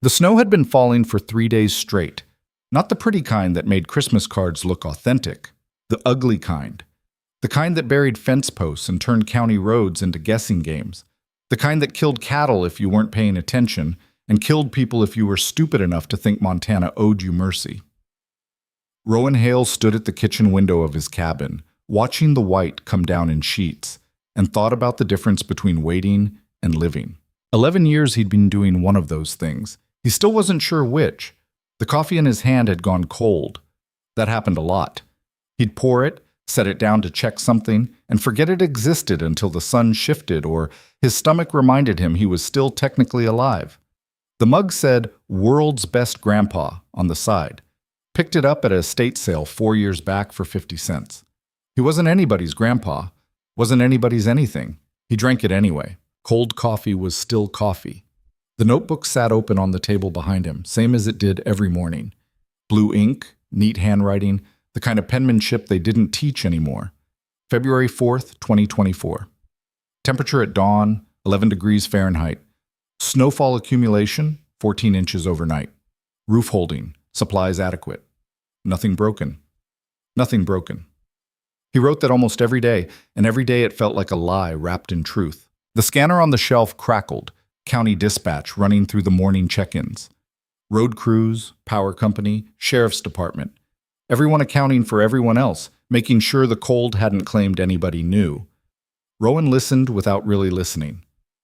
The snow had been falling for 3 days straight. Not the pretty kind that made Christmas cards look authentic. The ugly kind. The kind that buried fence posts and turned county roads into guessing games. The kind that killed cattle if you weren't paying attention, and killed people if you were stupid enough to think Montana owed you mercy. Rowan Hale stood at the kitchen window of his cabin, watching the white come down in sheets, and thought about the difference between waiting and living. 11 years he'd been doing one of those things. He still wasn't sure which. The coffee in his hand had gone cold. That happened a lot. He'd pour it, set it down to check something, and forget it existed until the sun shifted or his stomach reminded him he was still technically alive. The mug said, "World's Best Grandpa," on the side. Picked it up at a estate sale 4 years back for 50 cents. He wasn't anybody's grandpa, wasn't anybody's anything. He drank it anyway. Cold coffee was still coffee. The notebook sat open on the table behind him, same as it did every morning. Blue ink, neat handwriting, the kind of penmanship they didn't teach anymore. February 4th, 2024. Temperature at dawn, 11 degrees Fahrenheit. Snowfall accumulation, 14 inches overnight. Roof holding, supplies adequate. Nothing broken. Nothing broken. He wrote that almost every day, and every day it felt like a lie wrapped in truth. The scanner on the shelf crackled, county dispatch running through the morning check-ins. Road crews, power company, sheriff's department. Everyone accounting for everyone else, making sure the cold hadn't claimed anybody new. Rowan listened without really listening.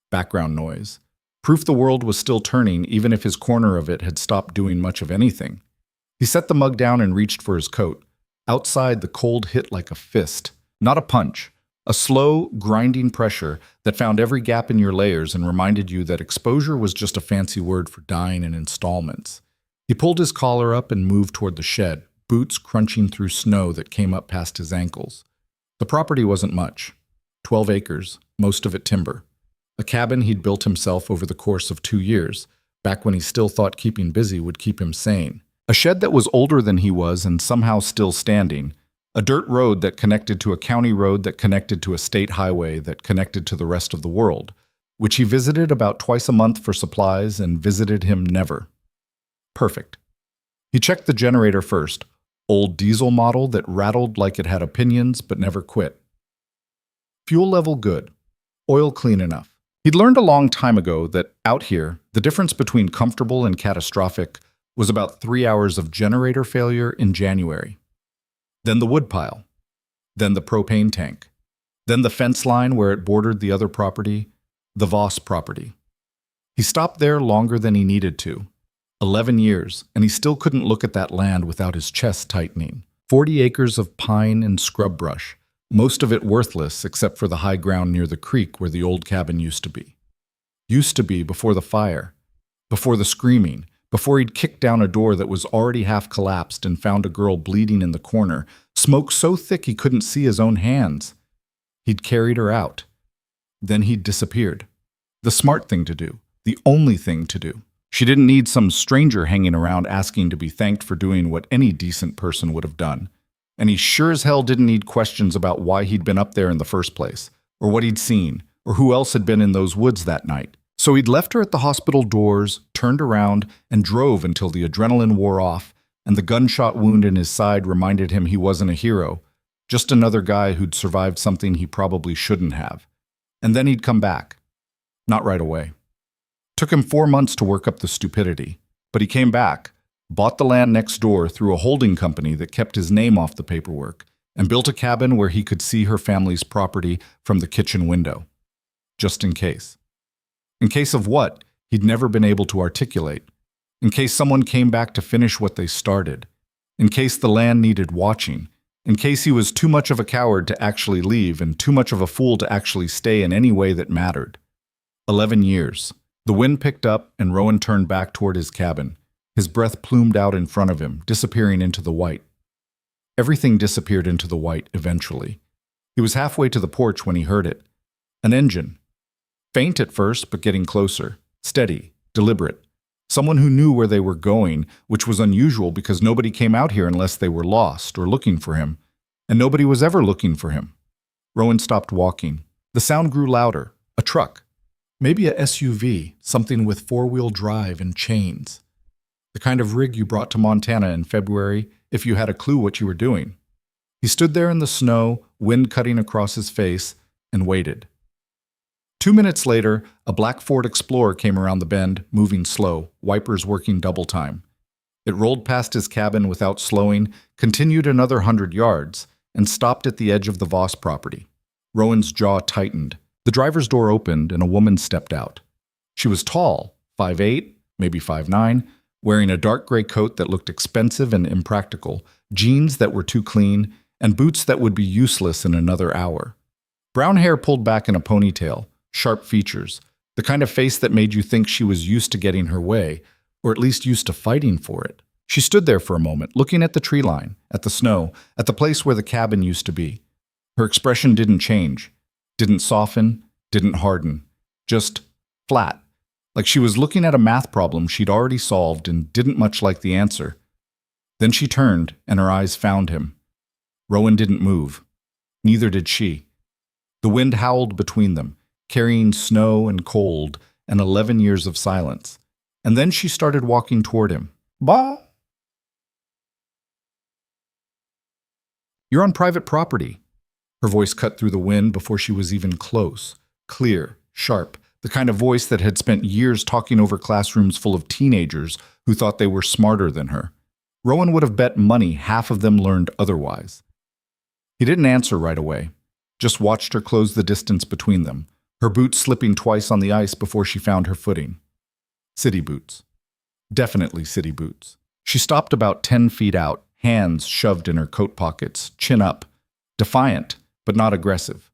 Background noise. Proof the world was still turning even if his corner of it had stopped doing much of anything. He set the mug down and reached for his coat. Outside, the cold hit like a fist, not a punch. A slow, grinding pressure that found every gap in your layers and reminded you that exposure was just a fancy word for dying in installments. He pulled his collar up and moved toward the shed, boots crunching through snow that came up past his ankles. The property wasn't much. 12 acres, most of it timber. A cabin he'd built himself over the course of 2 years, back when he still thought keeping busy would keep him sane. A shed that was older than he was and somehow still standing. A dirt road that connected to a county road that connected to a state highway that connected to the rest of the world, which he visited about twice a month for supplies and visited him never. Perfect. He checked the generator first, old diesel model that rattled like it had opinions but never quit. Fuel level good. Oil clean enough. He'd learned a long time ago that out here, the difference between comfortable and catastrophic was about 3 hours of generator failure in January. Then the woodpile. Then the propane tank. Then the fence line where it bordered the other property, the Voss property. He stopped there longer than he needed to. 11 years, and he still couldn't look at that land without his chest tightening. 40 acres of pine and scrub brush, most of it worthless except for the high ground near the creek where the old cabin used to be. Used to be before the fire, before the screaming, before he'd kicked down a door that was already half collapsed and found a girl bleeding in the corner, smoke so thick he couldn't see his own hands. He'd carried her out. Then he'd disappeared. The smart thing to do. The only thing to do. She didn't need some stranger hanging around asking to be thanked for doing what any decent person would have done. And he sure as hell didn't need questions about why he'd been up there in the first place, or what he'd seen, or who else had been in those woods that night. So he'd left her at the hospital doors, turned around, and drove until the adrenaline wore off, and the gunshot wound in his side reminded him he wasn't a hero, just another guy who'd survived something he probably shouldn't have. And then he'd come back. Not right away. Took him 4 months to work up the stupidity, but he came back, bought the land next door through a holding company that kept his name off the paperwork, and built a cabin where he could see her family's property from the kitchen window. Just in case. In case of what, he'd never been able to articulate. In case someone came back to finish what they started. In case the land needed watching. In case he was too much of a coward to actually leave and too much of a fool to actually stay in any way that mattered. 11 years. The wind picked up and Rowan turned back toward his cabin. His breath plumed out in front of him, disappearing into the white. Everything disappeared into the white eventually. He was halfway to the porch when he heard it. An engine. Faint at first, but getting closer. Steady, deliberate. Someone who knew where they were going, which was unusual because nobody came out here unless they were lost or looking for him. And nobody was ever looking for him. Rowan stopped walking. The sound grew louder. A truck. Maybe a SUV, something with four-wheel drive and chains. The kind of rig you brought to Montana in February if you had a clue what you were doing. He stood there in the snow, wind cutting across his face, and waited. 2 minutes later, a black Ford Explorer came around the bend, moving slow, wipers working double time. It rolled past his cabin without slowing, continued another 100 yards, and stopped at the edge of the Voss property. Rowan's jaw tightened. The driver's door opened and a woman stepped out. She was tall, 5'8", maybe 5'9", wearing a dark gray coat that looked expensive and impractical, jeans that were too clean, and boots that would be useless in another hour. Brown hair pulled back in a ponytail, sharp features, the kind of face that made you think she was used to getting her way, or at least used to fighting for it. She stood there for a moment, looking at the tree line, at the snow, at the place where the cabin used to be. Her expression didn't change, didn't soften, didn't harden, just flat, like she was looking at a math problem she'd already solved and didn't much like the answer. Then she turned, and her eyes found him. Rowan didn't move. Neither did she. The wind howled between them, carrying snow and cold and 11 years of silence. And then she started walking toward him. Bah! You're on private property. Her voice cut through the wind before she was even close. Clear, sharp, the kind of voice that had spent years talking over classrooms full of teenagers who thought they were smarter than her. Rowan would have bet money half of them learned otherwise. He didn't answer right away, just watched her close the distance between them, her boots slipping twice on the ice before she found her footing. City boots. Definitely city boots. She stopped about 10 feet out, hands shoved in her coat pockets, chin up, defiant, but not aggressive.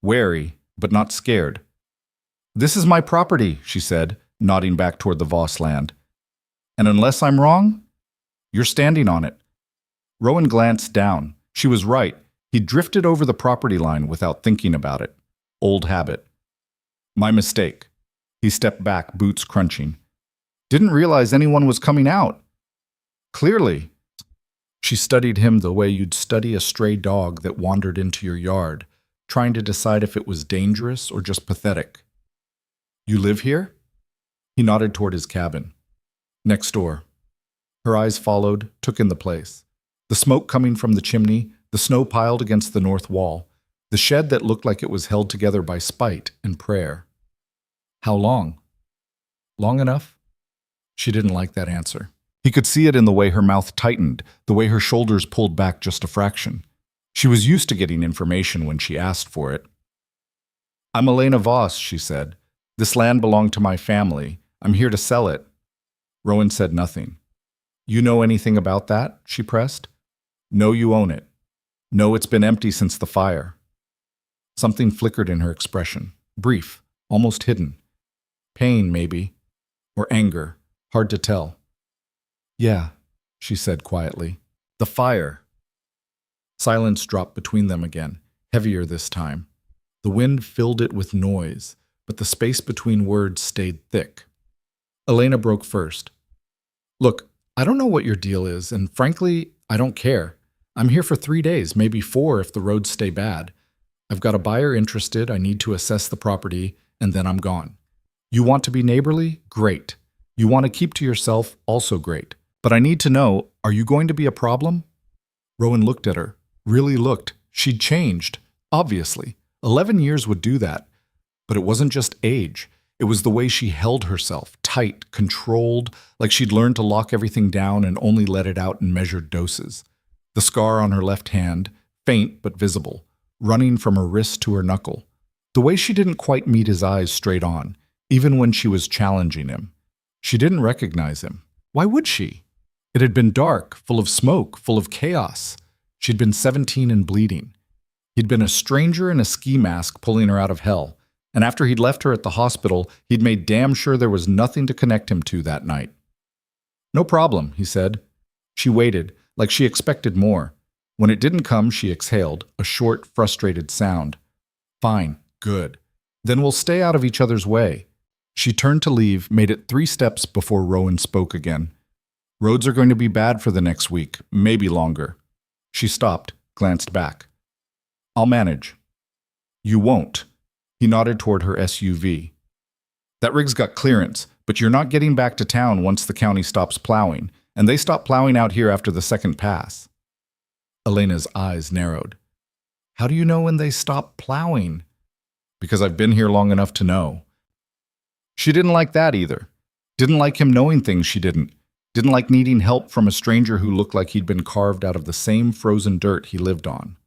Wary, but not scared. "This is my property," she said, nodding back toward the Voss land. "And unless I'm wrong, you're standing on it." Rowan glanced down. She was right. He drifted over the property line without thinking about it. Old habit. "My mistake." He stepped back, boots crunching. "Didn't realize anyone was coming out." "Clearly." She studied him the way you'd study a stray dog that wandered into your yard, trying to decide if it was dangerous or just pathetic. "You live here?" He nodded toward his cabin. "Next door." Her eyes followed, took in the place. The smoke coming from the chimney, the snow piled against the north wall, the shed that looked like it was held together by spite and prayer. "How long?" "Long enough?" She didn't like that answer. He could see it in the way her mouth tightened, the way her shoulders pulled back just a fraction. She was used to getting information when she asked for it. "I'm Elena Voss," she said. "This land belonged to my family. I'm here to sell it." Rowan said nothing. "You know anything about that?" she pressed. "No, you own it. No, it's been empty since the fire." Something flickered in her expression, brief, almost hidden. Pain, maybe, or anger, hard to tell. "Yeah," she said quietly. "The fire." Silence dropped between them again, heavier this time. The wind filled it with noise, but the space between words stayed thick. Elena broke first. "Look, I don't know what your deal is, and frankly, I don't care. I'm here for 3 days, maybe 4 if the roads stay bad. I've got a buyer interested, I need to assess the property, and then I'm gone. You want to be neighborly? Great. You want to keep to yourself? Also great. But I need to know, are you going to be a problem?" Rowan looked at her. Really looked. She'd changed, obviously. 11 years would do that. But it wasn't just age. It was the way she held herself, tight, controlled, like she'd learned to lock everything down and only let it out in measured doses. The scar on her left hand, faint but visible, running from her wrist to her knuckle. The way she didn't quite meet his eyes straight on, even when she was challenging him. She didn't recognize him. Why would she? It had been dark, full of smoke, full of chaos. She'd been 17 and bleeding. He'd been a stranger in a ski mask pulling her out of hell, and after he'd left her at the hospital, he'd made damn sure there was nothing to connect him to that night. "No problem," he said. She waited, like she expected more. When it didn't come, she exhaled, a short, frustrated sound. "Fine, good. Then we'll stay out of each other's way." She turned to leave, made it 3 steps before Rowan spoke again. "Roads are going to be bad for the next week, maybe longer." She stopped, glanced back. "I'll manage." "You won't." He nodded toward her SUV. That rig's got clearance, but you're not getting back to town once the county stops plowing, and they stop plowing out here after the second pass. Elena's eyes narrowed. How do you know when they stop plowing? Because I've been here long enough to know. She didn't like that either. Didn't like him knowing things she didn't. Didn't like needing help from a stranger who looked like he'd been carved out of the same frozen dirt he lived on.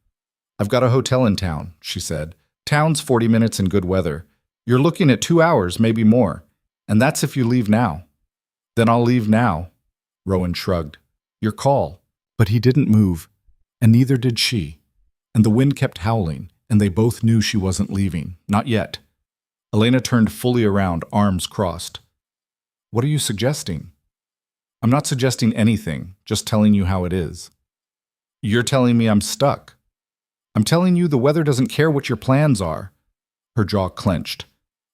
I've got a hotel in town, she said. Town's 40 minutes in good weather. You're looking at 2 hours, maybe more. And that's if you leave now. Then I'll leave now, Rowan shrugged. Your call. But he didn't move, and neither did she. And the wind kept howling, and they both knew she wasn't leaving. Not yet. Elena turned fully around, arms crossed. What are you suggesting? I'm not suggesting anything, just telling you how it is. You're telling me I'm stuck. I'm telling you the weather doesn't care what your plans are. Her jaw clenched.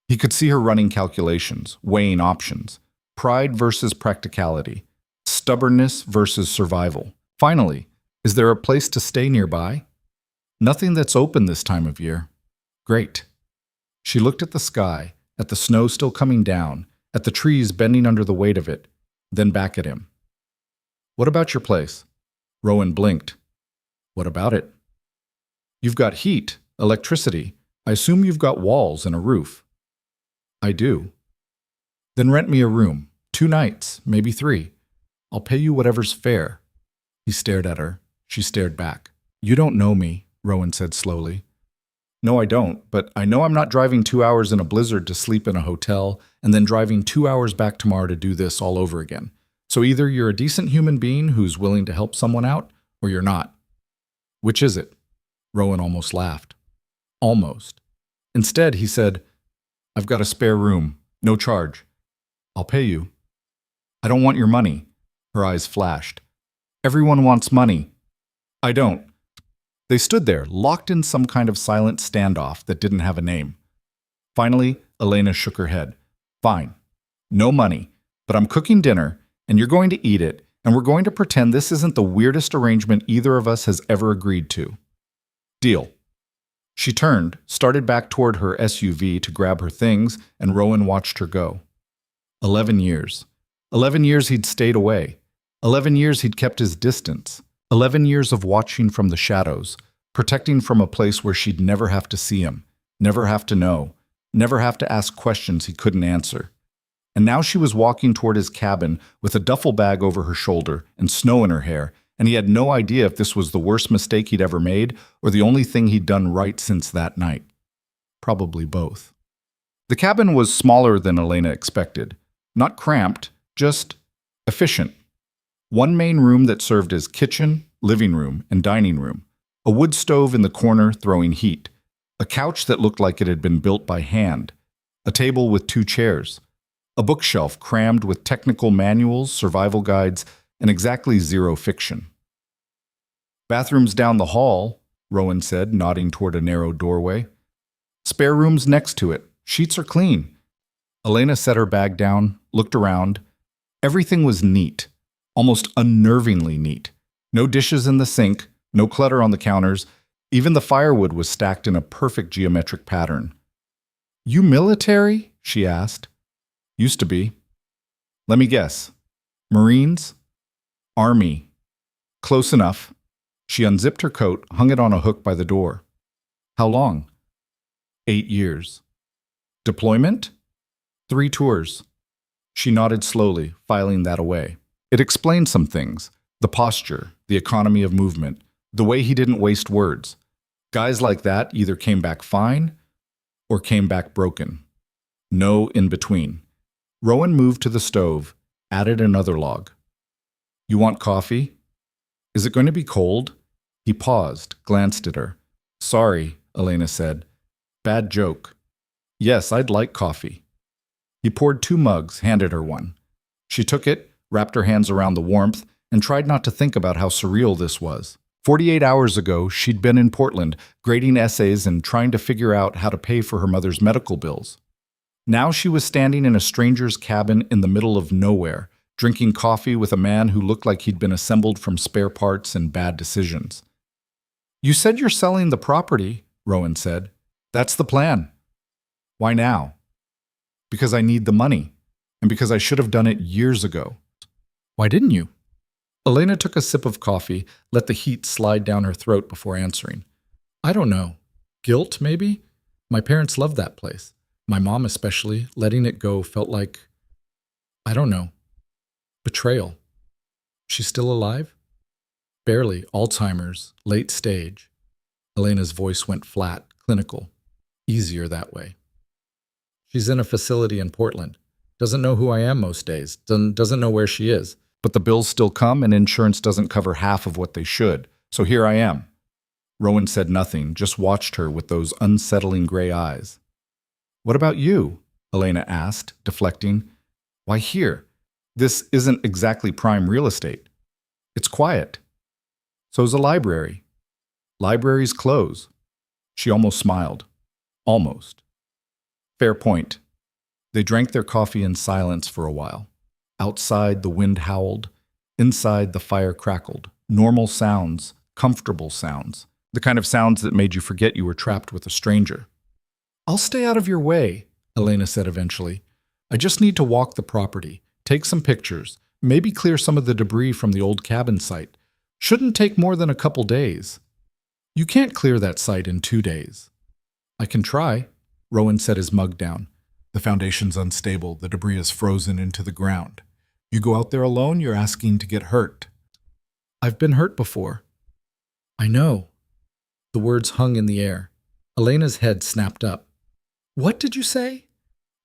He could see her running calculations, weighing options. Pride versus practicality. Stubbornness versus survival. Finally, is there a place to stay nearby? Nothing that's open this time of year. Great. She looked at the sky, at the snow still coming down, at the trees bending under the weight of it, then back at him. What about your place? Rowan blinked. What about it? You've got heat, electricity. I assume you've got walls and a roof. I do. Then rent me a room. 2 nights, maybe 3. I'll pay you whatever's fair. He stared at her. She stared back. You don't know me, Rowan said slowly. No, I don't, but I know I'm not driving 2 hours in a blizzard to sleep in a hotel and then driving 2 hours back tomorrow to do this all over again. So either you're a decent human being who's willing to help someone out, or you're not. Which is it? Rowan almost laughed. Almost. Instead, he said, I've got a spare room, no charge. I'll pay you. I don't want your money. Her eyes flashed. Everyone wants money. I don't. They stood there, locked in some kind of silent standoff that didn't have a name. Finally, Elena shook her head. Fine. No money, but I'm cooking dinner, and you're going to eat it, and we're going to pretend this isn't the weirdest arrangement either of us has ever agreed to. Deal. She turned, started back toward her SUV to grab her things, and Rowan watched her go. 11 years. 11 years he'd stayed away. 11 years he'd kept his distance. 11 years of watching from the shadows, protecting from a place where she'd never have to see him, never have to know, never have to ask questions he couldn't answer. And now she was walking toward his cabin with a duffel bag over her shoulder and snow in her hair, and he had no idea if this was the worst mistake he'd ever made or the only thing he'd done right since that night. Probably both. The cabin was smaller than Elena expected. Not cramped, just efficient. One main room that served as kitchen, living room, and dining room. A wood stove in the corner throwing heat. A couch that looked like it had been built by hand. A table with 2 chairs. A bookshelf crammed with technical manuals, survival guides, and exactly 0 fiction. Bathrooms down the hall, Rowan said, nodding toward a narrow doorway. Spare rooms next to it. Sheets are clean. Elena set her bag down, looked around. Everything was neat. Almost unnervingly neat. No dishes in the sink, no clutter on the counters. Even the firewood was stacked in a perfect geometric pattern. You military? She asked. Used to be. Let me guess. Marines? Army. Close enough. She unzipped her coat, hung it on a hook by the door. How long? 8 years. Deployment? 3 tours. She nodded slowly, filing that away. It explained some things. The posture, the economy of movement, the way he didn't waste words. Guys like that either came back fine or came back broken. No in between. Rowan moved to the stove, added another log. You want coffee? Is it going to be cold? He paused, glanced at her. Sorry, Elena said. Bad joke. Yes, I'd like coffee. He poured 2 mugs, handed her one. She took it, wrapped her hands around the warmth, and tried not to think about how surreal this was. 48 hours ago, she'd been in Portland, grading essays and trying to figure out how to pay for her mother's medical bills. Now she was standing in a stranger's cabin in the middle of nowhere, drinking coffee with a man who looked like he'd been assembled from spare parts and bad decisions. You said you're selling the property, Rowan said. That's the plan. Why now? Because I need the money, and because I should have done it years ago. Why didn't you? Elena took a sip of coffee, let the heat slide down her throat before answering. I don't know. Guilt, maybe? My parents loved that place. My mom especially. Letting it go felt like, I don't know, betrayal. She's still alive? Barely. Alzheimer's, late stage. Elena's voice went flat, clinical. Easier that way. She's in a facility in Portland. Doesn't know who I am most days. Doesn't know where she is. But the bills still come and insurance doesn't cover half of what they should. So here I am. Rowan said nothing, just watched her with those unsettling gray eyes. What about you? Elena asked, deflecting. Why here? This isn't exactly prime real estate. It's quiet. So's a library. Libraries close. She almost smiled. Almost. Fair point. They drank their coffee in silence for a while. Outside, the wind howled. Inside, the fire crackled. Normal sounds, comfortable sounds. The kind of sounds that made you forget you were trapped with a stranger. I'll stay out of your way, Elena said eventually. I just need to walk the property, take some pictures, maybe clear some of the debris from the old cabin site. Shouldn't take more than a couple days. You can't clear that site in 2 days. I can try, Rowan set his mug down. The foundation's unstable, the debris is frozen into the ground. You go out there alone, you're asking to get hurt. I've been hurt before. I know. The words hung in the air. Elena's head snapped up. What did you say?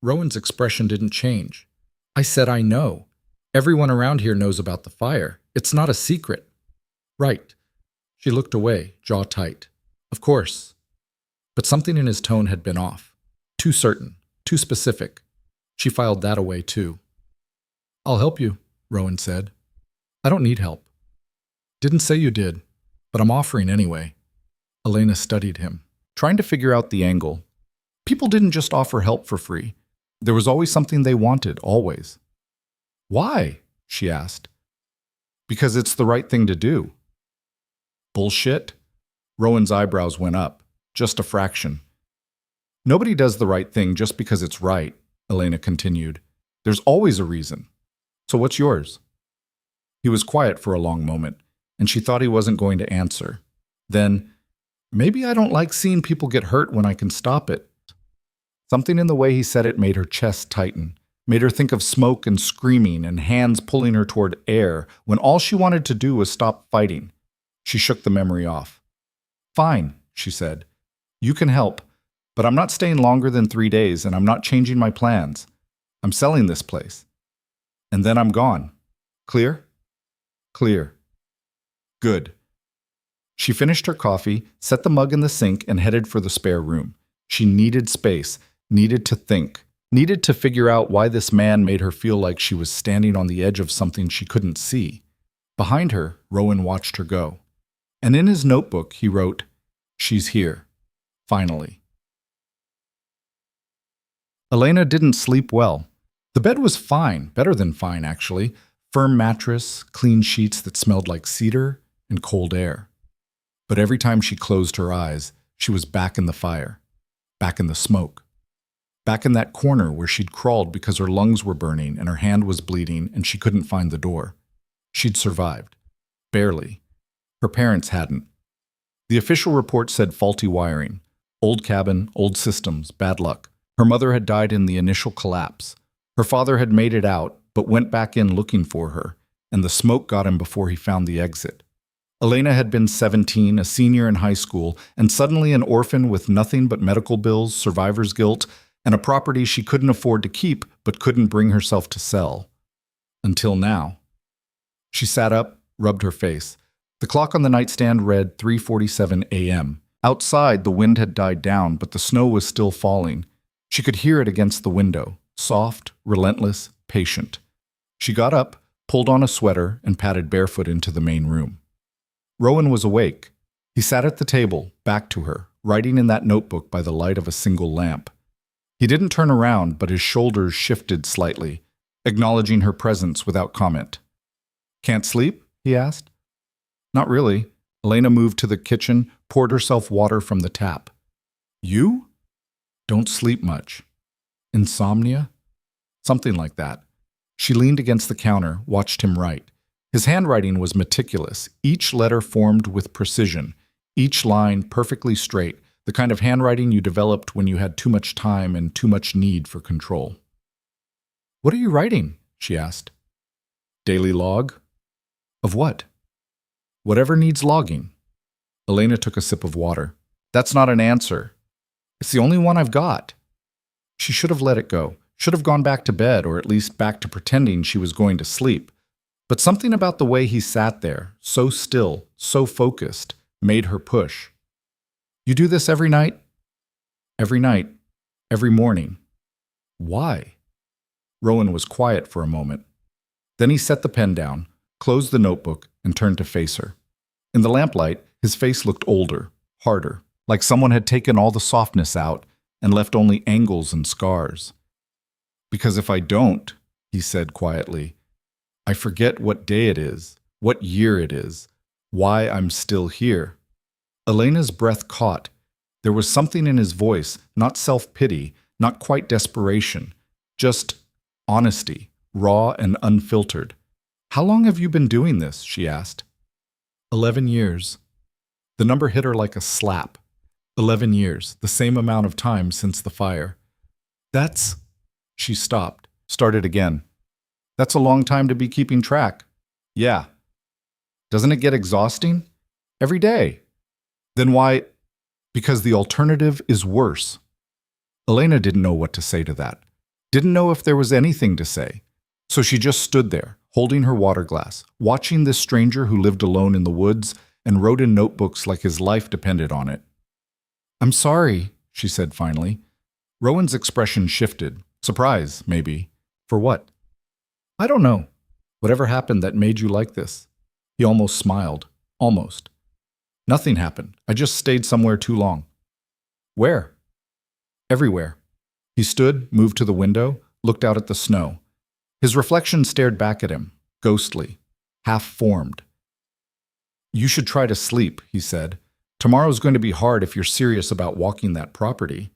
Rowan's expression didn't change. I said I know. Everyone around here knows about the fire. It's not a secret. Right. She looked away, jaw tight. Of course. But something in his tone had been off. Too certain, too specific. She filed that away too. I'll help you, Rowan said. I don't need help. Didn't say you did, but I'm offering anyway. Elena studied him, trying to figure out the angle. People didn't just offer help for free. There was always something they wanted, always. Why? She asked. Because it's the right thing to do. Bullshit? Rowan's eyebrows went up, just a fraction. Nobody does the right thing just because it's right, Elena continued. There's always a reason. So what's yours? He was quiet for a long moment, and she thought he wasn't going to answer. Then, maybe I don't like seeing people get hurt when I can stop it. Something in the way he said it made her chest tighten, made her think of smoke and screaming and hands pulling her toward air when all she wanted to do was stop fighting. She shook the memory off. Fine, she said. You can help, but I'm not staying longer than 3 days and I'm not changing my plans. I'm selling this place. And then I'm gone. Clear? Clear. Good. She finished her coffee, set the mug in the sink, and headed for the spare room. She needed space, needed to think, needed to figure out why this man made her feel like she was standing on the edge of something she couldn't see. Behind her, Rowan watched her go. And in his notebook, he wrote, She's here. Finally. Elena didn't sleep well. The bed was fine, better than fine actually. Firm mattress, clean sheets that smelled like cedar, and cold air. But every time she closed her eyes, she was back in the fire, back in the smoke, back in that corner where she'd crawled because her lungs were burning and her hand was bleeding and she couldn't find the door. She'd survived. Barely. Her parents hadn't. The official report said faulty wiring. Old cabin, old systems, bad luck. Her mother had died in the initial collapse. Her father had made it out, but went back in looking for her, and the smoke got him before he found the exit. Elena had been 17, a senior in high school, and suddenly an orphan with nothing but medical bills, survivor's guilt, and a property she couldn't afford to keep but couldn't bring herself to sell. Until now. She sat up, rubbed her face. The clock on the nightstand read 3:47 a.m. Outside, the wind had died down, but the snow was still falling. She could hear it against the window, soft, relentless, patient. She got up, pulled on a sweater, and padded barefoot into the main room. Rowan was awake. He sat at the table, back to her, writing in that notebook by the light of a single lamp. He didn't turn around, but his shoulders shifted slightly, acknowledging her presence without comment. Can't sleep? He asked. Not really. Elena moved to the kitchen, poured herself water from the tap. You? Don't sleep much. Insomnia? Something like that. She leaned against the counter, watched him write. His handwriting was meticulous, each letter formed with precision, each line perfectly straight, the kind of handwriting you developed when you had too much time and too much need for control. "What are you writing?" she asked. "Daily log." "Of what?" "Whatever needs logging." Elena took a sip of water. "That's not an answer. It's the only one I've got." She should have let it go, should have gone back to bed, or at least back to pretending she was going to sleep. But something about the way he sat there, so still, so focused, made her push. "You do this every night?" "Every night. Every morning." "Why?" Rowan was quiet for a moment. Then he set the pen down, closed the notebook, and turned to face her. In the lamplight, his face looked older, harder, like someone had taken all the softness out and left only angles and scars. "Because if I don't," he said quietly, "I forget what day it is, what year it is, why I'm still here." Elena's breath caught. There was something in his voice, not self-pity, not quite desperation, just honesty, raw and unfiltered. "How long have you been doing this?" she asked. 11 years. The number hit her like a slap. 11 years, the same amount of time since the fire. That's... She stopped, started again. "That's a long time to be keeping track." "Yeah." "Doesn't it get exhausting?" "Every day." "Then why?" "Because the alternative is worse." Elena didn't know what to say to that. Didn't know if there was anything to say. So she just stood there, holding her water glass, watching this stranger who lived alone in the woods and wrote in notebooks like his life depended on it. "I'm sorry," she said finally. Rowan's expression shifted. Surprise, maybe. For what? "I don't know. Whatever happened that made you like this?" He almost smiled. Almost. "Nothing happened. I just stayed somewhere too long." "Where?" "Everywhere." He stood, moved to the window, looked out at the snow. His reflection stared back at him, ghostly, half-formed. "You should try to sleep," he said. "Tomorrow's going to be hard if you're serious about walking that property."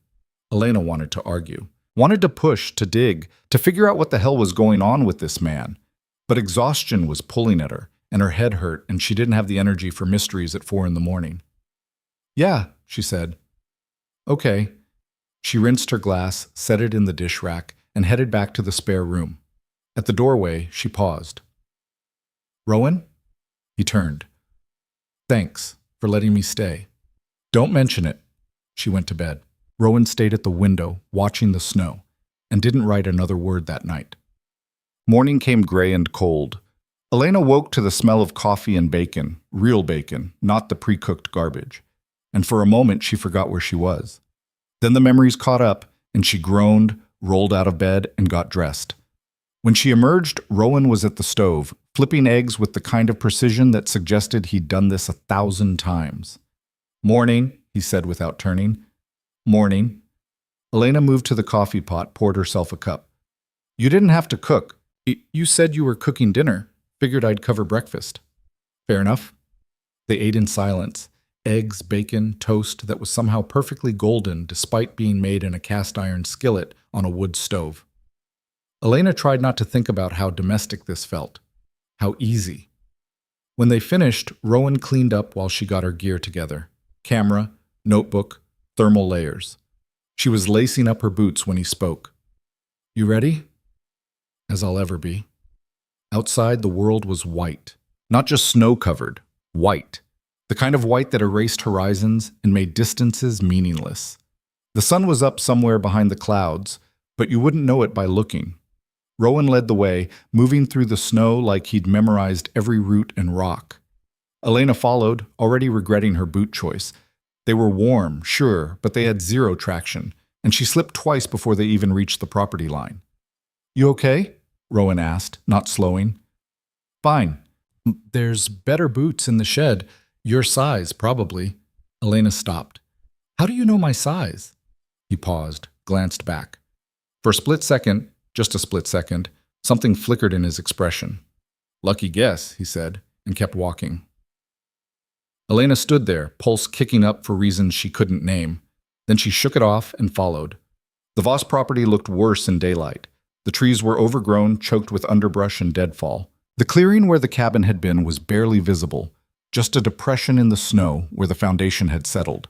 Elena wanted to argue, wanted to push, to dig, to figure out what the hell was going on with this man. But exhaustion was pulling at her, and her head hurt, and she didn't have the energy for mysteries at 4 a.m. "Yeah," she said. "Okay." She rinsed her glass, set it in the dish rack, and headed back to the spare room. At the doorway, she paused. "Rowan?" He turned. "Thanks for letting me stay." "Don't mention it." She went to bed. Rowan stayed at the window, watching the snow, and didn't write another word that night. Morning came gray and cold. Elena woke to the smell of coffee and bacon, real bacon, not the pre-cooked garbage. And for a moment, she forgot where she was. Then the memories caught up, and she groaned, rolled out of bed, and got dressed. When she emerged, Rowan was at the stove, flipping eggs with the kind of precision that suggested he'd done this 1,000 times. "Morning," he said without turning. "Morning." Elena moved to the coffee pot, poured herself a cup. "You didn't have to cook. You said you were cooking dinner. Figured I'd cover breakfast." "Fair enough." They ate in silence. Eggs, bacon, toast that was somehow perfectly golden despite being made in a cast-iron skillet on a wood stove. Elena tried not to think about how domestic this felt. How easy. When they finished, Rowan cleaned up while she got her gear together. Camera, notebook, thermal layers. She was lacing up her boots when he spoke. "You ready?" "As I'll ever be." Outside, the world was white. Not just snow-covered. White. The kind of white that erased horizons and made distances meaningless. The sun was up somewhere behind the clouds, but you wouldn't know it by looking. Rowan led the way, moving through the snow like he'd memorized every root and rock. Elena followed, already regretting her boot choice. They were warm, sure, but they had zero traction, and she slipped twice before they even reached the property line. "You okay?" Rowan asked, not slowing. "Fine. There's better boots in the shed. Your size, probably." Elena stopped. "How do you know my size?" He paused, glanced back. For a split second, just a split second, something flickered in his expression. "Lucky guess," he said, and kept walking. Elena stood there, pulse kicking up for reasons she couldn't name. Then she shook it off and followed. The Voss property looked worse in daylight. The trees were overgrown, choked with underbrush and deadfall. The clearing where the cabin had been was barely visible, just a depression in the snow where the foundation had settled.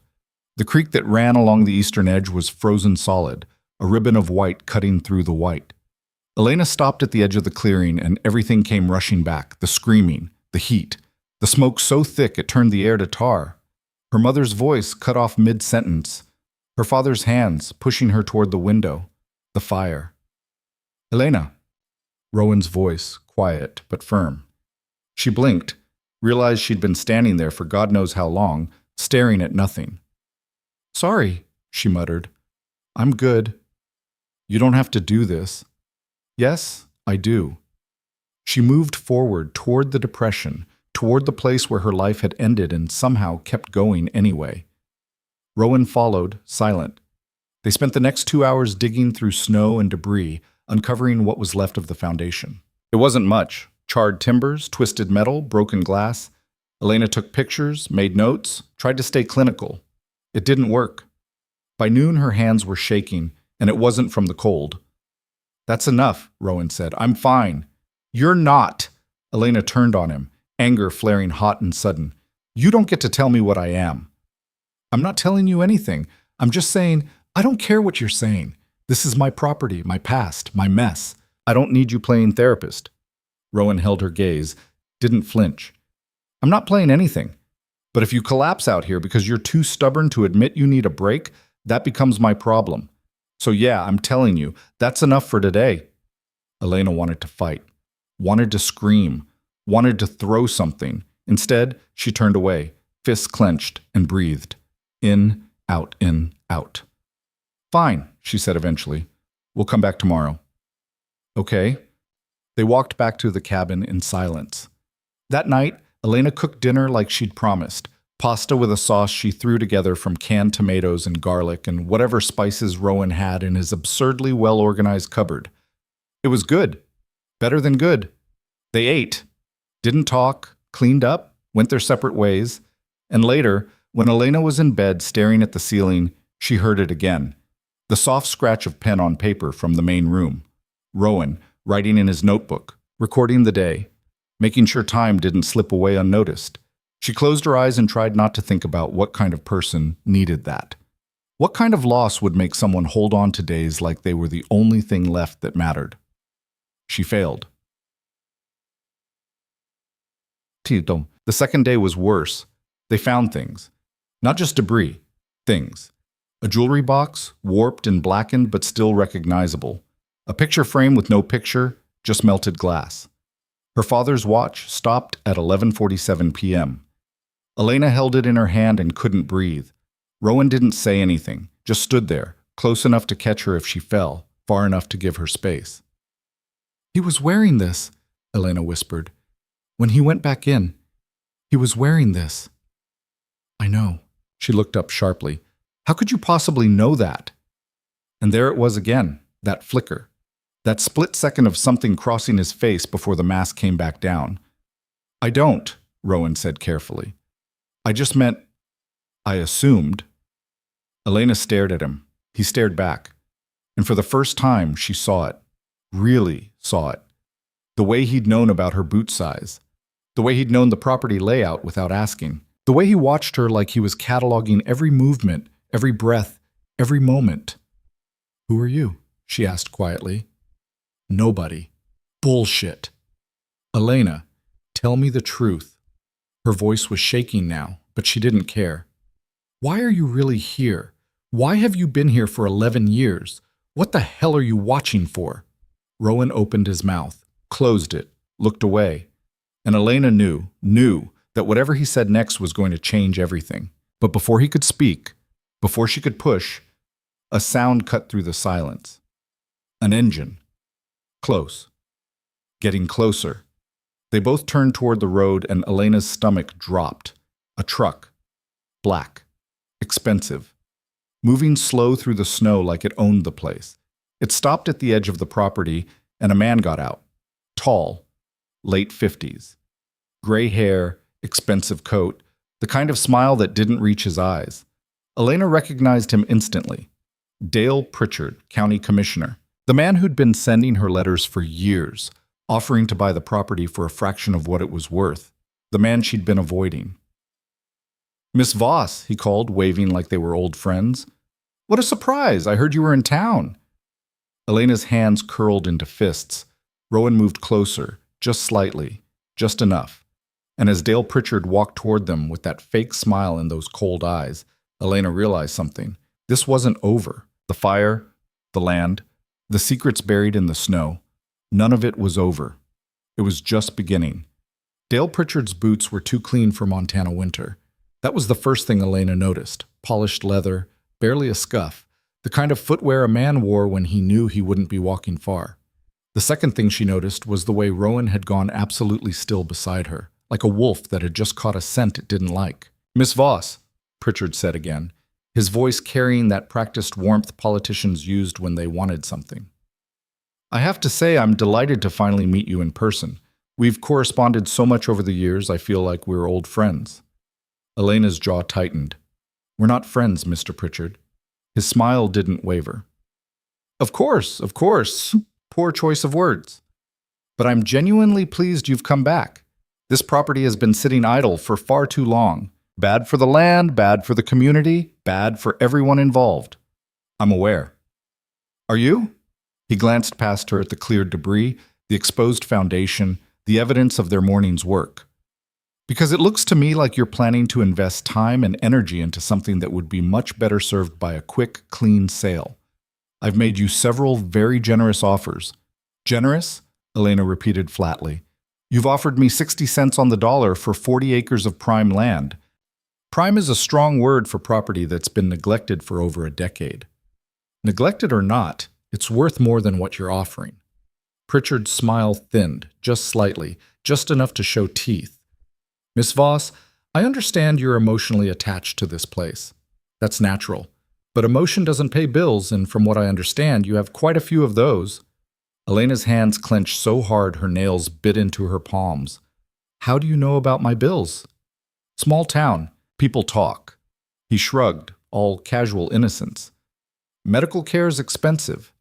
The creek that ran along the eastern edge was frozen solid, a ribbon of white cutting through the white. Elena stopped at the edge of the clearing and everything came rushing back, the screaming, the heat, the smoke so thick it turned the air to tar. Her mother's voice cut off mid-sentence, her father's hands pushing her toward the window, the fire. Elena. Rowan's voice, quiet but firm. She blinked, realized she'd been standing there for God knows how long, staring at nothing. Sorry, she muttered. I'm good. You don't have to do this. Yes, I do. She moved forward toward the depression, toward the place where her life had ended and somehow kept going anyway. Rowan followed, silent. They spent the next 2 hours digging through snow and debris, uncovering what was left of the foundation. It wasn't much. Charred timbers, twisted metal, broken glass. Elena took pictures, made notes, tried to stay clinical. It didn't work. By noon, her hands were shaking, and it wasn't from the cold. That's enough, Rowan said. I'm fine. You're not. Elena turned on him, anger flaring hot and sudden. You don't get to tell me what I am. I'm not telling you anything. I'm just saying, I don't care what you're saying. This is my property, my past, my mess. I don't need you playing therapist. Rowan held her gaze, didn't flinch. I'm not playing anything. But if you collapse out here because you're too stubborn to admit you need a break, that becomes my problem. So yeah, I'm telling you, that's enough for today. Elena wanted to fight, wanted to scream, wanted to throw something. Instead, she turned away, fists clenched, and breathed. In, out, in, out. Fine, she said eventually. We'll come back tomorrow. Okay. They walked back to the cabin in silence. That night, Elena cooked dinner like she'd promised, pasta with a sauce she threw together from canned tomatoes and garlic and whatever spices Rowan had in his absurdly well-organized cupboard. It was good. Better than good. They ate, didn't talk, cleaned up, went their separate ways, and later, when Elena was in bed staring at the ceiling, she heard it again. The soft scratch of pen on paper from the main room. Rowan, writing in his notebook, recording the day, making sure time didn't slip away unnoticed. She closed her eyes and tried not to think about what kind of person needed that. What kind of loss would make someone hold on to days like they were the only thing left that mattered? She failed. The second day was worse. They found things. Not just debris, things. A jewelry box, warped and blackened but still recognizable. A picture frame with no picture, just melted glass. Her father's watch stopped at 11:47 p.m. Elena held it in her hand and couldn't breathe. Rowan didn't say anything, just stood there, close enough to catch her if she fell, far enough to give her space. He was wearing this, Elena whispered. When he went back in, he was wearing this. I know. She looked up sharply. How could you possibly know that? And there it was again, that flicker. That split second of something crossing his face before the mask came back down. I don't, Rowan said carefully. I just meant, I assumed. Elena stared at him. He stared back. And for the first time, she saw it. Really saw it. The way he'd known about her boot size. The way he'd known the property layout without asking. The way he watched her like he was cataloging every movement, every breath, every moment. Who are you? She asked quietly. Nobody. Bullshit. Elena, tell me the truth. Her voice was shaking now, but she didn't care. Why are you really here? Why have you been here for 11 years? What the hell are you watching for? Rowan opened his mouth, closed it, looked away. And Elena knew that whatever he said next was going to change everything. But before he could speak, before she could push, a sound cut through the silence. An engine. Close. Getting closer. They both turned toward the road and Elena's stomach dropped. A truck. Black. Expensive. Moving slow through the snow like it owned the place. It stopped at the edge of the property and a man got out. Tall. Late 50s. Gray hair, expensive coat, the kind of smile that didn't reach his eyes. Elena recognized him instantly. Dale Pritchard, county commissioner. The man who'd been sending her letters for years, offering to buy the property for a fraction of what it was worth. The man she'd been avoiding. "Miss Voss," he called, waving like they were old friends. "What a surprise! I heard you were in town." Elena's hands curled into fists. Rowan moved closer, just slightly, just enough. And as Dale Pritchard walked toward them with that fake smile in those cold eyes, Elena realized something. This wasn't over. The fire, the land, the secrets buried in the snow, none of it was over. It was just beginning. Dale Pritchard's boots were too clean for Montana winter. That was the first thing Elena noticed. Polished leather, barely a scuff, the kind of footwear a man wore when he knew he wouldn't be walking far. The second thing she noticed was the way Rowan had gone absolutely still beside her, like a wolf that had just caught a scent it didn't like. "Miss Voss," Pritchard said again, his voice carrying that practiced warmth politicians used when they wanted something. "I have to say I'm delighted to finally meet you in person. We've corresponded so much over the years, I feel like we're old friends." Elena's jaw tightened. "We're not friends, Mr. Pritchard." His smile didn't waver. Of course. Poor choice of words. "But I'm genuinely pleased you've come back. This property has been sitting idle for far too long. Bad for the land, bad for the community, bad for everyone involved." "I'm aware." "Are you?" He glanced past her at the cleared debris, the exposed foundation, the evidence of their morning's work. "Because it looks to me like you're planning to invest time and energy into something that would be much better served by a quick, clean sale. I've made you several very generous offers." "Generous?" Elena repeated flatly. "You've offered me 60 cents on the dollar for 40 acres of prime land. Prime is a strong word for property that's been neglected for over a decade. Neglected or not, it's worth more than what you're offering." Pritchard's smile thinned, just slightly, just enough to show teeth. "Miss Voss, I understand you're emotionally attached to this place. That's natural. But emotion doesn't pay bills, and from what I understand, you have quite a few of those." Elena's hands clenched so hard her nails bit into her palms. "How do you know about my bills?" "Small town. People talk." He shrugged, all casual innocence. "Medical care is expensive.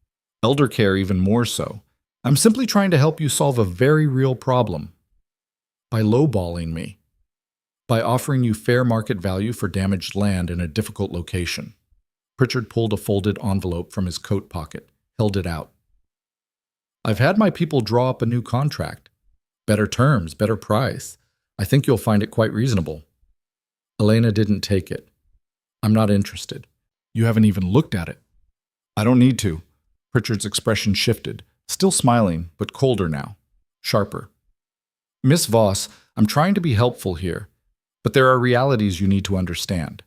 Elder care even more so. I'm simply trying to help you solve a very real problem." "By lowballing me. By offering you fair market value for damaged land in a difficult location." Pritchard pulled a folded envelope from his coat pocket, held it out. "I've had my people draw up a new contract. Better terms, better price. I think you'll find it quite reasonable." Elena didn't take it. "I'm not interested." "You haven't even looked at it." "I don't need to." Pritchard's expression shifted, still smiling, but colder now, sharper. "Miss Voss, I'm trying to be helpful here, but there are realities you need to understand.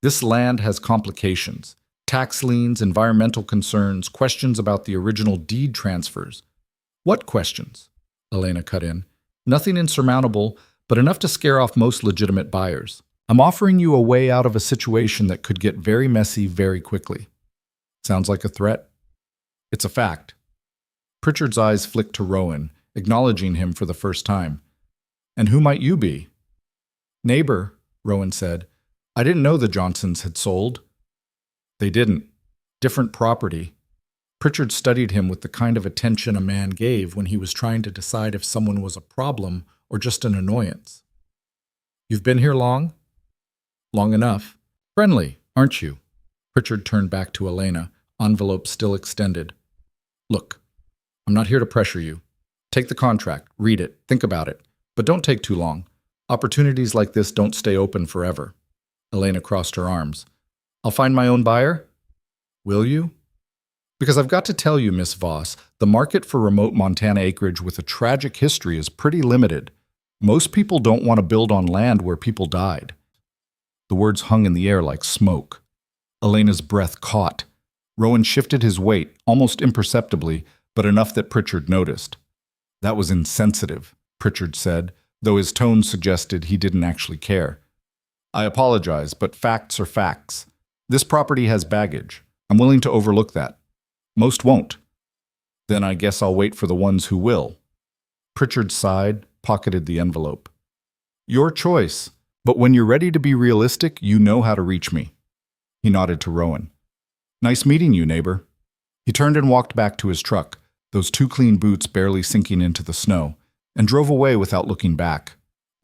This land has complications. Tax liens, environmental concerns, questions about the original deed transfers." "What questions?" Elena cut in. "Nothing insurmountable, but enough to scare off most legitimate buyers. I'm offering you a way out of a situation that could get very messy very quickly." "Sounds like a threat." "It's a fact." Pritchard's eyes flicked to Rowan, acknowledging him for the first time. "And who might you be?" "Neighbor," Rowan said. "I didn't know the Johnsons had sold." "They didn't. Different property." Pritchard studied him with the kind of attention a man gave when he was trying to decide if someone was a problem or just an annoyance. "You've been here long?" "Long enough. Friendly, aren't you?" Pritchard turned back to Elena, envelope still extended. "Look, I'm not here to pressure you. Take the contract, read it, think about it, but don't take too long. Opportunities like this don't stay open forever." Elena crossed her arms. "I'll find my own buyer?" "Will you?" "Because I've got to tell you, Miss Voss, the market for remote Montana acreage with a tragic history is pretty limited. Most people don't want to build on land where people died." The words hung in the air like smoke. Elena's breath caught. Rowan shifted his weight, almost imperceptibly, but enough that Pritchard noticed. "That was insensitive," Pritchard said, though his tone suggested he didn't actually care. "I apologize, but facts are facts. This property has baggage. I'm willing to overlook that. Most won't. Then I guess I'll wait for the ones who will." Pritchard sighed, pocketed the envelope. "Your choice, but when you're ready to be realistic, you know how to reach me." He nodded to Rowan. "Nice meeting you, neighbor." He turned and walked back to his truck, those two clean boots barely sinking into the snow, and drove away without looking back.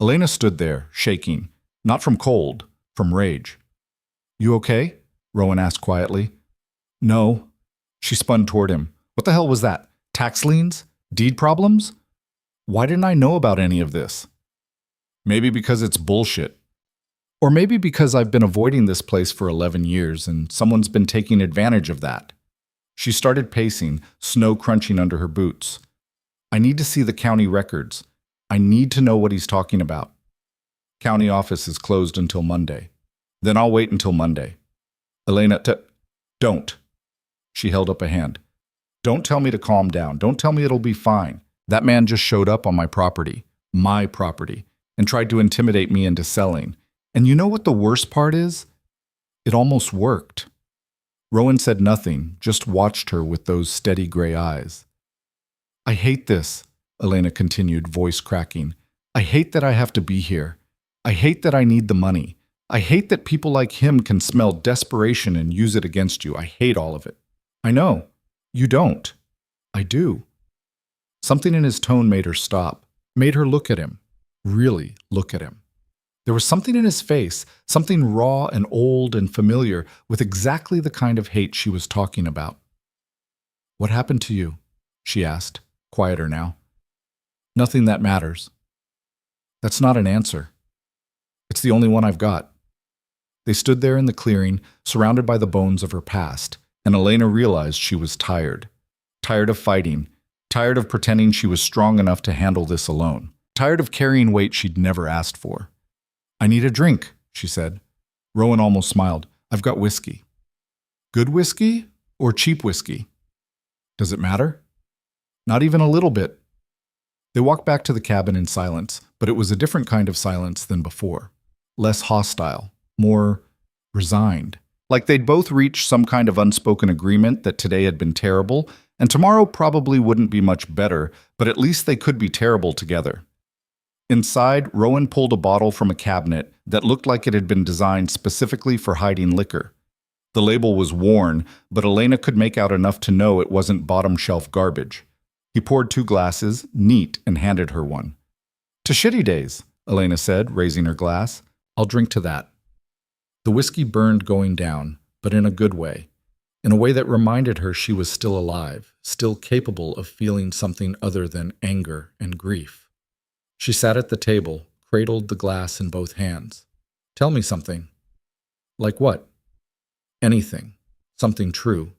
Elena stood there, shaking, not from cold, from rage. "You okay?" Rowan asked quietly. "No." She spun toward him. "What the hell was that? Tax liens? Deed problems? Why didn't I know about any of this?" "Maybe because it's bullshit. Or maybe because I've been avoiding this place for 11 years and someone's been taking advantage of that." She started pacing, snow crunching under her boots. "I need to see the county records. I need to know what he's talking about." "County office is closed until Monday." "Then I'll wait until Monday." Elena, don't. She held up a hand. "Don't tell me to calm down. Don't tell me it'll be fine. That man just showed up on my property, and tried to intimidate me into selling. And you know what the worst part is? It almost worked." Rowan said nothing, just watched her with those steady gray eyes. "I hate this," Elena continued, voice cracking. "I hate that I have to be here. I hate that I need the money. I hate that people like him can smell desperation and use it against you. I hate all of it." "I know. You don't." "I do." Something in his tone made her stop, made her look at him, really look at him. There was something in his face, something raw and old and familiar, with exactly the kind of hate she was talking about. "What happened to you?" she asked, quieter now. "Nothing that matters." "That's not an answer." "It's the only one I've got." They stood there in the clearing, surrounded by the bones of her past, and Elena realized she was tired. Tired of fighting, tired of pretending she was strong enough to handle this alone, tired of carrying weight she'd never asked for. "I need a drink," she said. Rowan almost smiled. "I've got whiskey." "Good whiskey or cheap whiskey?" "Does it matter?" "Not even a little bit." They walked back to the cabin in silence, but it was a different kind of silence than before. Less hostile, more resigned. Like they'd both reached some kind of unspoken agreement that today had been terrible, and tomorrow probably wouldn't be much better, but at least they could be terrible together. Inside, Rowan pulled a bottle from a cabinet that looked like it had been designed specifically for hiding liquor. The label was worn, but Elena could make out enough to know it wasn't bottom-shelf garbage. He poured 2 glasses, neat, and handed her one. "To shitty days," Elena said, raising her glass. "I'll drink to that." The whiskey burned going down, but in a good way, in a way that reminded her she was still alive, still capable of feeling something other than anger and grief. She sat at the table, cradled the glass in both hands. "Tell me something." "Like what?" "Anything. Something true.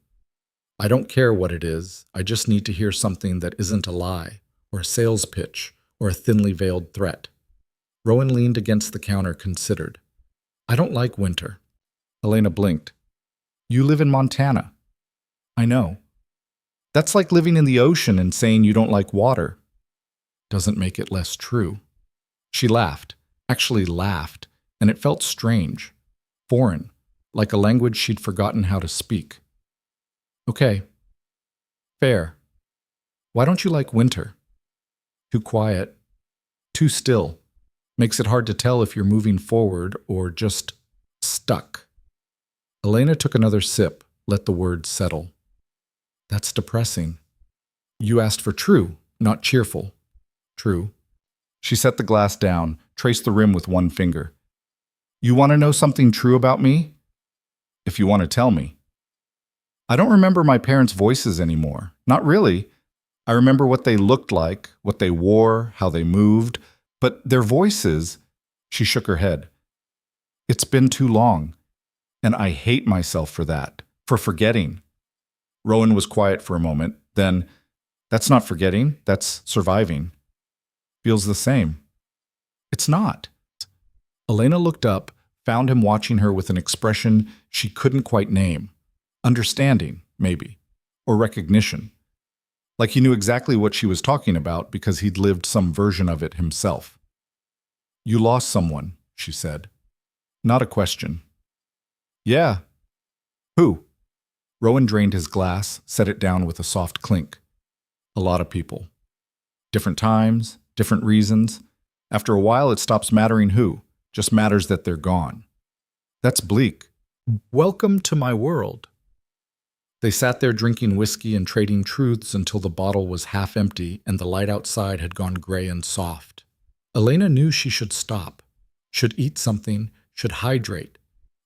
I don't care what it is. I just need to hear something that isn't a lie, or a sales pitch, or a thinly veiled threat." Rowan leaned against the counter, considered. "I don't like winter." Elena blinked. "You live in Montana." "I know." "That's like living in the ocean and saying you don't like water." "Doesn't make it less true." She laughed, actually laughed, and it felt strange, foreign, like a language she'd forgotten how to speak. "Okay. Fair. Why don't you like winter?" "Too quiet. Too still. Makes it hard to tell if you're moving forward or just stuck." Elena took another sip, let the words settle. "That's depressing." "You asked for true, not cheerful." "True." She set the glass down, traced the rim with one finger. "You want to know something true about me?" "If you want to tell me." "I don't remember my parents' voices anymore. Not really. I remember what they looked like, what they wore, how they moved. But their voices," she shook her head. "It's been too long. And I hate myself for that, for forgetting." Rowan was quiet for a moment. Then, "That's not forgetting, that's surviving." "Feels the same." "It's not." Elena looked up, found him watching her with an expression she couldn't quite name. Understanding, maybe, or recognition. Like he knew exactly what she was talking about because he'd lived some version of it himself. "You lost someone," she said. Not a question. "Yeah." "Who?" Rowan drained his glass, set it down with a soft clink. "A lot of people. Different times, different reasons. After a while, it stops mattering who, just matters that they're gone." "That's bleak." "Welcome to my world." They sat there drinking whiskey and trading truths until the bottle was half empty and the light outside had gone gray and soft. Elena knew she should stop, should eat something, should hydrate,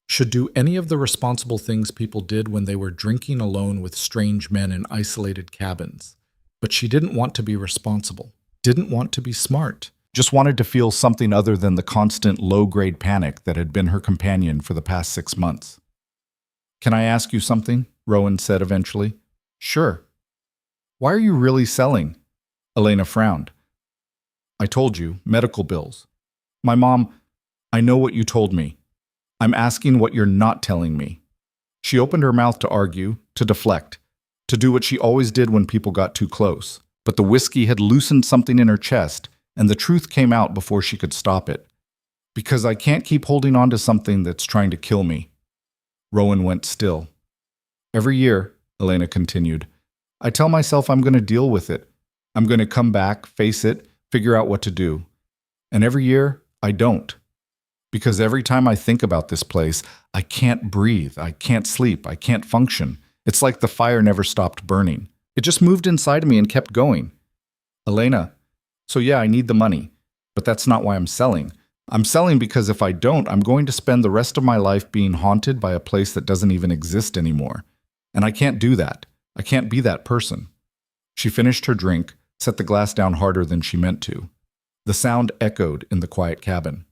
should do any of the responsible things people did when they were drinking alone with strange men in isolated cabins. But she didn't want to be responsible, didn't want to be smart, just wanted to feel something other than the constant low-grade panic that had been her companion for the past 6 months. "Can I ask you something?" Rowan said eventually. "Sure." "Why are you really selling?" Elena frowned. "I told you, medical bills." "My mom, I know what you told me. I'm asking what you're not telling me." She opened her mouth to argue, to deflect, to do what she always did when people got too close. But the whiskey had loosened something in her chest, and the truth came out before she could stop it. "Because I can't keep holding on to something that's trying to kill me." Rowan went still. "Every year," Elena continued, "I tell myself I'm going to deal with it. I'm going to come back, face it, figure out what to do. And every year, I don't. Because every time I think about this place, I can't breathe, I can't sleep, I can't function. It's like the fire never stopped burning. It just moved inside of me and kept going." "Elena, so yeah, I need the money, but that's not why I'm selling. I'm selling because if I don't, I'm going to spend the rest of my life being haunted by a place that doesn't even exist anymore. And I can't do that. I can't be that person." She finished her drink, set the glass down harder than she meant to. The sound echoed in the quiet cabin.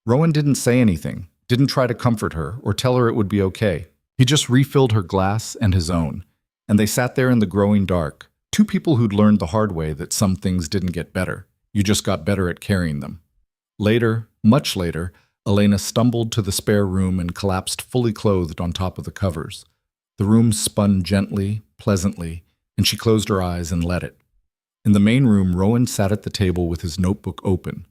Rowan didn't say anything, didn't try to comfort her or tell her it would be okay. He just refilled her glass and his own, and they sat there in the growing dark, two people who'd learned the hard way that some things didn't get better. You just got better at carrying them. Later, much later, Elena stumbled to the spare room and collapsed fully clothed on top of the covers. The room spun gently, pleasantly, and she closed her eyes and let it. In the main room, Rowan sat at the table with his notebook open.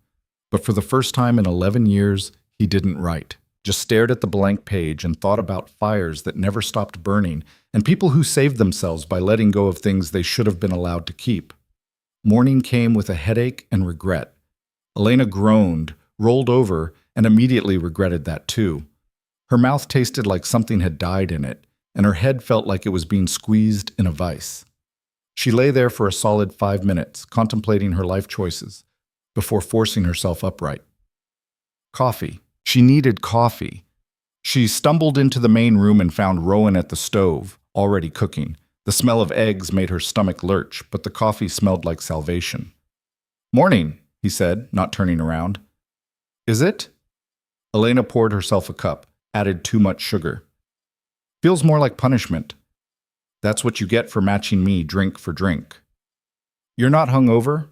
But for the first time in 11 years, he didn't write, just stared at the blank page and thought about fires that never stopped burning and people who saved themselves by letting go of things they should have been allowed to keep. Morning came with a headache and regret. Elena groaned, rolled over, and immediately regretted that too. Her mouth tasted like something had died in it, and her head felt like it was being squeezed in a vice. She lay there for a solid 5 minutes, contemplating her life choices, before forcing herself upright. Coffee. She needed coffee. She stumbled into the main room and found Rowan at the stove, already cooking. The smell of eggs made her stomach lurch, but the coffee smelled like salvation. "Morning," he said, not turning around. "Is it?" Elena poured herself a cup, added too much sugar. "Feels more like punishment." "That's what you get for matching me drink for drink." "You're not hungover?"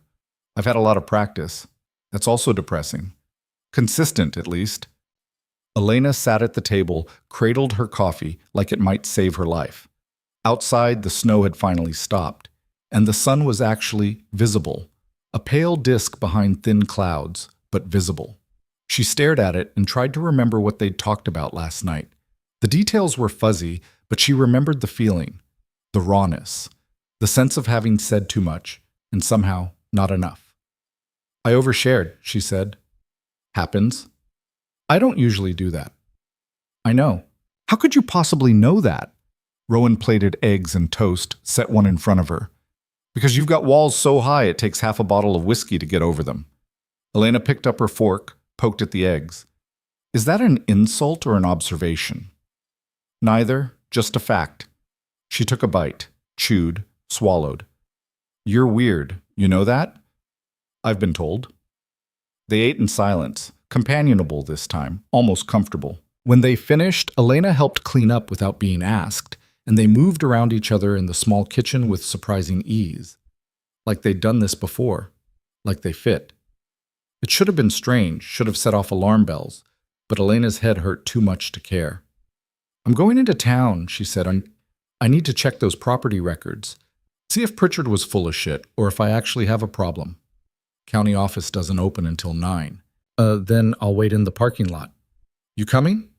"I've had a lot of practice." "That's also depressing." "Consistent, at least." Elena sat at the table, cradled her coffee like it might save her life. Outside, the snow had finally stopped, and the sun was actually visible, a pale disk behind thin clouds, but visible. She stared at it and tried to remember what they'd talked about last night. The details were fuzzy, but she remembered the feeling, the rawness, the sense of having said too much, and somehow not enough. "I overshared," she said. "Happens." "I don't usually do that." "I know. How could you possibly know that?" Rowan plated eggs and toast, set one in front of her. "Because you've got walls so high it takes half a bottle of whiskey to get over them." Elena picked up her fork, poked at the eggs. "Is that an insult or an observation?" "Neither, just a fact." She took a bite, chewed, swallowed. "You're weird, you know that?" "I've been told." They ate in silence, companionable this time, almost comfortable. When they finished, Elena helped clean up without being asked, and they moved around each other in the small kitchen with surprising ease. Like they'd done this before, like they fit. It should have been strange, should have set off alarm bells, but Elena's head hurt too much to care. "I'm going into town," she said. I need to check those property records. See if Pritchard was full of shit, or if I actually have a problem. County office doesn't open until 9. Then I'll wait in the parking lot." "You coming?"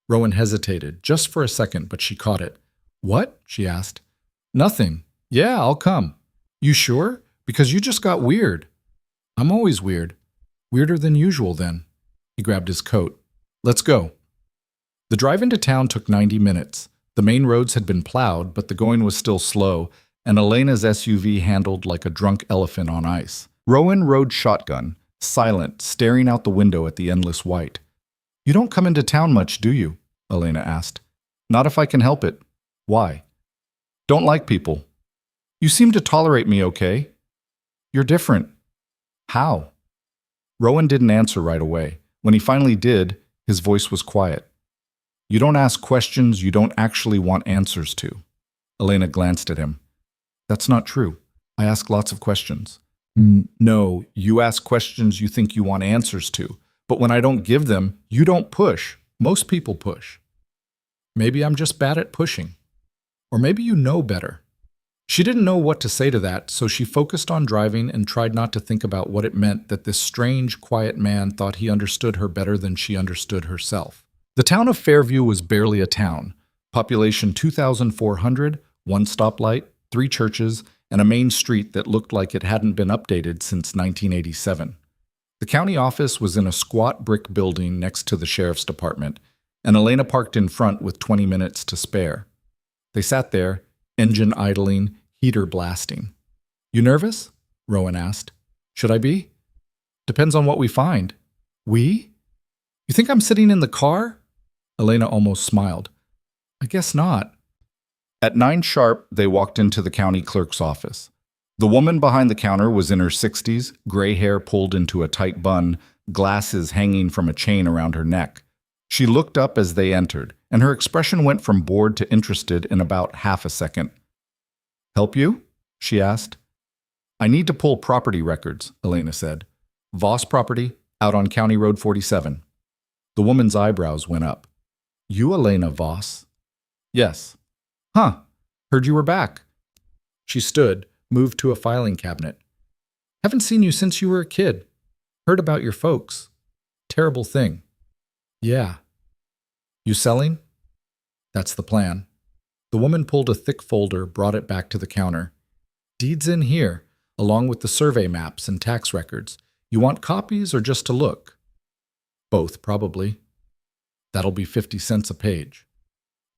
Rowan hesitated, just for a second, but she caught it. "What?" she asked. "Nothing. Yeah, I'll come." "You sure? Because you just got weird." "I'm always weird. Weirder than usual, then." He grabbed his coat. "Let's go." The drive into town took 90 minutes. The main roads had been plowed, but the going was still slow, and Elena's SUV handled like a drunk elephant on ice. Rowan rode shotgun, silent, staring out the window at the endless white. "You don't come into town much, do you?" Elena asked. "Not if I can help it." "Why?" "Don't like people." "You seem to tolerate me okay." "You're different." "How?" Rowan didn't answer right away. When he finally did, his voice was quiet. "You don't ask questions you don't actually want answers to." Elena glanced at him. "That's not true. I ask lots of questions." "No, you ask questions you think you want answers to. But when I don't give them, you don't push. Most people push." "Maybe I'm just bad at pushing. Or maybe you know better." She didn't know what to say to that, so she focused on driving and tried not to think about what it meant that this strange, quiet man thought he understood her better than she understood herself. The town of Fairview was barely a town. Population 2,400, one stoplight, 3 churches, and a main street that looked like it hadn't been updated since 1987. The county office was in a squat brick building next to the sheriff's department, and Elena parked in front with 20 minutes to spare. They sat there, engine idling, heater blasting. "You nervous?" Rowan asked. "Should I be?" "Depends on what we find." "We? You think I'm sitting in the car?" Elena almost smiled. "I guess not." At 9 sharp, they walked into the county clerk's office. The woman behind the counter was in her 60s, gray hair pulled into a tight bun, glasses hanging from a chain around her neck. She looked up as they entered, and her expression went from bored to interested in about half a second. "Help you?" she asked. "I need to pull property records," Elena said. "Voss property, out on County Road 47. The woman's eyebrows went up. "You Elena Voss?" "Yes." "Huh. Heard you were back." She stood, moved to a filing cabinet. "Haven't seen you since you were a kid. Heard about your folks. Terrible thing." "Yeah." "You selling?" "That's the plan." The woman pulled a thick folder, brought it back to the counter. "Deeds in here, along with the survey maps and tax records. You want copies or just to look?" "Both, probably." "That'll be 50 cents a page."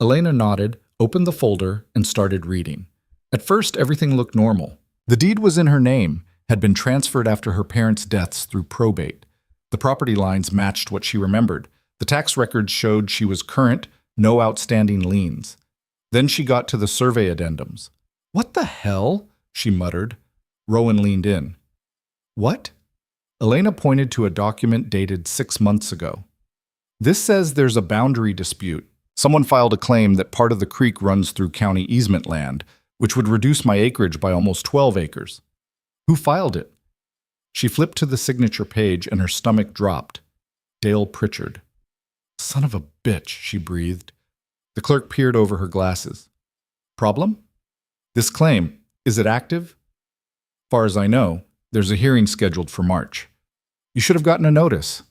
Elena nodded, opened the folder, and started reading. At first, everything looked normal. The deed was in her name, had been transferred after her parents' deaths through probate. The property lines matched what she remembered. The tax records showed she was current, no outstanding liens. Then she got to the survey addendums. "What the hell?" she muttered. Rowan leaned in. "What?" Elena pointed to a document dated 6 months ago. "This says there's a boundary dispute. Someone filed a claim that part of the creek runs through county easement land, which would reduce my acreage by almost 12 acres. Who filed it?" She flipped to the signature page and her stomach dropped. Dale Pritchard. "Son of a bitch," she breathed. The clerk peered over her glasses. "Problem?" "This claim, is it active?" "Far as I know, there's a hearing scheduled for March." "You should have gotten a notice."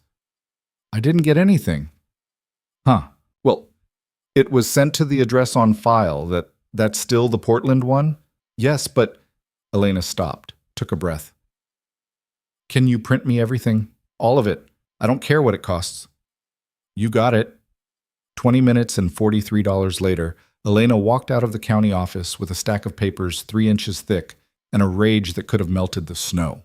"I didn't get anything." "Huh. Well, it was sent to the address on file. That's still the Portland one?" "Yes, but..." Elena stopped, took a breath. "Can you print me everything? All of it. I don't care what it costs." "You got it." 20 minutes and $43 later, Elena walked out of the county office with a stack of papers 3 inches thick and a rage that could have melted the snow.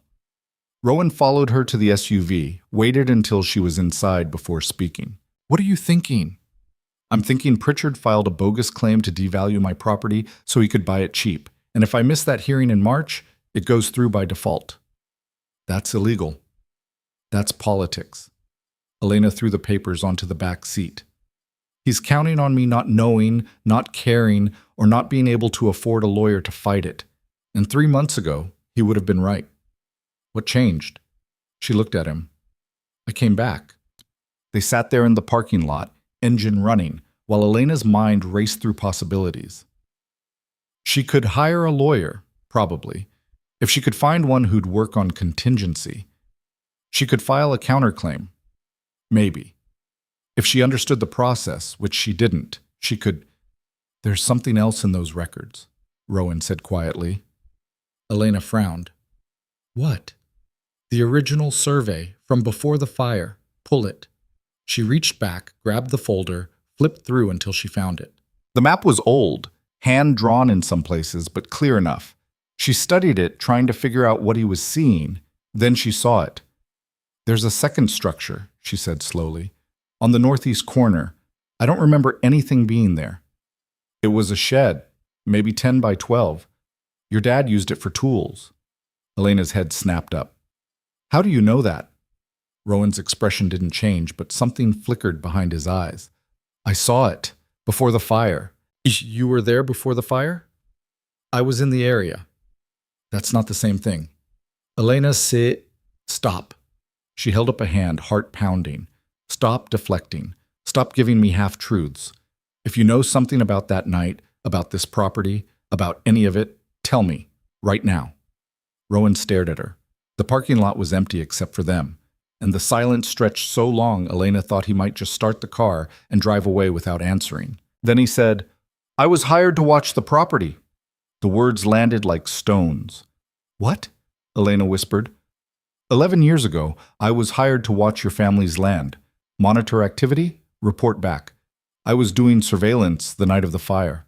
Rowan followed her to the SUV, waited until she was inside before speaking. "What are you thinking?" "I'm thinking Pritchard filed a bogus claim to devalue my property so he could buy it cheap, and if I miss that hearing in March, it goes through by default." "That's illegal." "That's politics." Elena threw the papers onto the back seat. "He's counting on me not knowing, not caring, or not being able to afford a lawyer to fight it. And 3 months ago, he would have been right." "What changed?" She looked at him. "I came back." They sat there in the parking lot, engine running, while Elena's mind raced through possibilities. She could hire a lawyer, probably, if she could find one who'd work on contingency. She could file a counterclaim. Maybe. If she understood the process, which she didn't, she could... "There's something else in those records," Rowan said quietly. Elena frowned. "What?" "The original survey, from before the fire. Pull it." She reached back, grabbed the folder, flipped through until she found it. The map was old, hand-drawn in some places, but clear enough. She studied it, trying to figure out what he was seeing. Then she saw it. "There's a second structure," she said slowly. "On the northeast corner. I don't remember anything being there. It was a shed, maybe 10 by 12. Your dad used it for tools." Elena's head snapped up. "How do you know that?" Rowan's expression didn't change, but something flickered behind his eyes. "I saw it. Before the fire." "You were there before the fire?" "I was in the area." "That's not the same thing." "Elena, stop." She held up a hand, heart pounding. "Stop deflecting. Stop giving me half-truths. If you know something about that night, about this property, about any of it, tell me, right now." Rowan stared at her. The parking lot was empty except for them, and the silence stretched so long Elena thought he might just start the car and drive away without answering. Then he said, "I was hired to watch the property." The words landed like stones. "What?" Elena whispered. 11 years ago, I was hired to watch your family's land, monitor activity, report back. I was doing surveillance the night of the fire."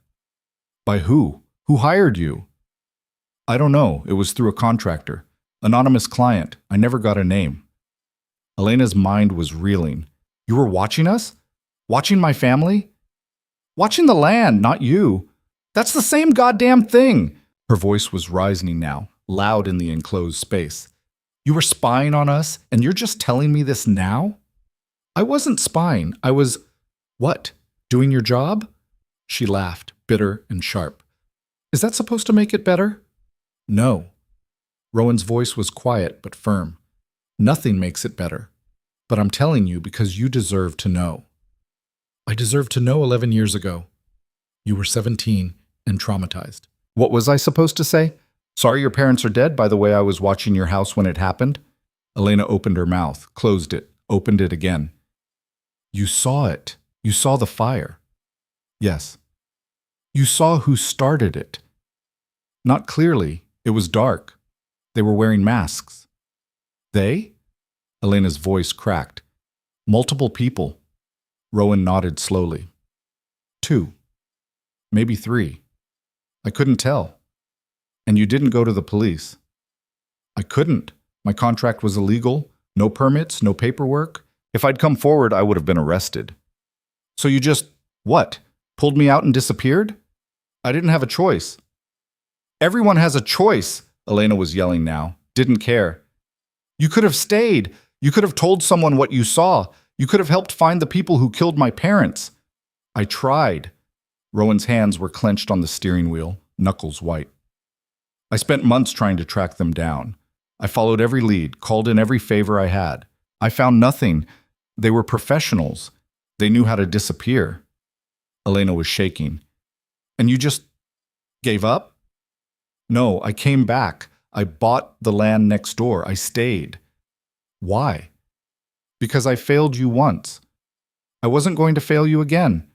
"By who? Who hired you?" "I don't know. It was through a contractor. Anonymous client. I never got a name." Elena's mind was reeling. "You were watching us? Watching my family?" "Watching the land, not you. That's the same goddamn thing." Her voice was rising now, loud in the enclosed space. "You were spying on us, and you're just telling me this now?" "I wasn't spying. I was..." "What? Doing your job?" She laughed, bitter and sharp. "Is that supposed to make it better?" "No." Rowan's voice was quiet but firm. "Nothing makes it better. But I'm telling you because you deserve to know." "I deserved to know 11 years ago. You were 17 and traumatized." "What was I supposed to say? Sorry your parents are dead, by the way I was watching your house when it happened?" Elena opened her mouth, closed it, opened it again. "You saw it. You saw the fire." "Yes." "You saw who started it." "Not clearly. It was dark. They were wearing masks." "They?" Elena's voice cracked. "Multiple people." Rowan nodded slowly. "2. Maybe 3. I couldn't tell." "And you didn't go to the police?" "I couldn't. My contract was illegal. No permits, no paperwork. If I'd come forward, I would have been arrested." "So you just, what, pulled me out and disappeared?" "I didn't have a choice." "Everyone has a choice," Elena was yelling now. Didn't care. "You could have stayed. You could have told someone what you saw. You could have helped find the people who killed my parents." "I tried." Rowan's hands were clenched on the steering wheel, knuckles white. "I spent months trying to track them down. I followed every lead, called in every favor I had. I found nothing. They were professionals. They knew how to disappear." Elena was shaking. "And you just gave up?" "No, I came back. I bought the land next door. I stayed." "Why?" "Because I failed you once. I wasn't going to fail you again."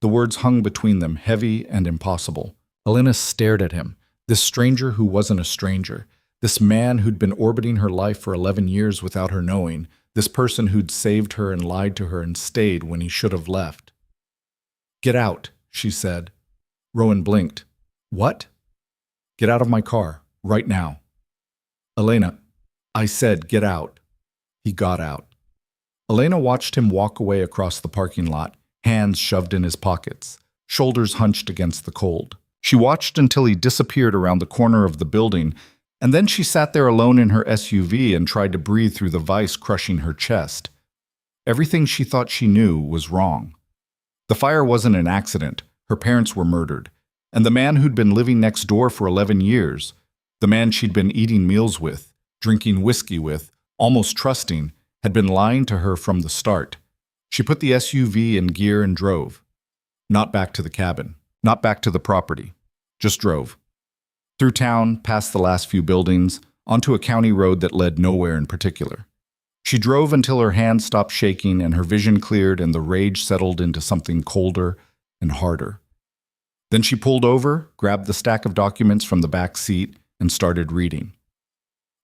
The words hung between them, heavy and impossible. Elena stared at him, this stranger who wasn't a stranger, this man who'd been orbiting her life for 11 years without her knowing, this person who'd saved her and lied to her and stayed when he should have left. "Get out," she said. Rowan blinked. "What?" "Get out of my car, right now." "Elena," I said, "get out." He got out. Elena watched him walk away across the parking lot, hands shoved in his pockets, shoulders hunched against the cold. She watched until he disappeared around the corner of the building, and then she sat there alone in her SUV and tried to breathe through the vice crushing her chest. Everything she thought she knew was wrong. The fire wasn't an accident. Her parents were murdered. And the man who'd been living next door for 11 years, the man she'd been eating meals with, drinking whiskey with, almost trusting, had been lying to her from the start. She put the SUV in gear and drove. Not back to the cabin. Not back to the property. Just drove. Through town, past the last few buildings, onto a county road that led nowhere in particular. She drove until her hands stopped shaking and her vision cleared and the rage settled into something colder and harder. Then she pulled over, grabbed the stack of documents from the back seat, and started reading.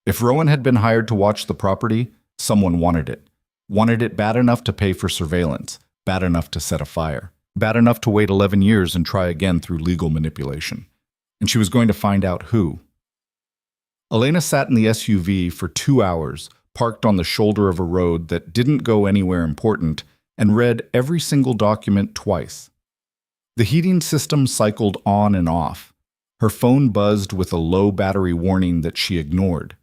If Rowan had been hired to watch the property, someone wanted it. Wanted it bad enough to pay for surveillance, bad enough to set a fire. Bad enough to wait 11 years and try again through legal manipulation. And she was going to find out who. Elena sat in the SUV for 2 hours, parked on the shoulder of a road that didn't go anywhere important, and read every single document twice. The heating system cycled on and off. Her phone buzzed with a low battery warning that she ignored.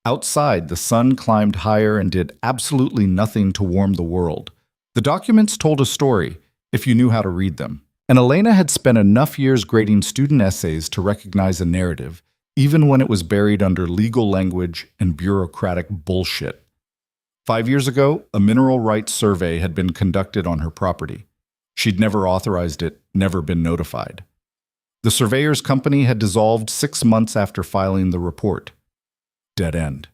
Outside, the sun climbed higher and did absolutely nothing to warm the world. The documents told a story, if you knew how to read them. And Elena had spent enough years grading student essays to recognize a narrative, even when it was buried under legal language and bureaucratic bullshit. 5 years ago, a mineral rights survey had been conducted on her property. She'd never authorized it, never been notified. The surveyor's company had dissolved 6 months after filing the report. Dead end.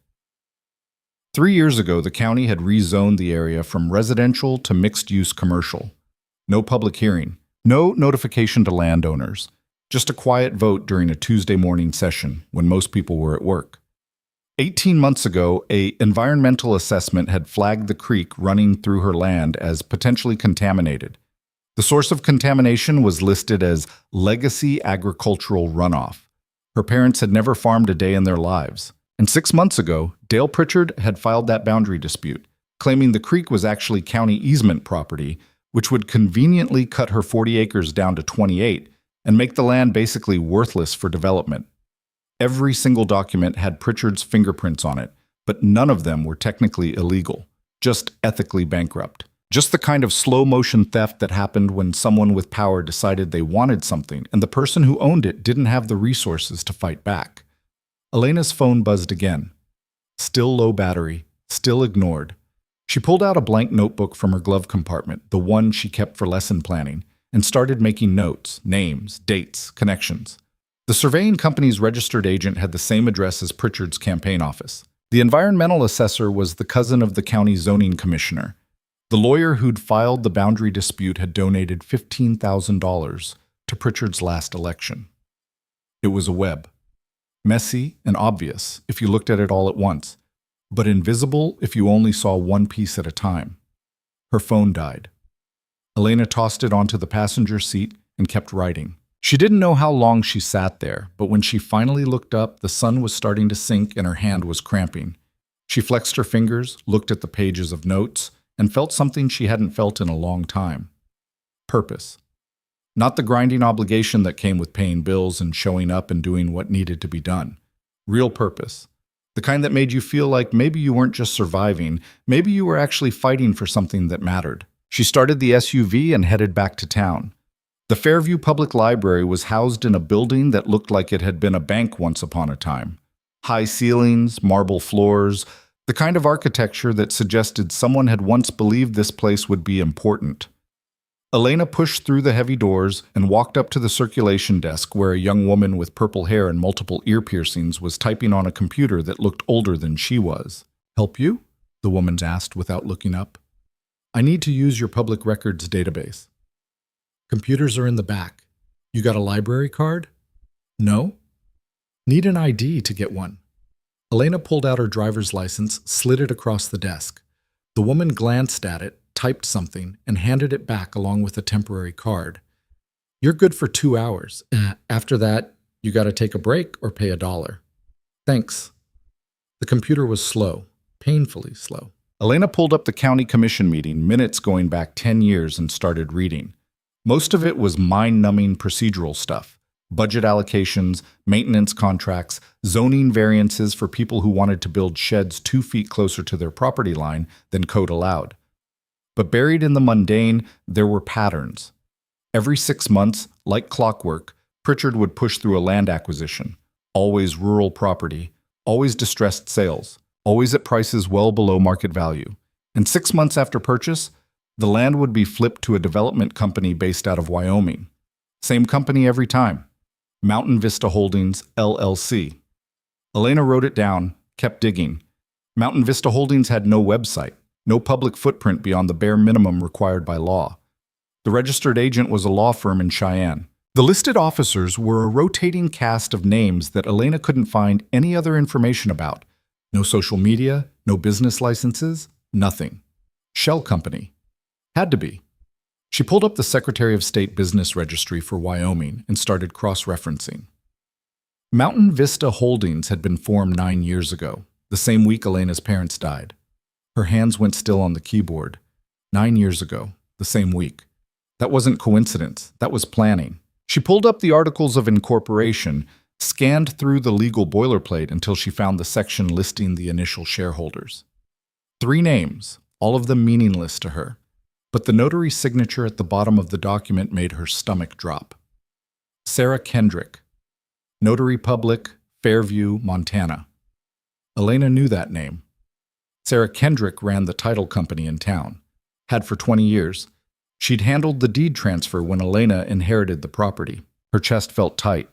3 years ago, the county had rezoned the area from residential to mixed-use commercial. No public hearing, no notification to landowners, just a quiet vote during a Tuesday morning session when most people were at work. 18 months ago, an environmental assessment had flagged the creek running through her land as potentially contaminated. The source of contamination was listed as legacy agricultural runoff. Her parents had never farmed a day in their lives. And 6 months ago, Dale Pritchard had filed that boundary dispute, claiming the creek was actually county easement property, which would conveniently cut her 40 acres down to 28 and make the land basically worthless for development. Every single document had Pritchard's fingerprints on it, but none of them were technically illegal, just ethically bankrupt. Just the kind of slow-motion theft that happened when someone with power decided they wanted something and the person who owned it didn't have the resources to fight back. Elena's phone buzzed again. Still low battery, still ignored. She pulled out a blank notebook from her glove compartment, the one she kept for lesson planning, and started making notes, names, dates, connections. The surveying company's registered agent had the same address as Pritchard's campaign office. The environmental assessor was the cousin of the county zoning commissioner. The lawyer who'd filed the boundary dispute had donated $15,000 to Pritchard's last election. It was a web. Messy and obvious if you looked at it all at once, but invisible if you only saw one piece at a time. Her phone died. Elena tossed it onto the passenger seat and kept writing. She didn't know how long she sat there, but when she finally looked up, the sun was starting to sink and her hand was cramping. She flexed her fingers, looked at the pages of notes, and felt something she hadn't felt in a long time. Purpose. Not the grinding obligation that came with paying bills and showing up and doing what needed to be done. Real purpose. The kind that made you feel like maybe you weren't just surviving, maybe you were actually fighting for something that mattered. She started the SUV and headed back to town. The Fairview Public Library was housed in a building that looked like it had been a bank once upon a time. High ceilings, marble floors, the kind of architecture that suggested someone had once believed this place would be important. Elena pushed through the heavy doors and walked up to the circulation desk where a young woman with purple hair and multiple ear piercings was typing on a computer that looked older than she was. "Help you?" the woman asked without looking up. "I need to use your public records database." "Computers are in the back. You got a library card?" "No." "Need an ID to get one." Elena pulled out her driver's license, slid it across the desk. The woman glanced at it, typed something, and handed it back along with a temporary card. "You're good for 2 hours. After that, you got to take a break or pay $1. "Thanks." The computer was slow, painfully slow. Elena pulled up the county commission meeting, minutes going back 10 years, and started reading. Most of it was mind-numbing procedural stuff. Budget allocations, maintenance contracts, zoning variances for people who wanted to build sheds 2 feet closer to their property line than code allowed. But buried in the mundane, there were patterns. Every 6 months, like clockwork, Pritchard would push through a land acquisition. Always rural property, always distressed sales, always at prices well below market value. And 6 months after purchase, the land would be flipped to a development company based out of Wyoming. Same company every time. Mountain Vista Holdings, LLC. Elena wrote it down, kept digging. Mountain Vista Holdings had no website, no public footprint beyond the bare minimum required by law. The registered agent was a law firm in Cheyenne. The listed officers were a rotating cast of names that Elena couldn't find any other information about. No social media, no business licenses, nothing. Shell company. Had to be. She pulled up the Secretary of State Business Registry for Wyoming and started cross-referencing. Mountain Vista Holdings had been formed 9 years ago, the same week Elena's parents died. Her hands went still on the keyboard. 9 years ago, the same week. That wasn't coincidence, that was planning. She pulled up the articles of incorporation, scanned through the legal boilerplate until she found the section listing the initial shareholders. 3 names, all of them meaningless to her, but the notary's signature at the bottom of the document made her stomach drop. Sarah Kendrick, Notary Public, Fairview, Montana. Elena knew that name. Sarah Kendrick ran the title company in town. Had for 20 years. She'd handled the deed transfer when Elena inherited the property. Her chest felt tight.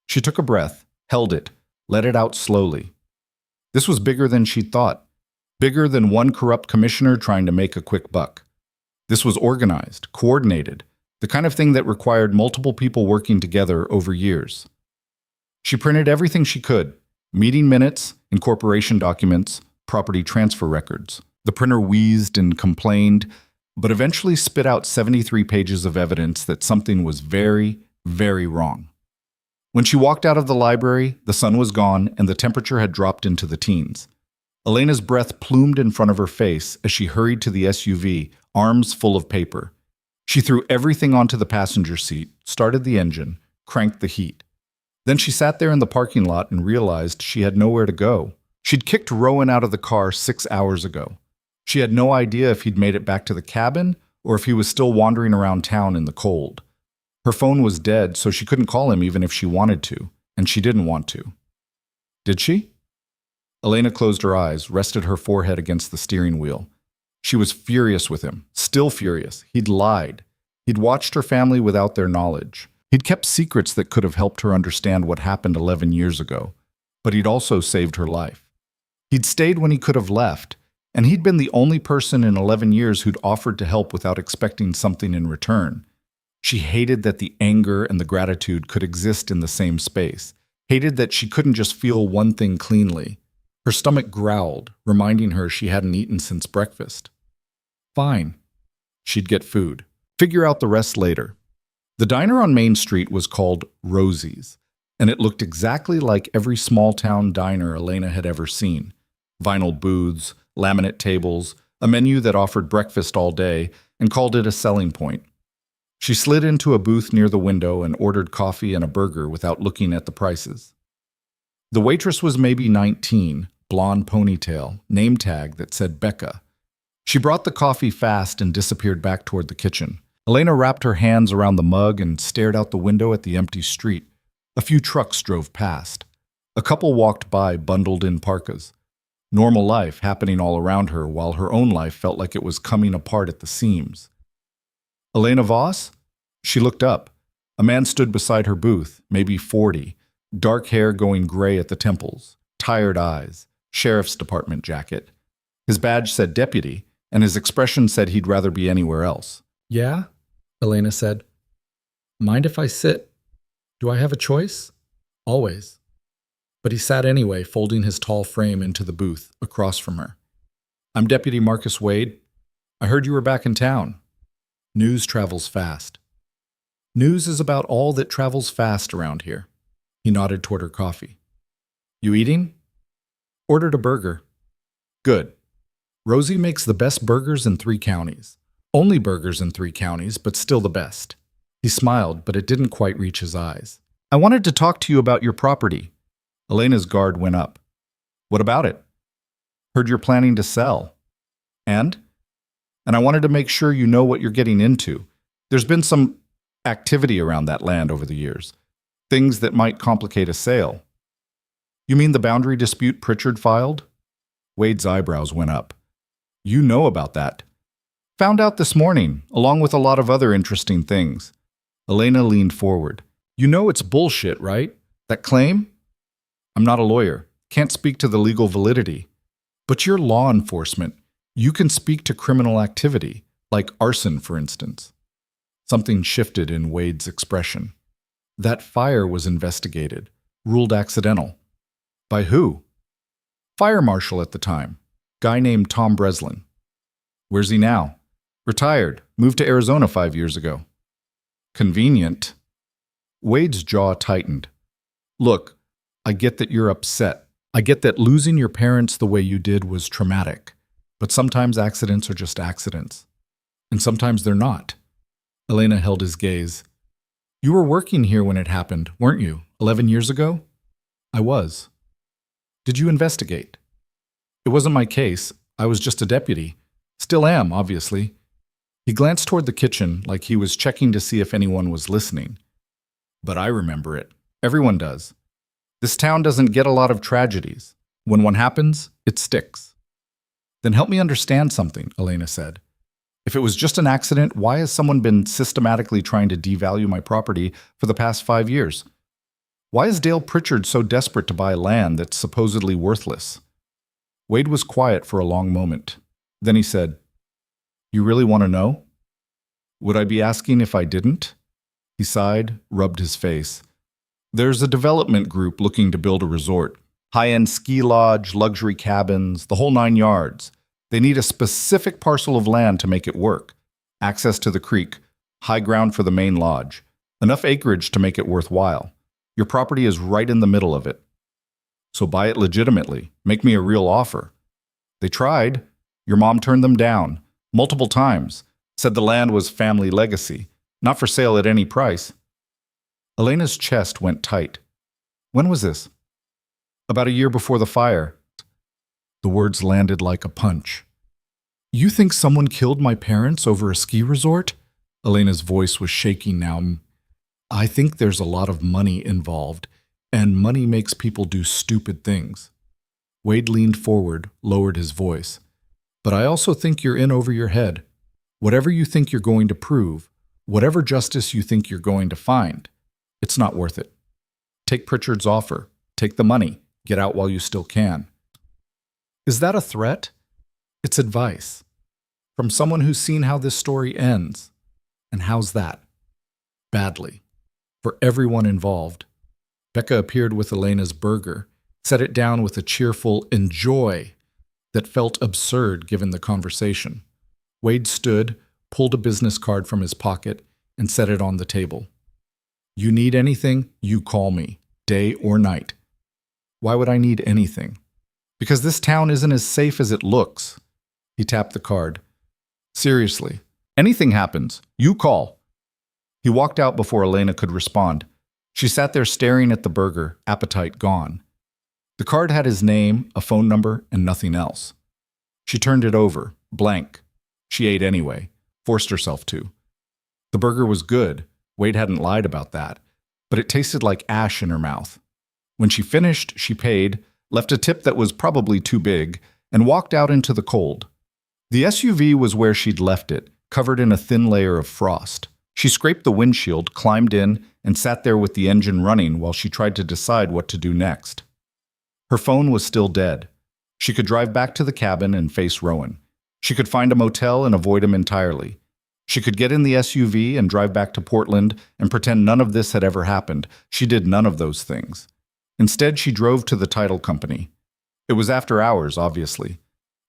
She took a breath, held it, let it out slowly. This was bigger than she'd thought. Bigger than one corrupt commissioner trying to make a quick buck. This was organized, coordinated, the kind of thing that required multiple people working together over years. She printed everything she could: meeting minutes, incorporation documents, property transfer records. The printer wheezed and complained, but eventually spit out 73 pages of evidence that something was very, very wrong. When she walked out of the library, the sun was gone and the temperature had dropped into the teens. Elena's breath plumed in front of her face as she hurried to the SUV, arms full of paper. She threw everything onto the passenger seat, started the engine, cranked the heat. Then she sat there in the parking lot and realized she had nowhere to go. She'd kicked Rowan out of the car 6 hours ago. She had no idea if he'd made it back to the cabin or if he was still wandering around town in the cold. Her phone was dead, so she couldn't call him even if she wanted to, and she didn't want to. Did she? Elena closed her eyes, rested her forehead against the steering wheel. She was furious with him, still furious. He'd lied. He'd watched her family without their knowledge. He'd kept secrets that could have helped her understand what happened 11 years ago, but he'd also saved her life. He'd stayed when he could have left, and he'd been the only person in 11 years who'd offered to help without expecting something in return. She hated that the anger and the gratitude could exist in the same space, hated that she couldn't just feel one thing cleanly. Her stomach growled, reminding her she hadn't eaten since breakfast. Fine. She'd get food. Figure out the rest later. The diner on Main Street was called Rosie's, and it looked exactly like every small-town diner Elena had ever seen. Vinyl booths, laminate tables, a menu that offered breakfast all day and called it a selling point. She slid into a booth near the window and ordered coffee and a burger without looking at the prices. The waitress was maybe 19, blonde ponytail, name tag that said Becca. She brought the coffee fast and disappeared back toward the kitchen. Elena wrapped her hands around the mug and stared out the window at the empty street. A few trucks drove past. A couple walked by bundled in parkas. Normal life happening all around her while her own life felt like it was coming apart at the seams. Elena Voss? She looked up. A man stood beside her booth, maybe 40, dark hair going gray at the temples, tired eyes, sheriff's department jacket. His badge said deputy, and his expression said he'd rather be anywhere else. Yeah? Elena said. Mind if I sit? Do I have a choice? Always. But he sat anyway, folding his tall frame into the booth across from her. I'm Deputy Marcus Wade. I heard you were back in town. News travels fast. News is about all that travels fast around here. He nodded toward her coffee. You eating? Ordered a burger. Good. Rosie makes the best burgers in 3 counties. Only burgers in 3 counties, but still the best. He smiled, but it didn't quite reach his eyes. I wanted to talk to you about your property. Elena's guard went up. What about it? Heard you're planning to sell. And I wanted to make sure you know what you're getting into. There's been some activity around that land over the years. Things that might complicate a sale. You mean the boundary dispute Pritchard filed? Wade's eyebrows went up. You know about that. Found out this morning, along with a lot of other interesting things. Elena leaned forward. You know it's bullshit, right? That claim? I'm not a lawyer. Can't speak to the legal validity. But you're law enforcement. You can speak to criminal activity, like arson, for instance. Something shifted in Wade's expression. That fire was investigated, ruled accidental. By who? Fire marshal at the time. Guy named Tom Breslin. Where's he now? Retired. Moved to Arizona 5 years ago. Convenient. Wade's jaw tightened. Look, I get that you're upset. I get that losing your parents the way you did was traumatic. But sometimes accidents are just accidents. And sometimes they're not. Elena held his gaze. You were working here when it happened, weren't you? 11 years ago? I was. Did you investigate? It wasn't my case. I was just a deputy. Still am, obviously. He glanced toward the kitchen like he was checking to see if anyone was listening. But I remember it. Everyone does. This town doesn't get a lot of tragedies. When one happens, it sticks. Then help me understand something, Elena said. If it was just an accident, why has someone been systematically trying to devalue my property for the past 5 years? Why is Dale Pritchard so desperate to buy land that's supposedly worthless? Wade was quiet for a long moment. Then he said, You really want to know? Would I be asking if I didn't? He sighed, rubbed his face. There's a development group looking to build a resort. High-end ski lodge, luxury cabins, the whole 9 yards. They need a specific parcel of land to make it work. Access to the creek, high ground for the main lodge, enough acreage to make it worthwhile. Your property is right in the middle of it. So buy it legitimately. Make me a real offer. They tried. Your mom turned them down. Multiple times. Said the land was family legacy. Not for sale at any price. Elena's chest went tight. When was this? About a year before the fire. The words landed like a punch. You think someone killed my parents over a ski resort? Elena's voice was shaking now. I think there's a lot of money involved, and money makes people do stupid things. Wade leaned forward, lowered his voice. But I also think you're in over your head. Whatever you think you're going to prove, whatever justice you think you're going to find, it's not worth it. Take Pritchard's offer. Take the money. Get out while you still can. Is that a threat? It's advice. From someone who's seen how this story ends. And how's that? Badly. For everyone involved. Becca appeared with Elena's burger, set it down with a cheerful enjoy that felt absurd given the conversation. Wade stood, pulled a business card from his pocket, and set it on the table. You need anything, you call me, day or night. Why would I need anything? Because this town isn't as safe as it looks. He tapped the card. Seriously, anything happens, you call. He walked out before Elena could respond. She sat there staring at the burger, appetite gone. The card had his name, a phone number, and nothing else. She turned it over, blank. She ate anyway, forced herself to. The burger was good. Wade hadn't lied about that, but it tasted like ash in her mouth. When she finished, she paid, left a tip that was probably too big, and walked out into the cold. The SUV was where she'd left it, covered in a thin layer of frost. She scraped the windshield, climbed in, and sat there with the engine running while she tried to decide what to do next. Her phone was still dead. She could drive back to the cabin and face Rowan. She could find a motel and avoid him entirely. She could get in the SUV and drive back to Portland and pretend none of this had ever happened. She did none of those things. Instead, she drove to the title company. It was after hours, obviously.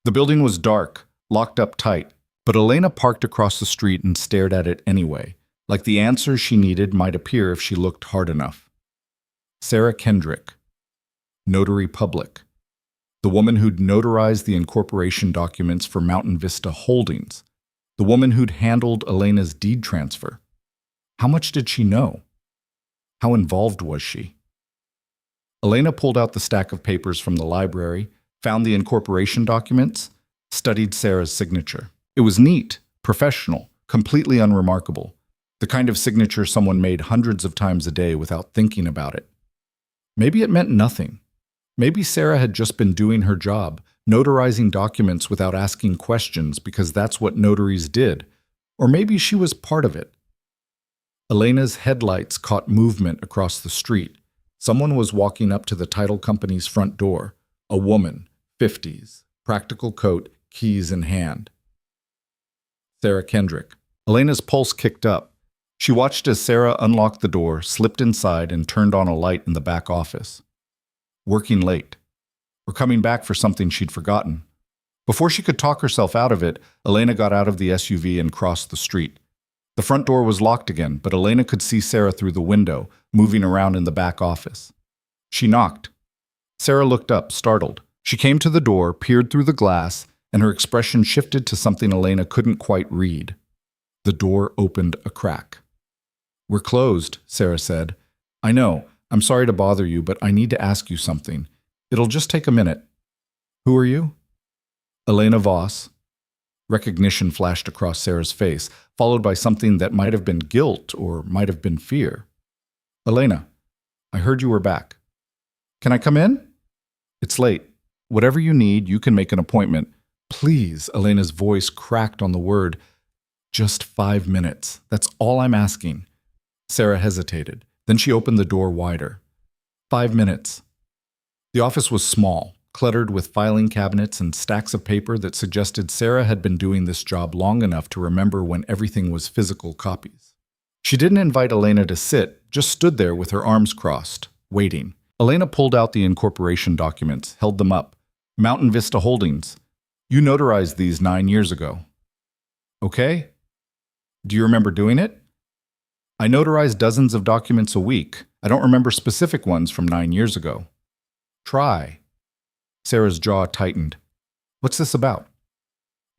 The building was dark, locked up tight, but Elena parked across the street and stared at it anyway, like the answers she needed might appear if she looked hard enough. Sarah Kendrick, Notary Public, the woman who'd notarized the incorporation documents for Mountain Vista Holdings, the woman who'd handled Elena's deed transfer. How much did she know? How involved was she? Elena pulled out the stack of papers from the library, found the incorporation documents, studied Sarah's signature. It was neat, professional, completely unremarkable, the kind of signature someone made hundreds of times a day without thinking about it. Maybe it meant nothing. Maybe Sarah had just been doing her job, notarizing documents without asking questions because that's what notaries did, or maybe she was part of it. Elena's headlights caught movement across the street. Someone was walking up to the title company's front door, a woman, 50s, practical coat, keys in hand. Sarah Kendrick. Elena's pulse kicked up. She watched as Sarah unlocked the door, slipped inside, and turned on a light in the back office. Working late. Or coming back for something she'd forgotten. Before she could talk herself out of it, Elena got out of the SUV and crossed the street. The front door was locked again, but Elena could see Sarah through the window, moving around in the back office. She knocked. Sarah looked up, startled. She came to the door, peered through the glass, and her expression shifted to something Elena couldn't quite read. The door opened a crack. "We're closed," Sarah said. "I know. I'm sorry to bother you, but I need to ask you something. It'll just take a minute." "Who are you?" "Elena Voss." Recognition flashed across Sarah's face, followed by something that might have been guilt or might have been fear. "Elena, I heard you were back. Can I come in?" "It's late. Whatever you need, you can make an appointment." "Please," Elena's voice cracked on the word. "Just 5 minutes. That's all I'm asking." Sarah hesitated. Then she opened the door wider. 5 minutes. The office was small, cluttered with filing cabinets and stacks of paper that suggested Sarah had been doing this job long enough to remember when everything was physical copies. She didn't invite Elena to sit, just stood there with her arms crossed, waiting. Elena pulled out the incorporation documents, held them up. "Mountain Vista Holdings. You notarized these 9 years ago." "Okay. Do you remember doing it?" "I notarize dozens of documents a week. I don't remember specific ones from 9 years ago." "Try." Sarah's jaw tightened. "What's this about?"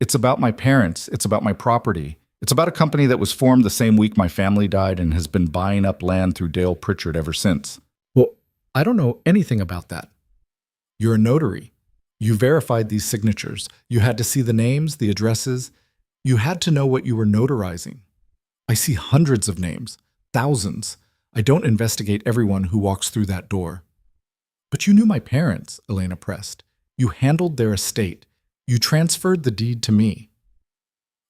"It's about my parents. It's about my property. It's about a company that was formed the same week my family died and has been buying up land through Dale Pritchard ever since." "Well, I don't know anything about that." "You're a notary. You verified these signatures. You had to see the names, the addresses. You had to know what you were notarizing. I see hundreds of names, thousands. I don't investigate everyone who walks through that door." "But you knew my parents," Elena pressed. "You handled their estate. You transferred the deed to me.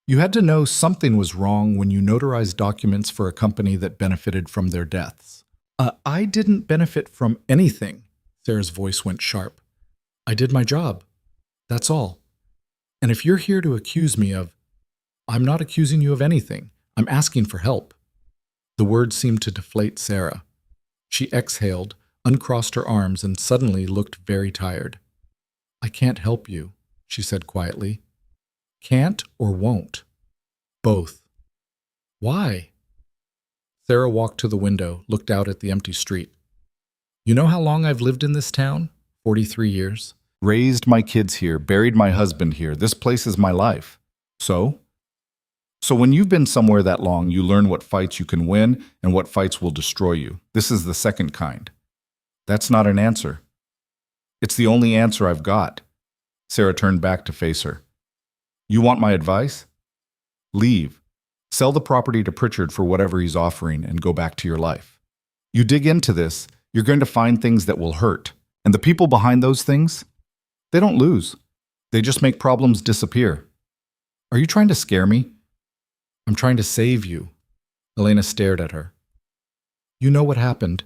You had to know something was wrong when you notarized documents for a company that benefited from their deaths." I didn't benefit from anything." Sarah's voice went sharp. "I did my job. That's all. And if you're here to accuse me of, I'm not accusing you of anything. I'm asking for help." The words seemed to deflate Sarah. She exhaled, uncrossed her arms, and suddenly looked very tired. "I can't help you," she said quietly. "Can't or won't?" "Both." "Why?" Sarah walked to the window, looked out at the empty street. "You know how long I've lived in this town? 43 years. Raised my kids here, buried my husband here. This place is my life. So when you've been somewhere that long, you learn what fights you can win and what fights will destroy you. This is the second kind." "That's not an answer." "It's the only answer I've got." Sarah turned back to face her. "You want my advice? Leave. Sell the property to Pritchard for whatever he's offering and go back to your life. You dig into this, you're going to find things that will hurt. And the people behind those things, they don't lose. They just make problems disappear." "Are you trying to scare me?" "I'm trying to save you." Elena stared at her. "You know what happened.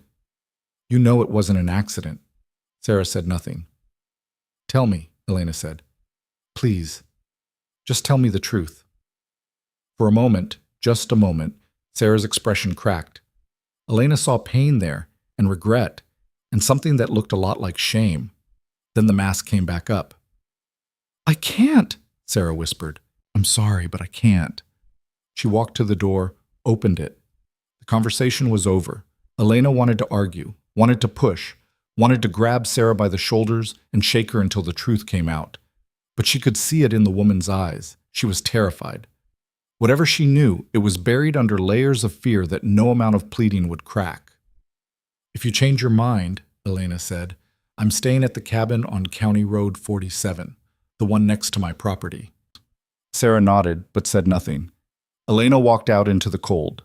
You know it wasn't an accident." Sarah said nothing. "Tell me," Elena said. "Please, just tell me the truth." For a moment, just a moment, Sarah's expression cracked. Elena saw pain there, and regret, and something that looked a lot like shame. Then the mask came back up. "I can't," Sarah whispered. "I'm sorry, but I can't." She walked to the door, opened it. The conversation was over. Elena wanted to argue, wanted to push, wanted to grab Sarah by the shoulders and shake her until the truth came out. But she could see it in the woman's eyes. She was terrified. Whatever she knew, it was buried under layers of fear that no amount of pleading would crack. "If you change your mind," Elena said, "I'm staying at the cabin on County Road 47, the one next to my property." Sarah nodded, but said nothing. Elena walked out into the cold.